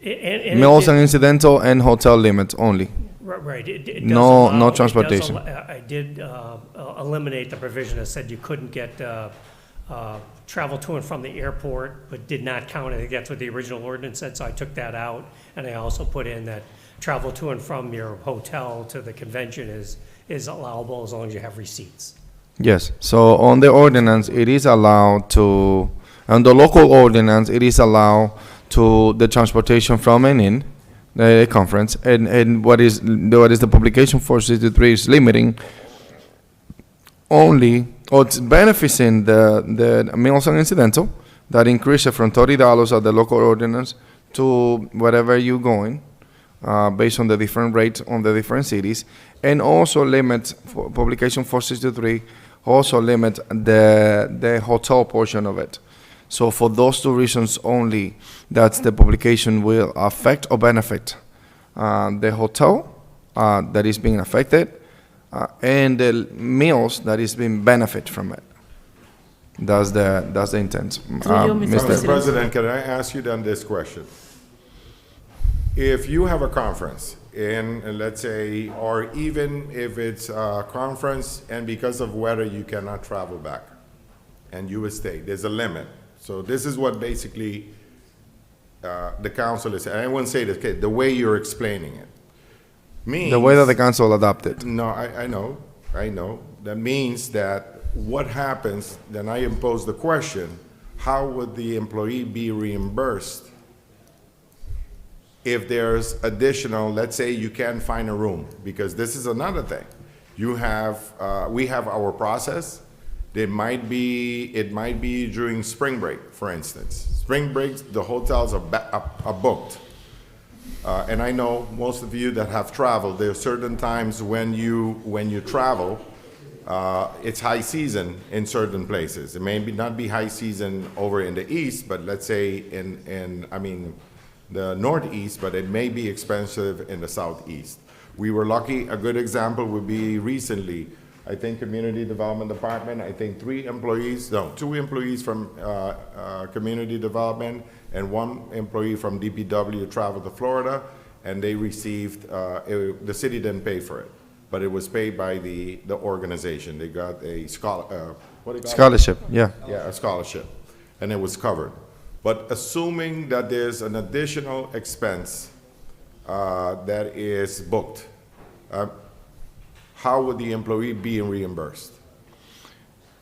Meals and incidental and hotel limits only. Right. It does No allow- transportation. I did eliminate the provision that said you couldn't get travel to and from the airport, but did not count. I think that's what the original ordinance said, so I took that out. And I also put in that travel to and from your hotel to the convention is allowable as long as you have receipts. Yes, so on the ordinance, it is allowed to, on the local ordinance, it is allowed to the transportation from and in the conference, and what is the publication 463 is limiting only, or it's benefiting the meals and incidental, that increases from $30 at the local ordinance to wherever you're going, based on the different rates on the different cities, and also limit, publication 463, also limit the hotel portion of it. So for those two reasons only, that's the publication will affect or benefit the hotel that is being affected and the meals that is being benefit from it. That's the intent. Mr. President, can I ask you then this question? If you have a conference in, let's say, or even if it's a conference and because of weather you cannot travel back and you will stay, there's a limit. So this is what basically the council is, and I wouldn't say this, okay, the way you're explaining it means... The way that the council adopted. No, I know. That means that what happens, then I impose the question, how would the employee be reimbursed if there's additional, let's say you can't find a room? Because this is another thing. We have our process. It might be during spring break, for instance. Spring breaks, the hotels are booked. And I know most of you that have traveled, there are certain times when you travel, it's high season in certain places. It may not be high season over in the east, but let's say in the northeast, but it may be expensive in the southeast. We were lucky. A good example would be recently, I think Community Development Department, I think 2 employees from Community Development and 1 employee from DPW traveled to Florida, and they received, the city didn't pay for it, but it was paid by the organization. They got a scholarship, yeah. Yeah, a scholarship, and it was covered. But assuming that there's an additional expense that is booked, how would the employee be reimbursed?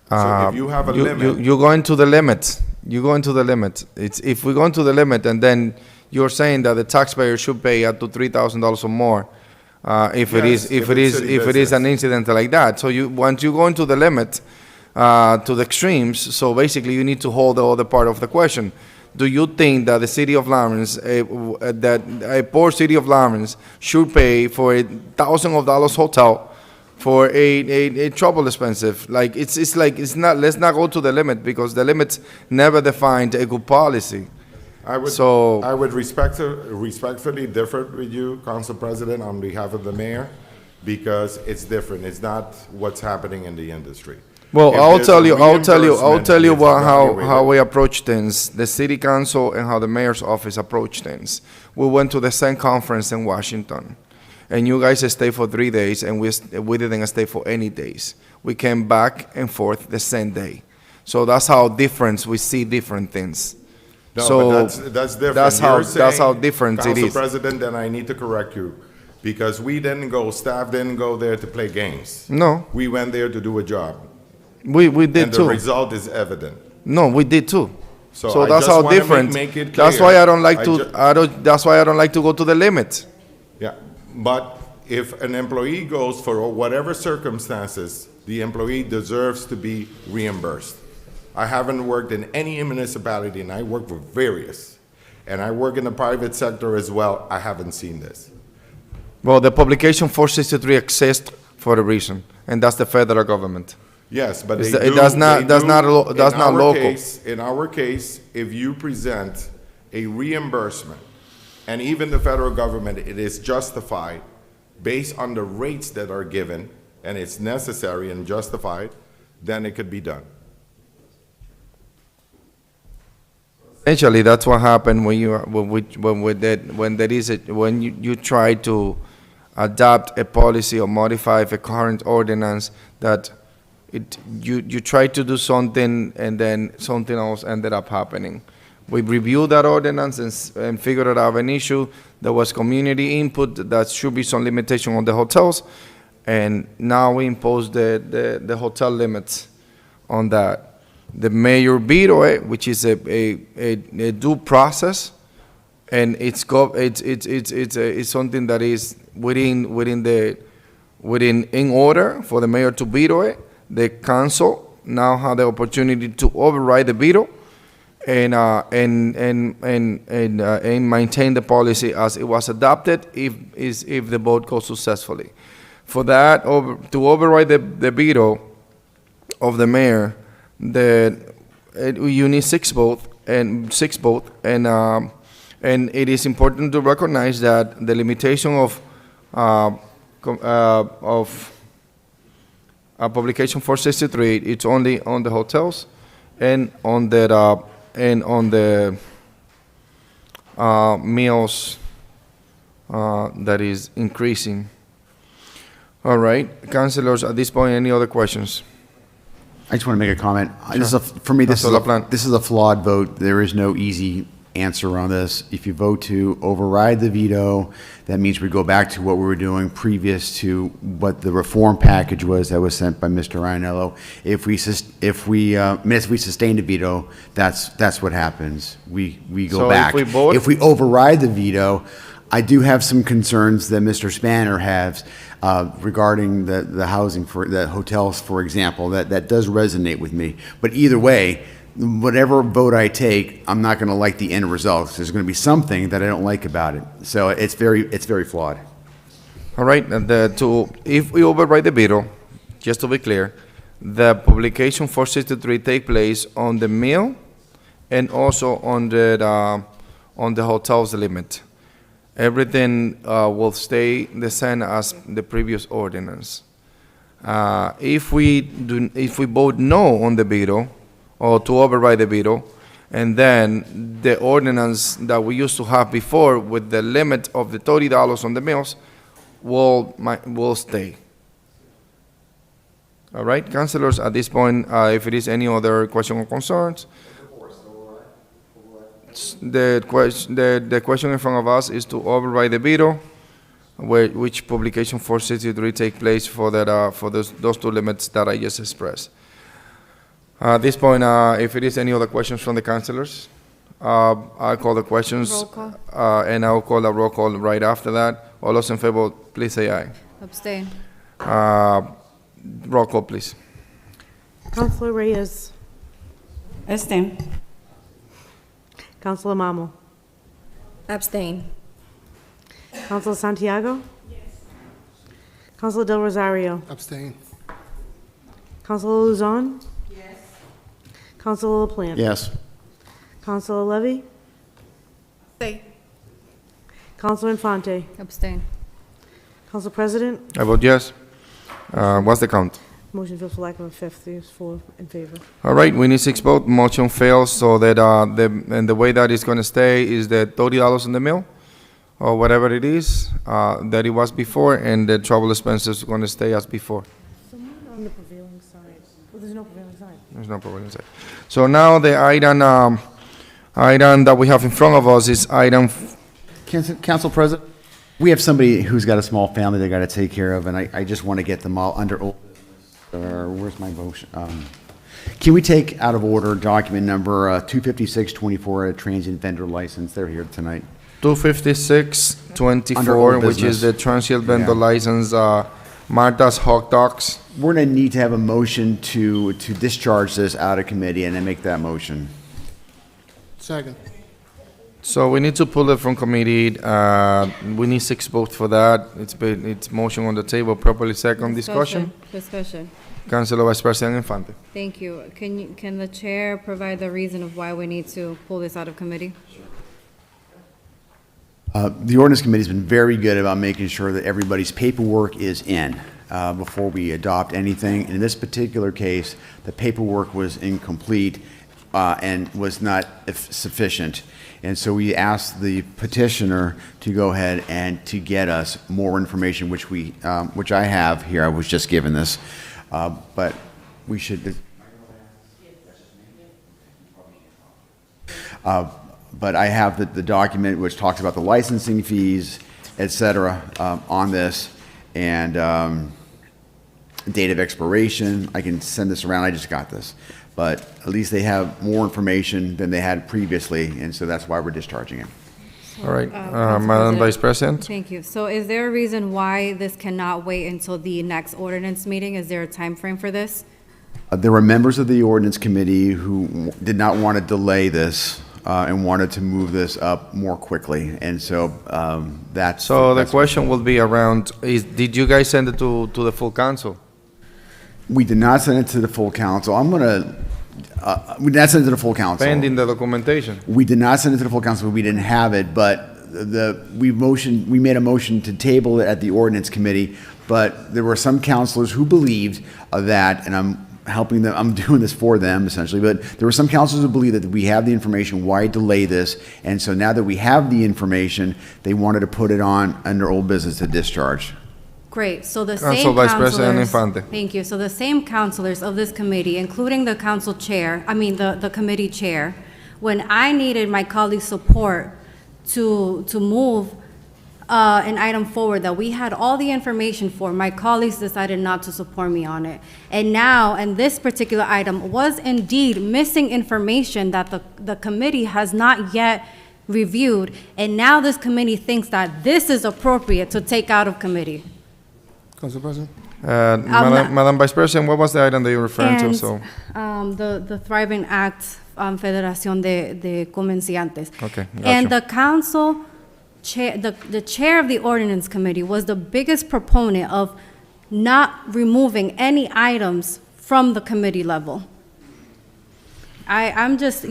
So if you have a limit... You go into the limit. You go into the limit. If we go into the limit and then you're saying that the taxpayer should pay up to $3,000 or more, if it is an incident like that. So once you go into the limit to the extremes, so basically you need to hold the other part of the question. Do you think that the city of Lawrence, that a poor city of Lawrence, should pay for $1,000 hotel for a trouble expensive? Like it's not. Let's not go to the limit, because the limits never defined a good policy. I would respectfully differ with you, Council President, on behalf of the mayor, because it's different. It's not what's happening in the industry. Well, If I'll there's tell a you reimbursement, what, it's how evaluated. we approach things, the city council and how the mayor's office approach things. We went to the same conference in Washington, and you guys stayed for 3 days, and we didn't stay for any days. We came back and forth the same day. So that's how different, we see different things. No, So but that's different. that's You're how saying, different it Council is. President, then I need to correct you, because we didn't go, staff didn't go there to play games. No, We went there to do a job. we did And the too. result is evident. No, we did too. So So I that's just how wanna different. make it That's clear. why I don't like I to, ju- that's why I don't like to go to the limit. Yeah, but if an employee goes for whatever circumstances, the employee deserves to be reimbursed. I haven't worked in any municipality, and I work for various, and I work in the private sector as well. I haven't seen this. Well, the publication 463 exists for a reason, and that's the federal government. Yes, but It's they the- it do. does not- they that's do- not lo- that's in not our local. case- In our case, if you present a reimbursement, and even the federal government, it is justified based on the rates that are given, and it's necessary and justified, then it could be done. Essentially, that's what happened when you, when you try to adopt a policy or modify a current ordinance that you try to do something and then something else ended up happening. We reviewed that ordinance and figured out an issue. There was community input that should be some limitation on the hotels, and now we impose the hotel limits on that. The mayor veto it, which is a due process, and it's something that is in order for the mayor to veto it. The council now have the opportunity to override the veto and maintain the policy as it was adopted if the vote goes successfully. For that, to override the veto of the mayor, you need 6 votes, and it is important to recognize that the limitation of publication 463, it's only on the hotels and on the meals that is increasing. All right, councilors, at this point, any other questions? I just want to make a comment. Sure. For me, this Councilor LaPlante. this is a flawed vote. There is no easy answer on this. If you vote to override the veto, that means we go back to what we were doing previous to what the reform package was that was sent by Mr. Ryanello. If we sustain the veto, that's what happens. We go So back. if we vote- If we override the veto, I do have some concerns that Mr. Spanner has regarding the housing for the hotels, for example. That does resonate with me. But either way, whatever vote I take, I'm not going to like the end result. There's going to be something that I don't like about it. So it's very flawed. All right, and if we override the veto, just to be clear, the publication 463 take place on the meal and also on the hotels limit. Everything will stay the same as the previous ordinance. If we vote no on the veto, or to override the veto, and then the ordinance that we used to have before with the limit of the $30 on the meals will stay. All right, councilors, at this point, if it is any other question or concerns, the question in front of us is to override the veto, which publication 463 take place for those 2 limits that I just expressed. At this point, if it is any other questions from the councilors, I'll call the questions. Roll call. And I'll call a roll call right after that. All those in favor, please say aye. Abstain. Roll call, please. Councilor Reyes. Abstain. Councilor Mamo. Abstain. Councilor Santiago. Yes. Councilor Del Rosario. Abstain. Councilor Luzon. Yes. Councilor LaPlante. Yes. Councilor Levy. Stay. Councilor Infante. Abstain. Council President. I vote yes. What's the count? Motion fails for lack of a fifth. There's 4 in favor. All right, we need 6 votes. Motion fails, so that, and the way that it's gonna stay is that $30 in the mill, or whatever it is, that it was before, and the travel expenses are gonna stay as before. Someone on the prevailing side. Well, there's no prevailing side. There's no problem inside. So now the item that we have in front of us is item, Council President, we have somebody who's got a small family they got to take care of, and I just want to get them all under old business. Where's my motion? Can we take out of order document number 25624, a transient vendor license? They're here tonight. 25624, Under old which is business. the transient vendor Yeah. license, Martha's Hot Dogs. We're going to need to have a motion to discharge this out of committee, and then make that motion. Second. So we need to pull it from committee. We need 6 votes for that. It's motion on the table, properly second discussion. Discussion. Councilor Vice President Infante. Thank you. Can the chair provide the reason of why we need to pull this out of committee? The ordinance committee's been very good about making sure that everybody's paperwork is in before we adopt anything. In this particular case, the paperwork was incomplete and was not sufficient. And so we asked the petitioner to go ahead and to get us more information, which I have here. I was just given this, but we should. But I have the document which talks about the licensing fees, et cetera, on this, and date of expiration. I can send this around. I just got this. But at least they have more information than they had previously, and so that's why we're discharging it. All right, Council Madam Vice President? Thank you. So is there a reason why this cannot wait until the next ordinance meeting? Is there a time frame for this? There were members of the ordinance committee who did not want to delay this and wanted to move this up more quickly, and so that's. So the question will be around, did you guys send it to the full council? We did not send it to the full council. We did not send it to the full council. Pending the documentation. We did not send it to the full council, we didn't have it, but we made a motion to table it at the ordinance committee, but there were some councilors who believed that, and I'm helping them, I'm doing this for them essentially, but there were some councilors who believed that we have the information, why delay this? And so now that we have the information, they wanted to put it on under old business to discharge. Great, so the Council same Vice President counselors. Infante. Thank you. So the same counselors of this committee, including the council chair, the committee chair, when I needed my colleagues' support to move an item forward that we had all the information for, my colleagues decided not to support me on it. And now, and this particular item was indeed missing information that the committee has not yet reviewed, and now this committee thinks that this is appropriate to take out of committee. Council President? Madam Vice President, what was the item that you're referring to? And, So, the Thriving Act, Federación de Comerciantes. okay, And gotcha. the council chair, the chair of the ordinance committee was the biggest proponent of not removing any items from the committee level. I'm just,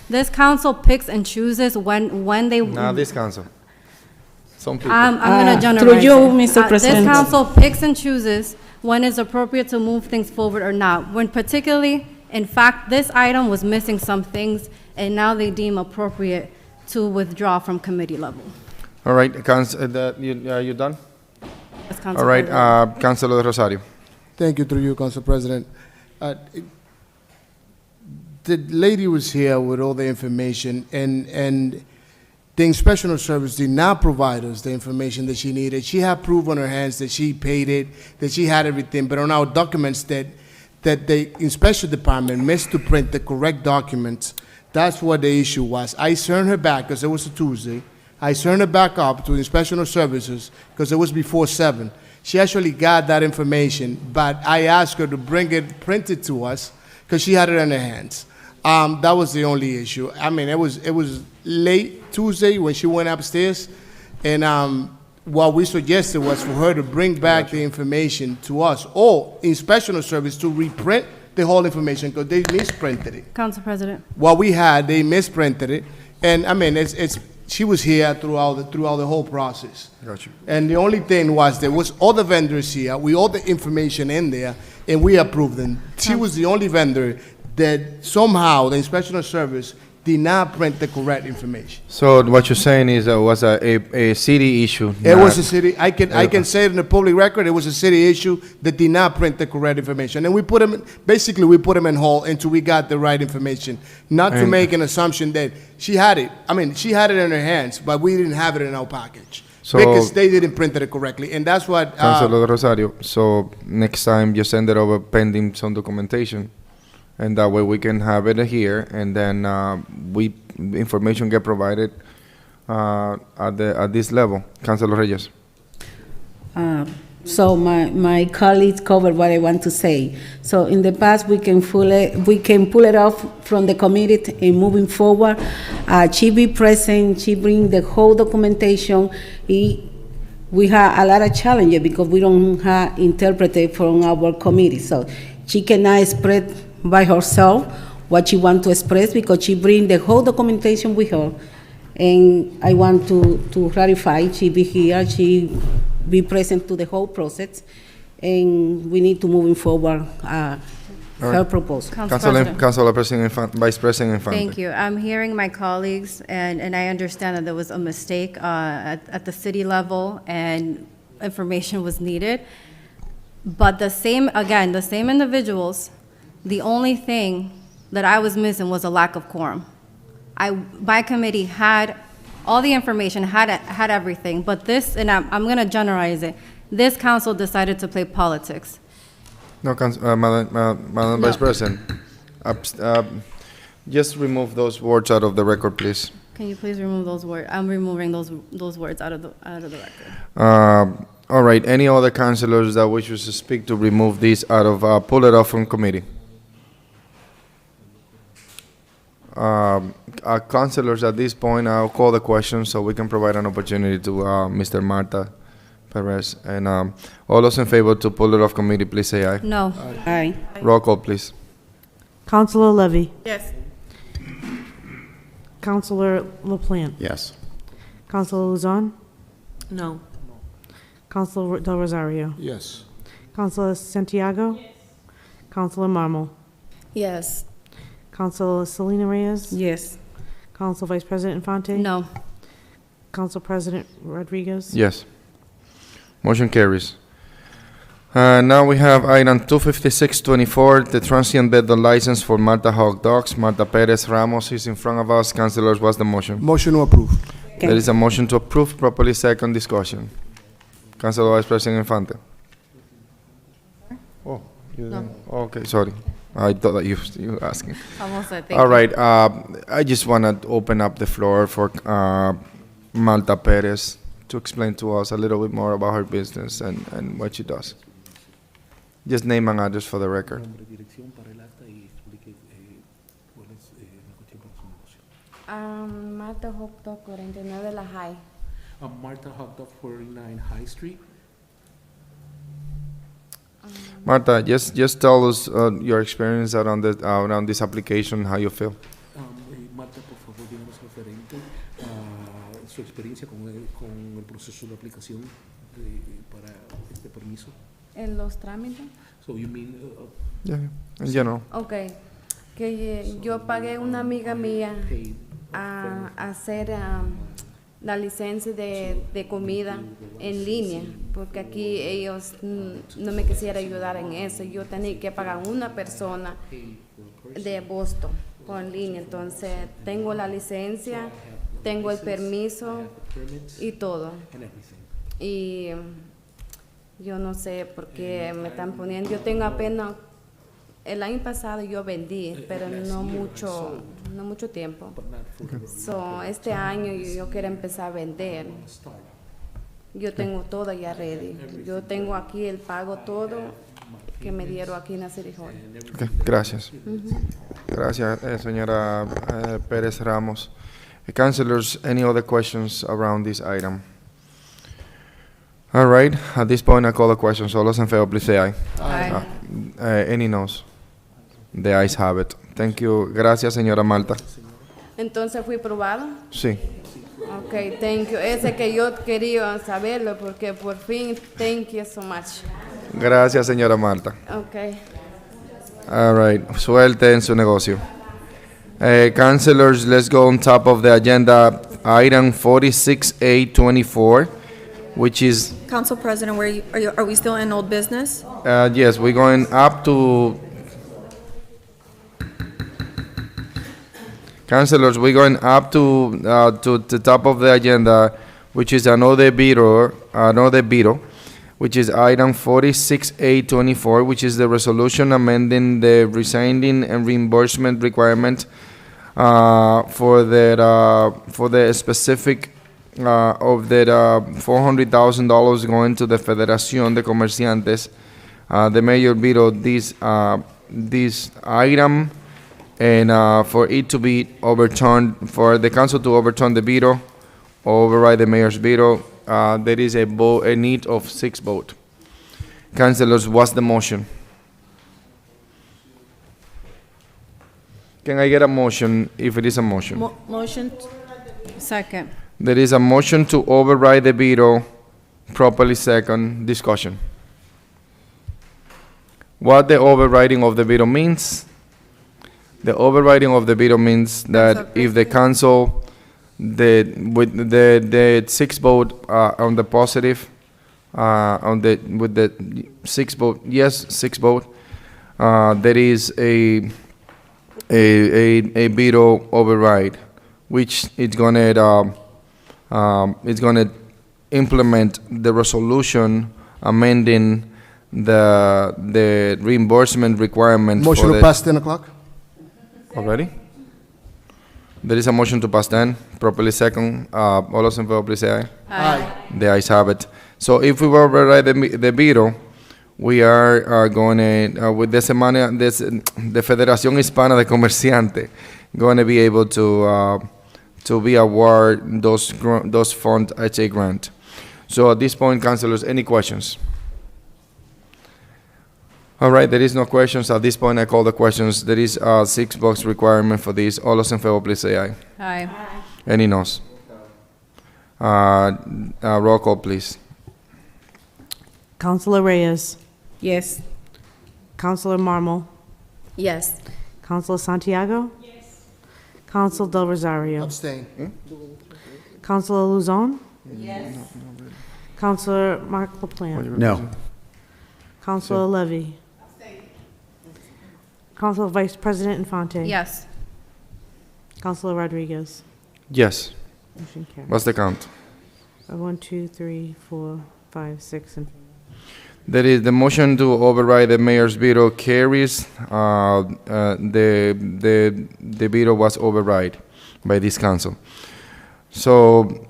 this council picks and chooses when they. Not this council. Some people. I'm going to Through generalize you, it. Mr. President. This council picks and chooses when it's appropriate to move things forward or not. When particularly, in fact, this item was missing some things, and now they deem appropriate to withdraw from committee level. All right, you done? Yes, Council All right, President. Councilor Rosario. Thank you, through you, Council President. The lady was here with all the information, and the inspection service did not provide us the information that she needed. She had proof on her hands that she paid it, that she had everything, but on our documents that the inspection department missed to print the correct documents. That's what the issue was. I sent her back, because it was a Tuesday. I sent her back up to inspection services, because it was before 7. She actually got that information, but I asked her to bring it printed to us, because she had it in her hands. That was the only issue. I mean, it was late Tuesday when she went upstairs, and what we suggested was for her to bring back the information to us, or inspection service to reprint the whole information, because they misprinted it. Council President. What we had, they misprinted it, and I mean, she was here throughout the whole process. Got you. And the only thing was there was other vendors here with all the information in there, and we approved them. She was the only vendor that somehow the inspection service did not print the correct information. So what you're saying is it was a city issue? It was not- a city, I can say it in the public record, it was a city issue that did not print the correct information. And we put them, basically, we put them in hold until we got the right information, not to And- make an assumption that she had it. I mean, she had it in her hands, but we didn't have it in our package. So- Because they didn't print it correctly, and that's what, Councilor Rosario, so next time you send it over pending some documentation, and that way we can have it here, and then information get provided at this level. Councilor Reyes. So my colleagues covered what I want to say. So in the past, we can pull it off from the committee and moving forward. She be present, she bring the whole documentation. We have a lot of challenges because we don't have interpreter from our committee. So she cannot spread by herself what she want to express because she bring the whole documentation with her. And I want to ratify, she be here, she be present to the whole process, and we need to moving forward her proposal. Councilor President Vice President Infante. Thank you. I'm hearing my colleagues, and I understand that there was a mistake at the city level, and information was needed. But the same individuals, the only thing that I was missing was a lack of quorum. My committee had all the information, had everything, but this, and I'm going to generalize it, this council decided to play politics. No, Madam Vice President, just remove those words out of the record, please. Can you please remove those words? I'm removing those words out of the record. All right, any other councilors that wishes to speak to remove these out of, pull it off from committee? Councilors, at this point, I'll call the question so we can provide an opportunity to Mr. Marta Perez. And all those in favor to pull it off committee, please say aye. No. Aye. Roll call, please. Councilor Levy. Yes. Councilor LaPlante. Yes. Councilor Luzon. No. Councilor Del Rosario. yes. Councilor Santiago. Councilor Marmal. Yes. Councilor Selena Reyes. Yes. Council Vice President Infante. No. Council President Rodriguez. Yes. Motion carries. Now we have item 25624, the transient vendor license for Marta Hot Dogs. Marta Perez Ramos is in front of us. Councilors, what's the motion? Motion to approve. Okay. There is a motion to approve, properly second discussion. Councilor Vice President Infante. Oh, you No. didn't- okay, sorry. I thought that you were asking. Almost, I think. All right, I just want to open up the floor for Marta Perez to explain to us a little bit more about her business and what she does. Just name and address for the record. Marta Hot Dog 49 La High. Marta Hot Dog 49 High Street. Marta, just tell us your experience around this application, how you feel. Marta, por favor, díganos referente a su experiencia con el proceso de aplicación para este permiso. ¿En los trámites? So you mean, Yeah, in general. Ok. Que yo pagué una amiga mía a hacer la licencia de comida en línea, porque aquí ellos no me quisieran ayudar en eso. Yo tenía que pagar una persona de Boston por línea. Entonces, tengo la licencia, tengo el permiso y todo. Y yo no sé por qué me están poniendo. Yo tengo apenas, el año pasado yo vendí, pero no mucho tiempo. So, este año yo quiero empezar a vender. Yo tengo todo ya ready. Yo tengo aquí el pago todo que me dieron aquí en la City Hall. Okay, gracias. Gracias, señora Perez Ramos. Councilors, any other questions around this item? All right, at this point I call the question. All those in favor, please say aye. Aye. Any noes? The ayes have it. Thank you. Gracias, señora Marta. Entonces, ¿fui probado? Sí. Ok, thank you. Ese que yo quería saberlo porque por fin, thank you so much. Gracias, señora Marta. Okay. All right. Suerte en su negocio. Councilors, let's go on top of the agenda. Item 46A24, which is, Council President, are we still in old business? yes, we're going up to, councilors, we're going up to the top of the agenda, which is another bidder, which is item 46A24, which is the resolution amending the rescinding and reimbursement requirement for the specific of that $400,000 going to the Federación de Comerciantes. The mayor vetoed this item, and for it to be overturned, for the council to overturn the veto, override the mayor's veto, there is a need of 6 votes. Councilors, what's the motion? Can I get a motion if it is a motion? Motion, Second. There is a motion to override the veto, properly second, discussion. What the overriding of the veto means? The overriding of the veto means that if the council, with the 6 vote on the positive, with the 6 vote, yes, 6 vote, there is a veto override, which it's gonna implement the resolution amending the reimbursement requirement. Motion to pass 10 o'clock? Already? There is a motion to pass 10, properly second. All those in favor, please say aye. Aye. The ayes have it. So if we override the veto, we are going to, with the Federación Hispana de Comerciantes, going to be able to be awarded those funds as a grant. So at this point, councilors, any questions? All right, there is no questions. At this point, I call the questions. There is a 6 box requirement for this. All those in favor, please say aye. Aye. Any noes? Roll call, please. Councilor Reyes. Yes. Councilor Marmol. Yes. Councilor Santiago. Yes. Council Del Rosario. Abstain. Councilor Luzon. Yes. Councilor Mark LaPlante. No. Councilor Levy. Councilor Vice President Infante. Yes. Councilor Rodriguez. Yes. Motion carries. What's the count? 1, 2, 3, 4, 5, 6, and There is the motion to override the mayor's veto carries. The veto was override by this council. So,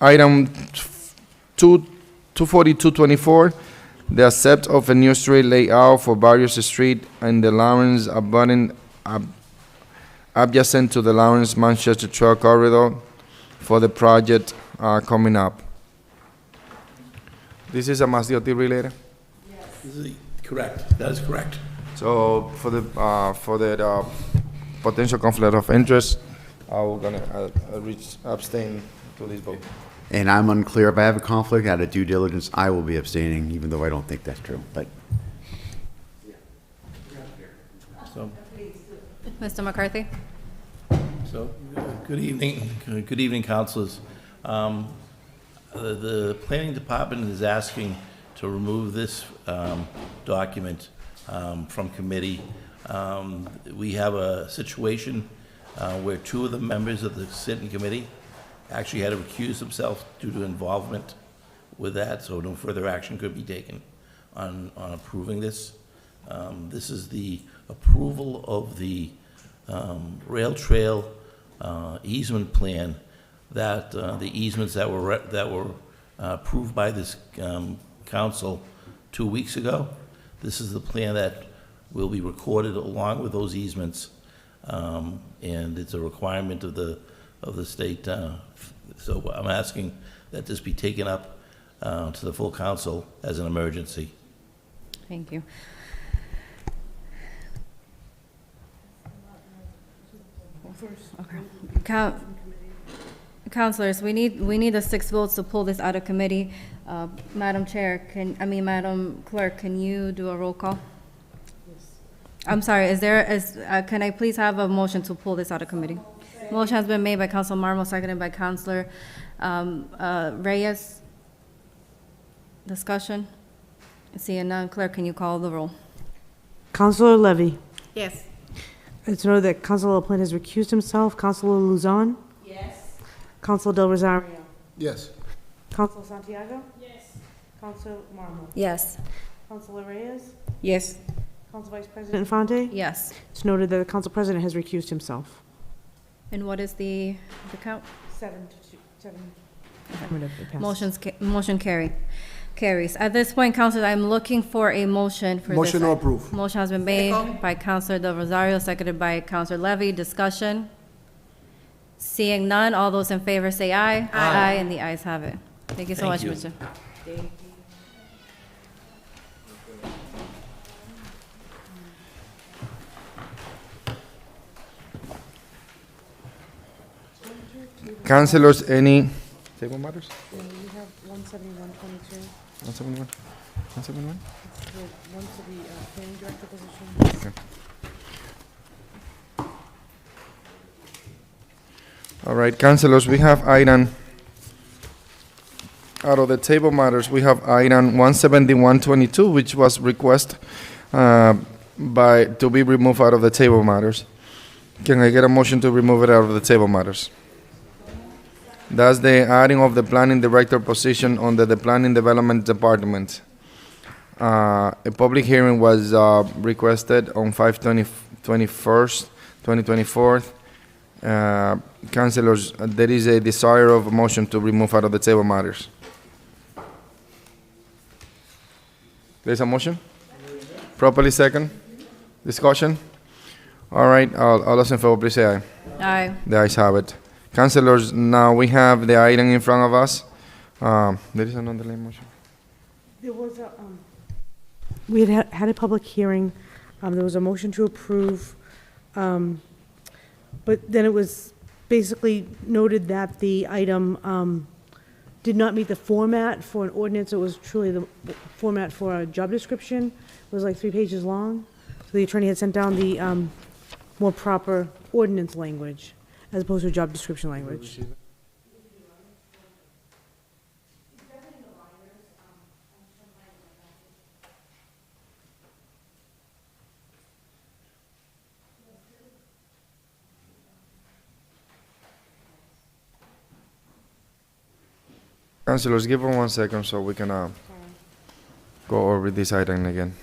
item 24224, the accept of a new street layout for various street in the Lawrence adjacent to the Lawrence Manchester Trail corridor for the project coming up. This is a Mass DOT related? Correct, that is correct. So for the potential conflict of interest, I'm gonna abstain to this vote. And I'm unclear if I have a conflict, out of due diligence, I will be abstaining, even though I don't think that's true, but. So, Mr. McCarthy? good evening, councilors. The planning department is asking to remove this document from committee. We have a situation where 2 of the members of the sitting committee actually had to recuse themselves due to involvement with that, so no further action could be taken on approving this. This is the approval of the rail trail easement plan, that the easements that were approved by this council 2 weeks ago. This is the plan that will be recorded along with those easements, and it's a requirement of the state. So I'm asking that this be taken up to the full council as an emergency. Thank you. Okay. Councilors, we need the 6 votes to pull this out of committee. Madam Chair, Madam Clerk, can you do a roll call? I'm sorry, can I please have a motion to pull this out of committee? Motion has been made by Council Marmo, seconded by Councilor Reyes. Discussion? Seeing none, Clerk, can you call the roll? Councilor Levy. Yes. It's noted that Councilor LaPlante has recused himself. Councilor Luzon. Yes. Councilor Del Rosario. Yes. Councilor Santiago. Yes. Councilor Marmo. Yes. Councilor Reyes. Yes. Council Vice President Infante. Yes. It's noted that the Council President has recused himself. And what is the count? 7 to 2. 7. Affirmative, it passes. Motion carries. At this point, Councilors, I'm looking for a motion for this. Motion to approve. Motion has been made by Councilor Del Rosario, seconded by Councilor Levy. Discussion? Seeing none, all those in favor say aye. Aye, and the ayes have it. Thank you so much, Thank you. Mr. Councilors, any table matters? We have 17122. 171? 171? The one to the planning director position. Okay. All right, councilors, we have item, out of the table matters, we have item 17122, which was request to be removed out of the table matters. Can I get a motion to remove it out of the table matters? That's the adding of the planning director position under the planning development department. A public hearing was requested on 5/21/2024. Councilors, there is a desire of a motion to remove out of the table matters. There's a motion? Properly second? Discussion? All right, all those in favor, please say aye. Aye. The ayes have it. Councilors, now we have the item in front of us. There is an underlying motion. There was a, we had a public hearing. There was a motion to approve. But then it was basically noted that the item did not meet the format for an ordinance. It was truly the format for a job description. It was like 3 pages long. So the attorney had sent down the more proper ordinance language as opposed to job description language. Councilors, give them 1 second so we can go over this item again.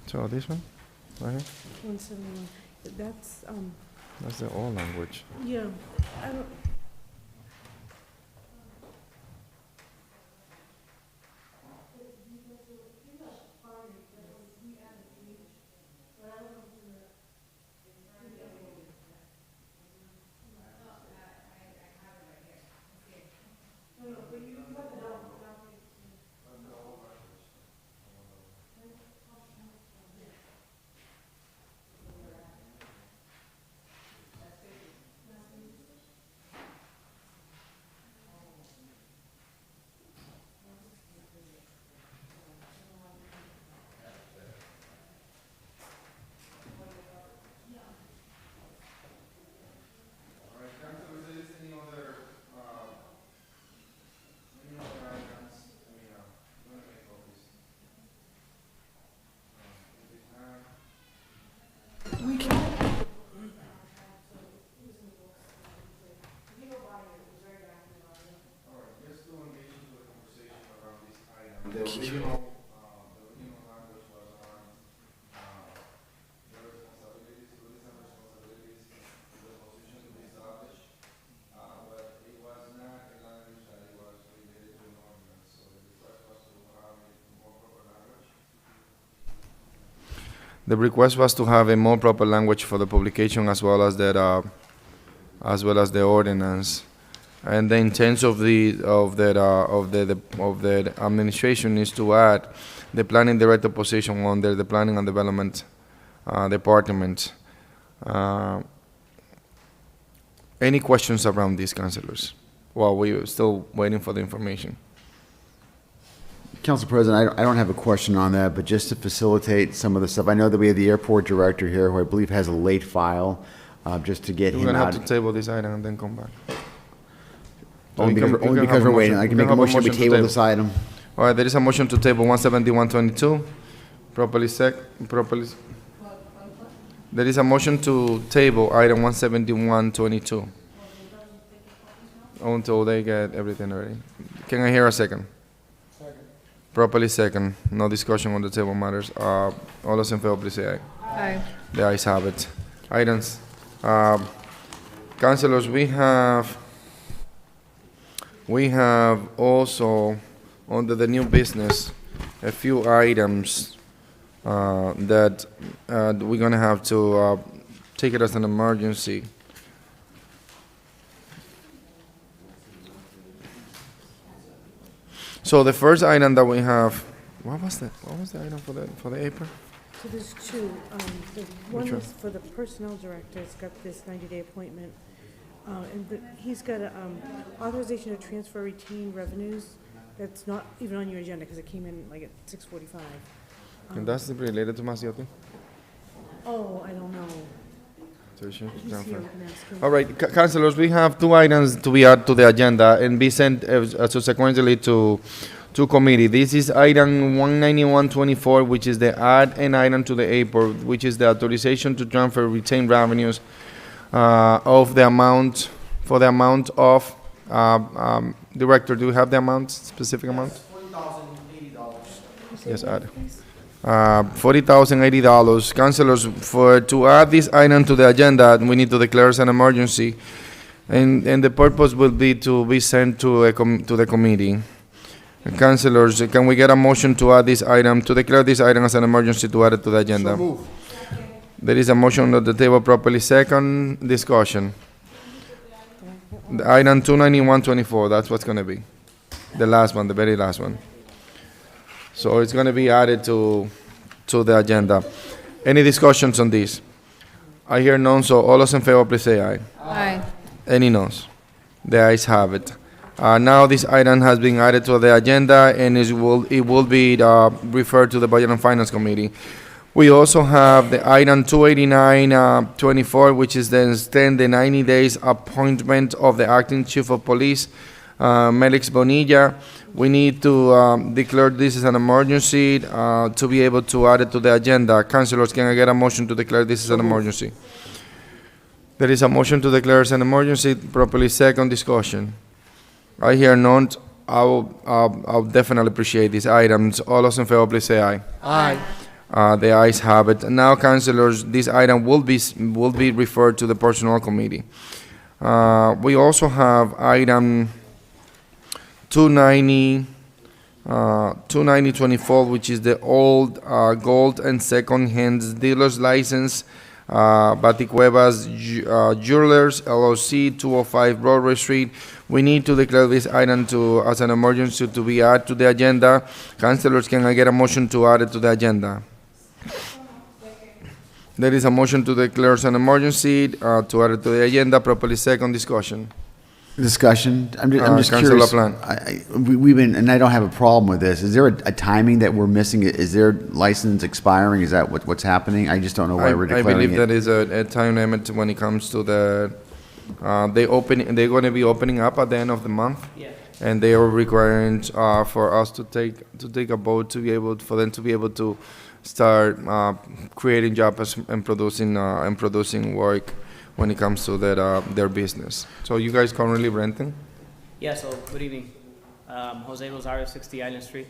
So this one, right here, 171. that's the old language. Yeah, I don't. The original language was on your responsibilities, the position to be established, but it was not a language that it was related to an ordinance, so the request was to have it more proper language. The request was to have a more proper language for the publication as well as the ordinance. And the intent of the administration is to add the planning director position under the planning and development department. Any questions around these, councilors? While we're still waiting for the information. Council President, I don't have a question on that, but just to facilitate some of the stuff, I know that we have the airport director here, who I believe has a late file, just to get We're him gonna out. have to table this item and then come back. Only We can- because we can we're have a waiting. motion. I can We make a have a motion to motion to table table. this item. All right, there is a motion to table 17122, properly. There is a motion to table item 17122. Until they get everything ready. Can I hear a second? Properly second. No discussion on the table matters. All those in favor, please say aye. Aye. The ayes have it. Items. Councilors, we have also, under the new business, a few items that we're gonna have to take it as an emergency. So the first item that we have, what was the item for the April? So there's two. The one Which one? is for the personnel director. It's got this 90-day appointment. He's got a authorization to transfer retained revenues. That's not even on your agenda because it came in like at 6:45. And that's related to Masiotti? Oh, I don't know. So she- He's here, we can ask him. All right, councilors, we have two items to be added to the agenda and be sent subsequently to committee. This is item 19124, which is the add an item to the airport, which is the authorization to transfer retained revenues of the amount, for the amount of, Director, do you have the amount, specific amount? $40,080. Yes, add. $40,080. Councilors, to add this item to the agenda, we need to declare as an emergency, and the purpose will be to be sent to the committee. Councilors, can we get a motion to add this item, to declare this item as an emergency to add it to the agenda? So move. There is a motion on the table, properly second. Discussion. The item 29124, that's what's gonna be. The last one, the very last one. So it's gonna be added to the agenda. Any discussions on this? I hear none, so all those in favor, please say aye. Aye. Any noes? The ayes have it. Now this item has been added to the agenda and it will be referred to the Budget and Finance Committee. We also have the item 28924, which is the extend the 90 days appointment of the acting chief of police, Melix Bonilla. We need to declare this as an emergency to be able to add it to the agenda. Councilors, can I get a motion to declare this as an emergency? There is a motion to declare as an emergency, properly second. Discussion. I hear none. I'll definitely appreciate these items. All those in favor, please say aye. Aye. The ayes have it. Now, councilors, this item will be referred to the Personnel Committee. We also have item 29024, which is the old gold and second-hand dealer's license, Baticuevas Jewelers LLC, 205 Broadway Street. We need to declare this item as an emergency to be added to the agenda. Councilors, can I get a motion to add it to the agenda? There is a motion to declare as an emergency to add it to the agenda. Properly second. Discussion. Discussion. I'm just Councilor curious. LaPlante. We've been, and I don't have a problem with this. Is there a timing that we're missing? Is their license expiring? Is that what's happening? I just don't know why we're I declaring believe it. that is a time limit when it comes to the, they're going to be opening up at the end of the month. Yeah. And they are requiring for us to take a vote to be able, for them to be able to start creating jobs and producing work when it comes to their business. So you guys currently renting? Yeah, so good evening. Jose Rosario, 60 Island Street.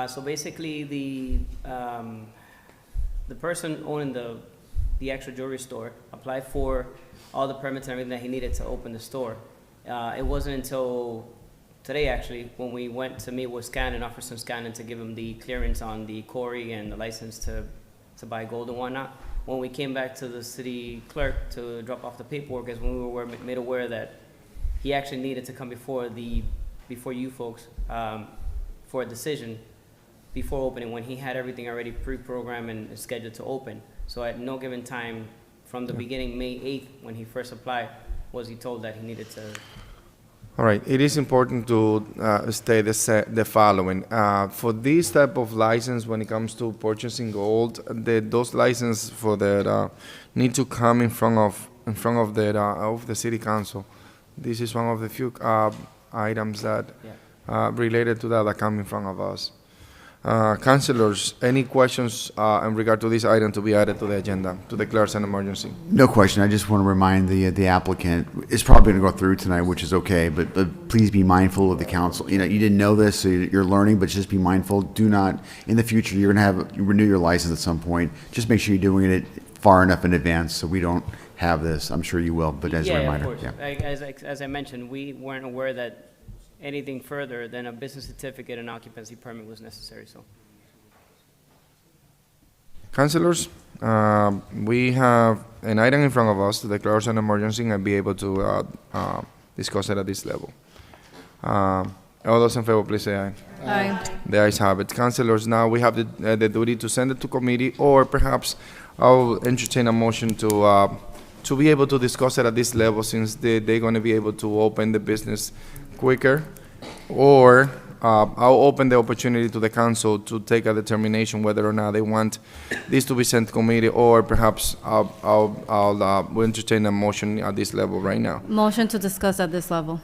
So basically the person owning the extra jewelry store applied for all the permits and everything that he needed to open the store. It wasn't until today, actually, when we went to meet with Scannon, Officer Scannon, to give him the clearance on the Corey and the license to to buy gold and whatnot. When we came back to the city clerk to drop off the paperwork is when we were made aware that he actually needed to come before you folks, for a decision before opening, when he had everything already pre-programmed and scheduled to open. So at no given time from the beginning, May 8th, when he first applied, was he told that he needed to. All right, it is important to state the following. For this type of license, when it comes to purchasing gold, those licenses for that need to come in front of the city council. This is one of the few items that related to that come in front of us. Councilors, any questions in regard to this item to be added to the agenda, to declare an emergency? No question. I just want to remind the applicant, it's probably going to go through tonight, which is okay, but please be mindful of the council. You know, you didn't know this, so you're learning, but just be mindful. Do not, in the future, you're going to renew your license at some point. Just make sure you're doing it far enough in advance so we don't have this. I'm sure you will, but as a reminder. Of course. As I mentioned, we weren't aware that anything further than a business certificate and occupancy permit was necessary, so. Councilors, we have an item in front of us to declare an emergency and be able to discuss it at this level. All those in favor, please say aye. Aye. The ayes have it. Councilors, now we have the duty to send it to committee, or perhaps I'll entertain a motion to be able to discuss it at this level, since they're going to be able to open the business quicker, or I'll open the opportunity to the council to take a determination whether or not they want this to be sent to committee, or perhaps we'll entertain a motion at this level right now. Motion to discuss at this level.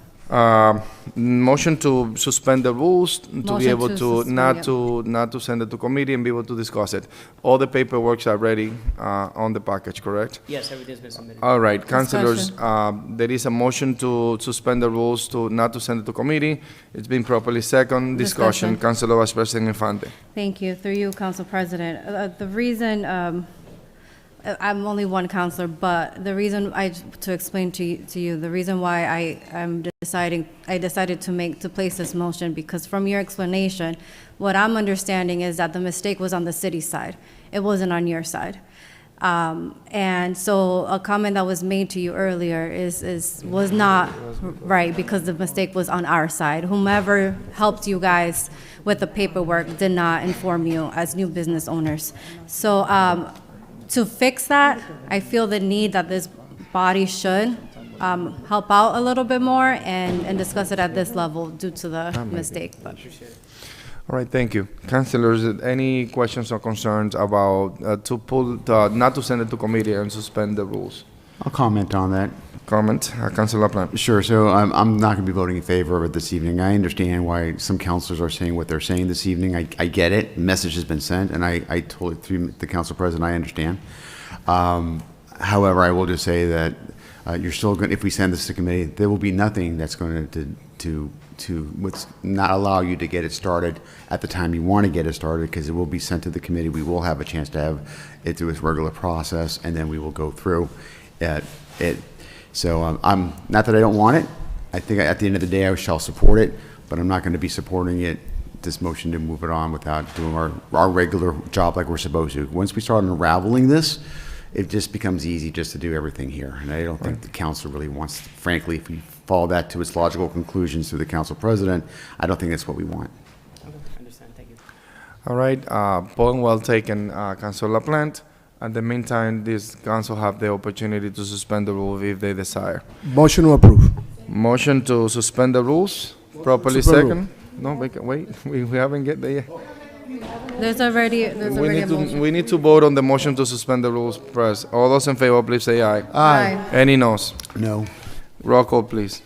Motion to suspend the rules, to be Motion able to to, suspend, not to send it to committee and be able to discuss it. All the paperwork's are ready on the package, correct? Yes, everything's been submitted. All right, councilors, there is a motion to suspend the rules to not to send it to committee. It's been properly second. Discussion. Councilor Vice President Infante. Thank you. Through you, Council President. The reason, I'm only one counselor, but the reason to explain to you, the reason why I decided to place this motion, because from your explanation, what I'm understanding is that the mistake was on the city side. It wasn't on your side. And so a comment that was made to you earlier was not right, because the mistake was on our side. Whomever helped you guys with the paperwork did not inform you as new business owners. So to fix that, I feel the need that this body should help out a little bit more and discuss it at this level due to the mistake. But. All right, thank you. Councilors, any questions or concerns about not to send it to committee and suspend the rules? I'll comment on that. Comment, Councilor LaPlante. Sure. So I'm not going to be voting in favor of it this evening. I understand why some councilors are saying what they're saying this evening. I get it. The message has been sent, and I told it through the council president. I understand. However, I will just say that you're still going. If we send this to committee, there will be nothing that's going to not allow you to get it started at the time you want to get it started, because it will be sent to the committee. We will have a chance to have it through its regular process, and then we will go through it. So I'm not that I don't want it. I think at the end of the day I shall support it, but I'm not going to be supporting it, this motion to move it on without doing our regular job like we're supposed to. Once we start unraveling this, it just becomes easy just to do everything here. And I don't think the council really wants, frankly, if we follow that to its logical conclusions through the council president, I don't think that's what we want. Okay, I understand. Thank you. All right, point well taken, Councilor LaPlante. In the meantime, this council have the opportunity to suspend the rule if they desire. Motion to approve. Motion to suspend the rules, properly second. No, wait, we haven't get there yet. There's already a motion. We need to vote on the motion to suspend the rules. Press. All those in favor, please say aye. Aye. Any noes? No. Roll call, please.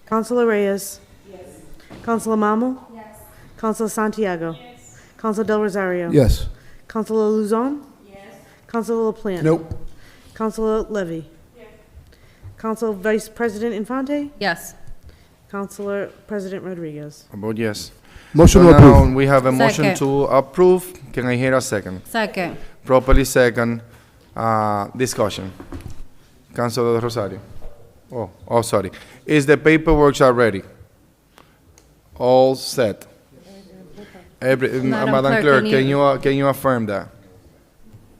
Councilor Reyes. Yes. Councilor Mamo. Yes. Councilor Santiago. Yes. Councilor Del Rosario. Yes. Councilor Luzon. Yes. Councilor LaPlante. Nope. Councilor Levy. Yes. Council Vice President Infante. Yes. Councilor President Rodriguez. I vote yes. Motion So to now approve. we have a motion Second. to approve. Can I hear a second? Second. Properly second. Discussion. Councilor Del Rosario. Oh, sorry. Is the paperwork ready? All set. Madam Madam Clerk, Clerk, can you- can you affirm that?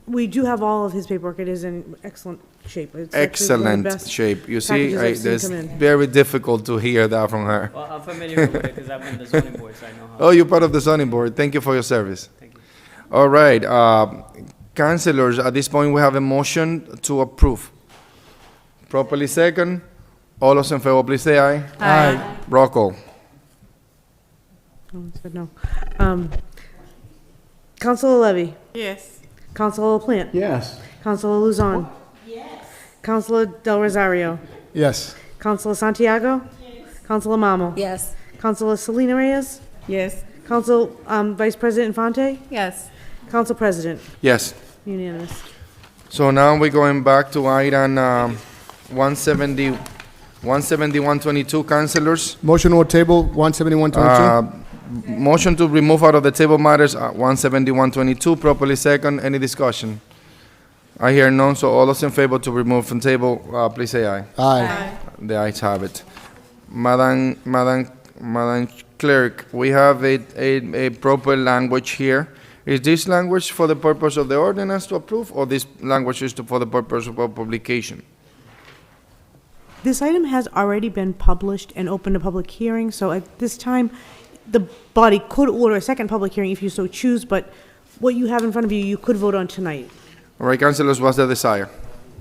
We do have all of his paperwork. It is in excellent shape. It's actually one of the Excellent best shape. You see, packages I've seen that's come in. very difficult to hear that from her. Well, I'm familiar with it because I'm in the zoning board, so I know how. Oh, you're part of the zoning board. Thank you for your service. Thank you. All right, councilors, at this point, we have a motion to approve. Properly second. All those in favor, please say aye. Aye. Roll call. No one said no. Councilor Levy. Yes. Councilor LaPlante. Yes. Councilor Luzon. Yes. Councilor Del Rosario. Yes. Councilor Santiago. Councilor Mamo. Yes. Councilor Selena Reyes. Yes. Council Vice President Infante. Yes. Council President. Yes. Unanimous. So now we're going back to item 17122, councilors. Motion on table, 17122. Motion to remove out of the table matters 17122, properly second. Any discussion? I hear none, so all those in favor to remove from table, please say aye. Aye. The ayes have it. Madam Clerk, we have a proper language here. Is this language for the purpose of the ordinance to approve, or this language is for the purpose of publication? This item has already been published and open to public hearing, so at this time, the body could order a second public hearing if you so choose, but what you have in front of you, you could vote on tonight. All right, councilors, what's the desire?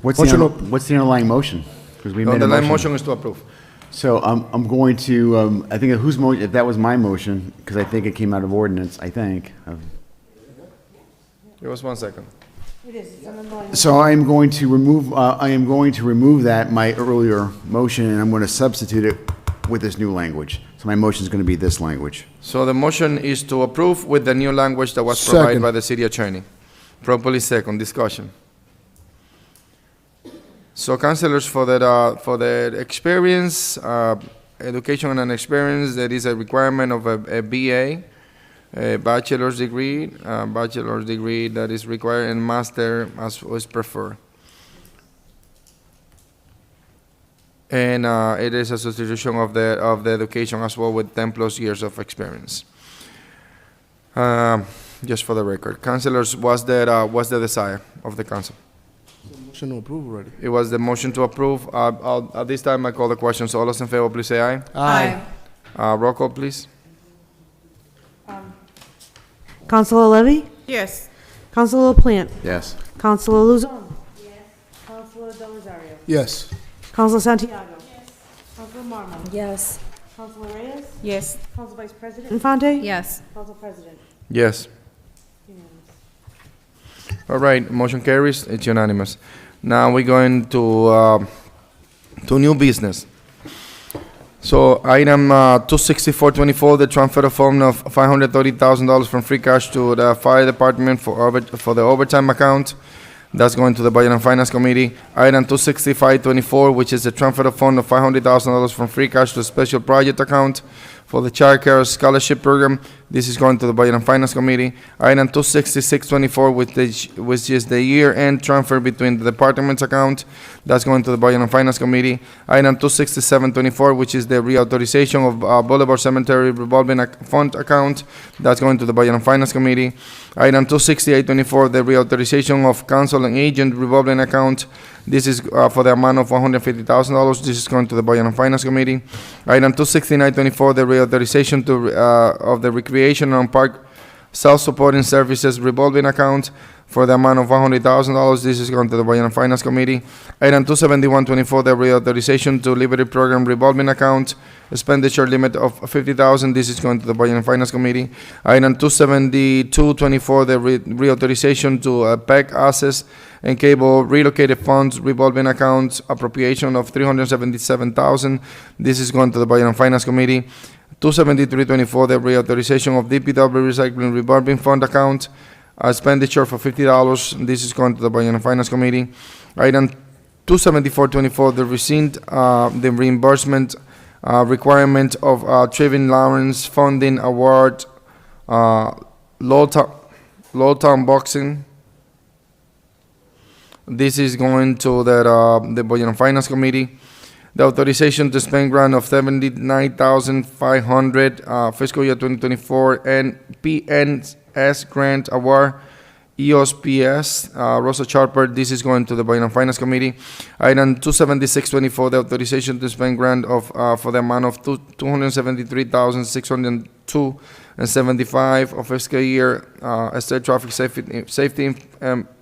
What's Motion the, to- what's the underlying motion? Because we made The a line motion. motion is to approve. So I'm going to, I think whose motion, if that was my motion, because I think it came out of ordinance, I think. Give us 1 second. It is, it's an underlying. So I am going to remove that, my earlier motion, and I'm going to substitute it with this new language. So my motion is going to be this language. So the motion is to approve with the new language that was provided Second. by the city attorney. Properly second, discussion. So councilors, for the experience, education and experience, there is a requirement of a BA, a bachelor's degree that is required, and master as is preferred. And it is a substitution of the education as well with 10+ years of experience. Just for the record, councilors, what's the desire of the council? Motion to approve already. It was the motion to approve. At this time, I call the question. So all those in favor, please say aye. Aye. Roll call, please. Councilor Levy. Yes. Councilor LaPlante. Yes. Councilor Luzon. Yes. Councilor Del Rosario. Yes. Councilor Santiago. Yes. Councilor Marmo. Yes. Councilor Reyes. Yes. Council Vice President Infante. Yes. Council President. Yes. Unanimous. All right, motion carries. It's unanimous. Now we're going to new business. So item 26424, the transfer of fund of $530,000 from free cash to the fire department for the overtime account. That's going to the Budget and Finance Committee. Item 26524, which is a transfer of fund of $500,000 from free cash to a special project account for the Child Care Scholarship Program. This is going to the Budget and Finance Committee. Item 26624, which is the year-end transfer between the department's account. That's going to the Budget and Finance Committee. Item 26724, which is the reauthorization of Boulevard Cemetery Revolving Fund account. That's going to the Budget and Finance Committee. Item 26824, the reauthorization of Council and Agent Revolving Account. This is for the amount of $150,000. This is going to the Budget and Finance Committee. Item 26924, the reauthorization of the Recreation and Park Self-Supporting Services Revolving Account for the amount of $100,000. This is going to the Budget and Finance Committee. Item 27124, the reauthorization to Liberty Program Revolving Account, expenditure limit of $50,000. This is going to the Budget and Finance Committee. Item 27224, the reauthorization to PEC Access and Cable Relocated Funds Revolving Accounts, appropriation of $377,000. This is going to the Budget and Finance Committee. 27324, the reauthorization of DPW Recycling Revolving Fund account, expenditure for $50. This is going to the Budget and Finance Committee. Item 27424, the the reimbursement requirement of Trevin Lawrence Funding Award, Lowtown Boxing. This is going to the Budget and Finance Committee. The authorization to spend grant of $79,500 fiscal year 2024 and PNS grant award EOSPS, Rosa Charper, this is going to the Budget and Finance Committee. Item 27624, the authorization to spend grant of, for the amount of $273,602.75 of fiscal year, State Traffic Safety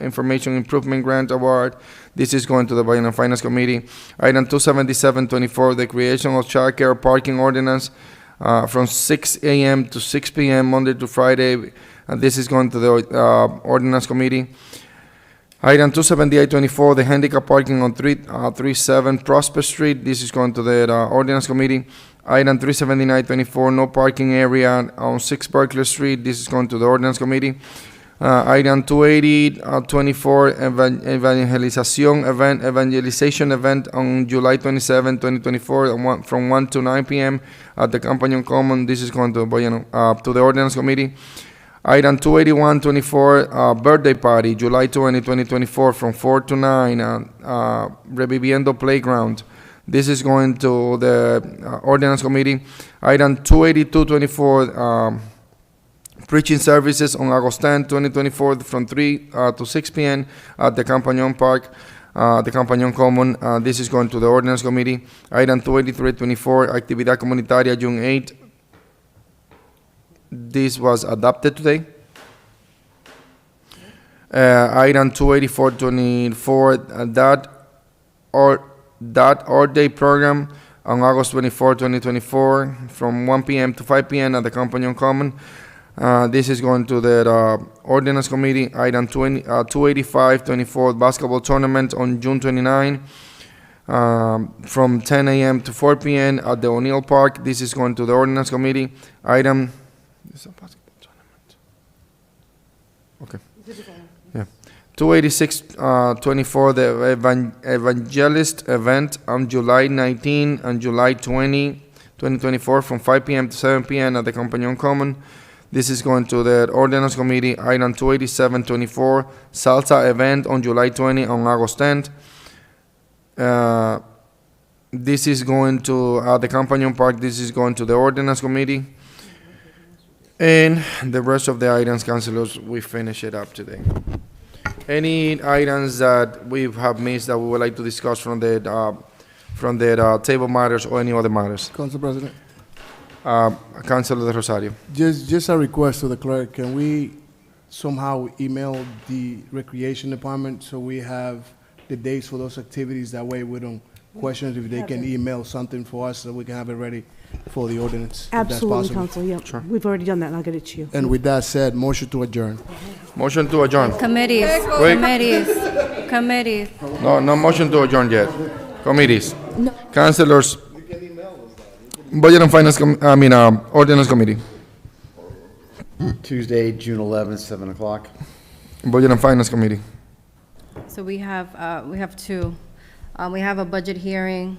Information Improvement Grant Award. This is going to the Budget and Finance Committee. Item 27724, the creation of child care parking ordinance, from 6 a.m. to 6 p.m. Monday to Friday. And this is going to the Ordinance Committee. Item 27824, the handicap parking on 337 Prosper Street. This is going to the Ordinance Committee. Item 37924, no parking area on 6 Berkeley Street. This is going to the Ordinance Committee. Item 28024, evangelization event on July 27, 2024, from 1 to 9 p.m. at the Campanion Common. This is going to the Ordinance Committee. Item 28124, birthday party, July 20, 2024, from 4 to 9, Reviviendo Playground. This is going to the Ordinance Committee. Item 28224, preaching services on August 10, 2024, from 3 to 6 p.m. at the Campanion Park, the Campanion Common. This is going to the Ordinance Committee. Item 28324, Actividad Comunitaria, June 8. This was adopted today. Item 28424, that all-day program on August 24, 2024, from 1 p.m. to 5 p.m. at the Campanion Common. This is going to the Ordinance Committee. Item 28524, basketball tournament on June 29, from 10 a.m. to 4 p.m. at the O'Neill Park. This is going to the Ordinance Committee. Item. Is a basketball tournament? Okay. Yeah. 28624, the Evangelist event on July 19 and July 20, 2024, from 5 p.m. to 7 p.m. at the Campanion Common. This is going to the Ordinance Committee. Item 28724, Salsa event on July 20 on August 10th. This is going to the Campanion Park. This is going to the Ordinance Committee. And the rest of the items, councilors, we finish it up today. Any items that we have missed that we would like to discuss from the table matters or any other matters? Council President. Councilor De Rosario. Just a request to the clerk, can we somehow email the Recreation Department so we have the dates for those activities? That way we don't question if they can email something for us so we can have it ready for the ordinance. if that's Absolutely, possible. Council, yeah. We've already done that, and I'll get it to you. And with that said, motion to adjourn. Motion to adjourn. Committees, Wait. committees. No motion to adjourn yet. Committees. Councilors. Budget and Finance, Ordinance Committee. Tuesday, June 11th, 7 o'clock. Budget and Finance Committee. So we have two. We have a budget hearing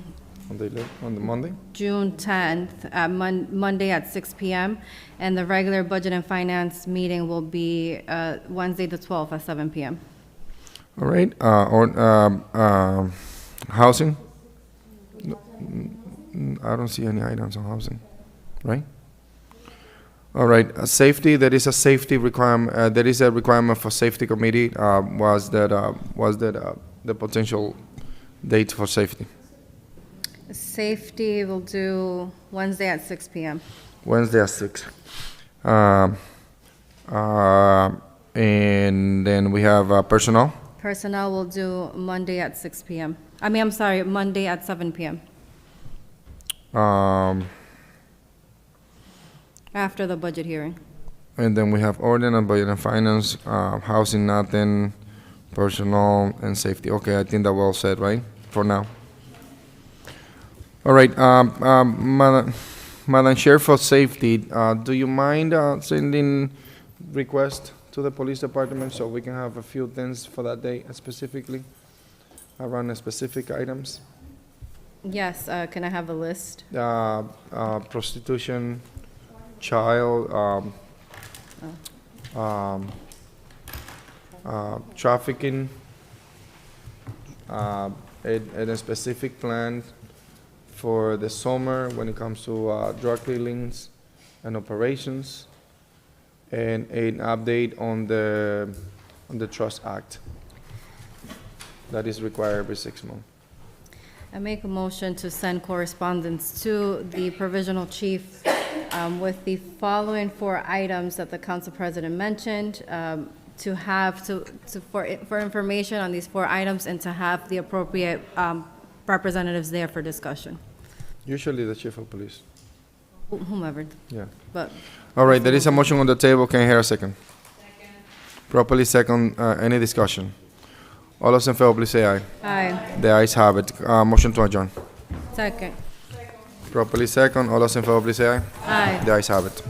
On the Monday? June 10th, Monday at 6 p.m., and the regular Budget and Finance meeting will be Wednesday the 12th at 7 p.m. All right, housing? I don't see any items on housing, right? All right, safety, there is a safety requirement, there is a requirement for safety committee, was that the potential date for safety? Safety will do Wednesday at 6 p.m. Wednesday at 6. And then we have personnel. Personnel will do Monday at 6 p.m. I'm sorry, Monday at 7 p.m. After the budget hearing. And then we have ordinance, budget and finance, housing, nothing, personnel, and safety. Okay, I think that well said, right? For now. All right, Madam Chair, for safety, do you mind sending request to the police department so we can have a few things for that day specifically, around the specific items? Yes, can I have a list? Prostitution, child, trafficking, and a specific plan for the summer when it comes to drug dealings and operations, and an update on the on the Trust Act. That is required every 6 months. I make a motion to send correspondence to the provisional chief with the following 4 items that the council president mentioned, for information on these 4 items and to have the appropriate representatives there for discussion. Usually the chief of police. Whomever, Yeah. but All right, there is a motion on the table. Can I hear a second? Properly second. Any discussion? All those in favor, please say aye. Aye. The ayes have it. Motion to adjourn. Second. Properly second. All those in favor, please say aye. Aye. The ayes have it.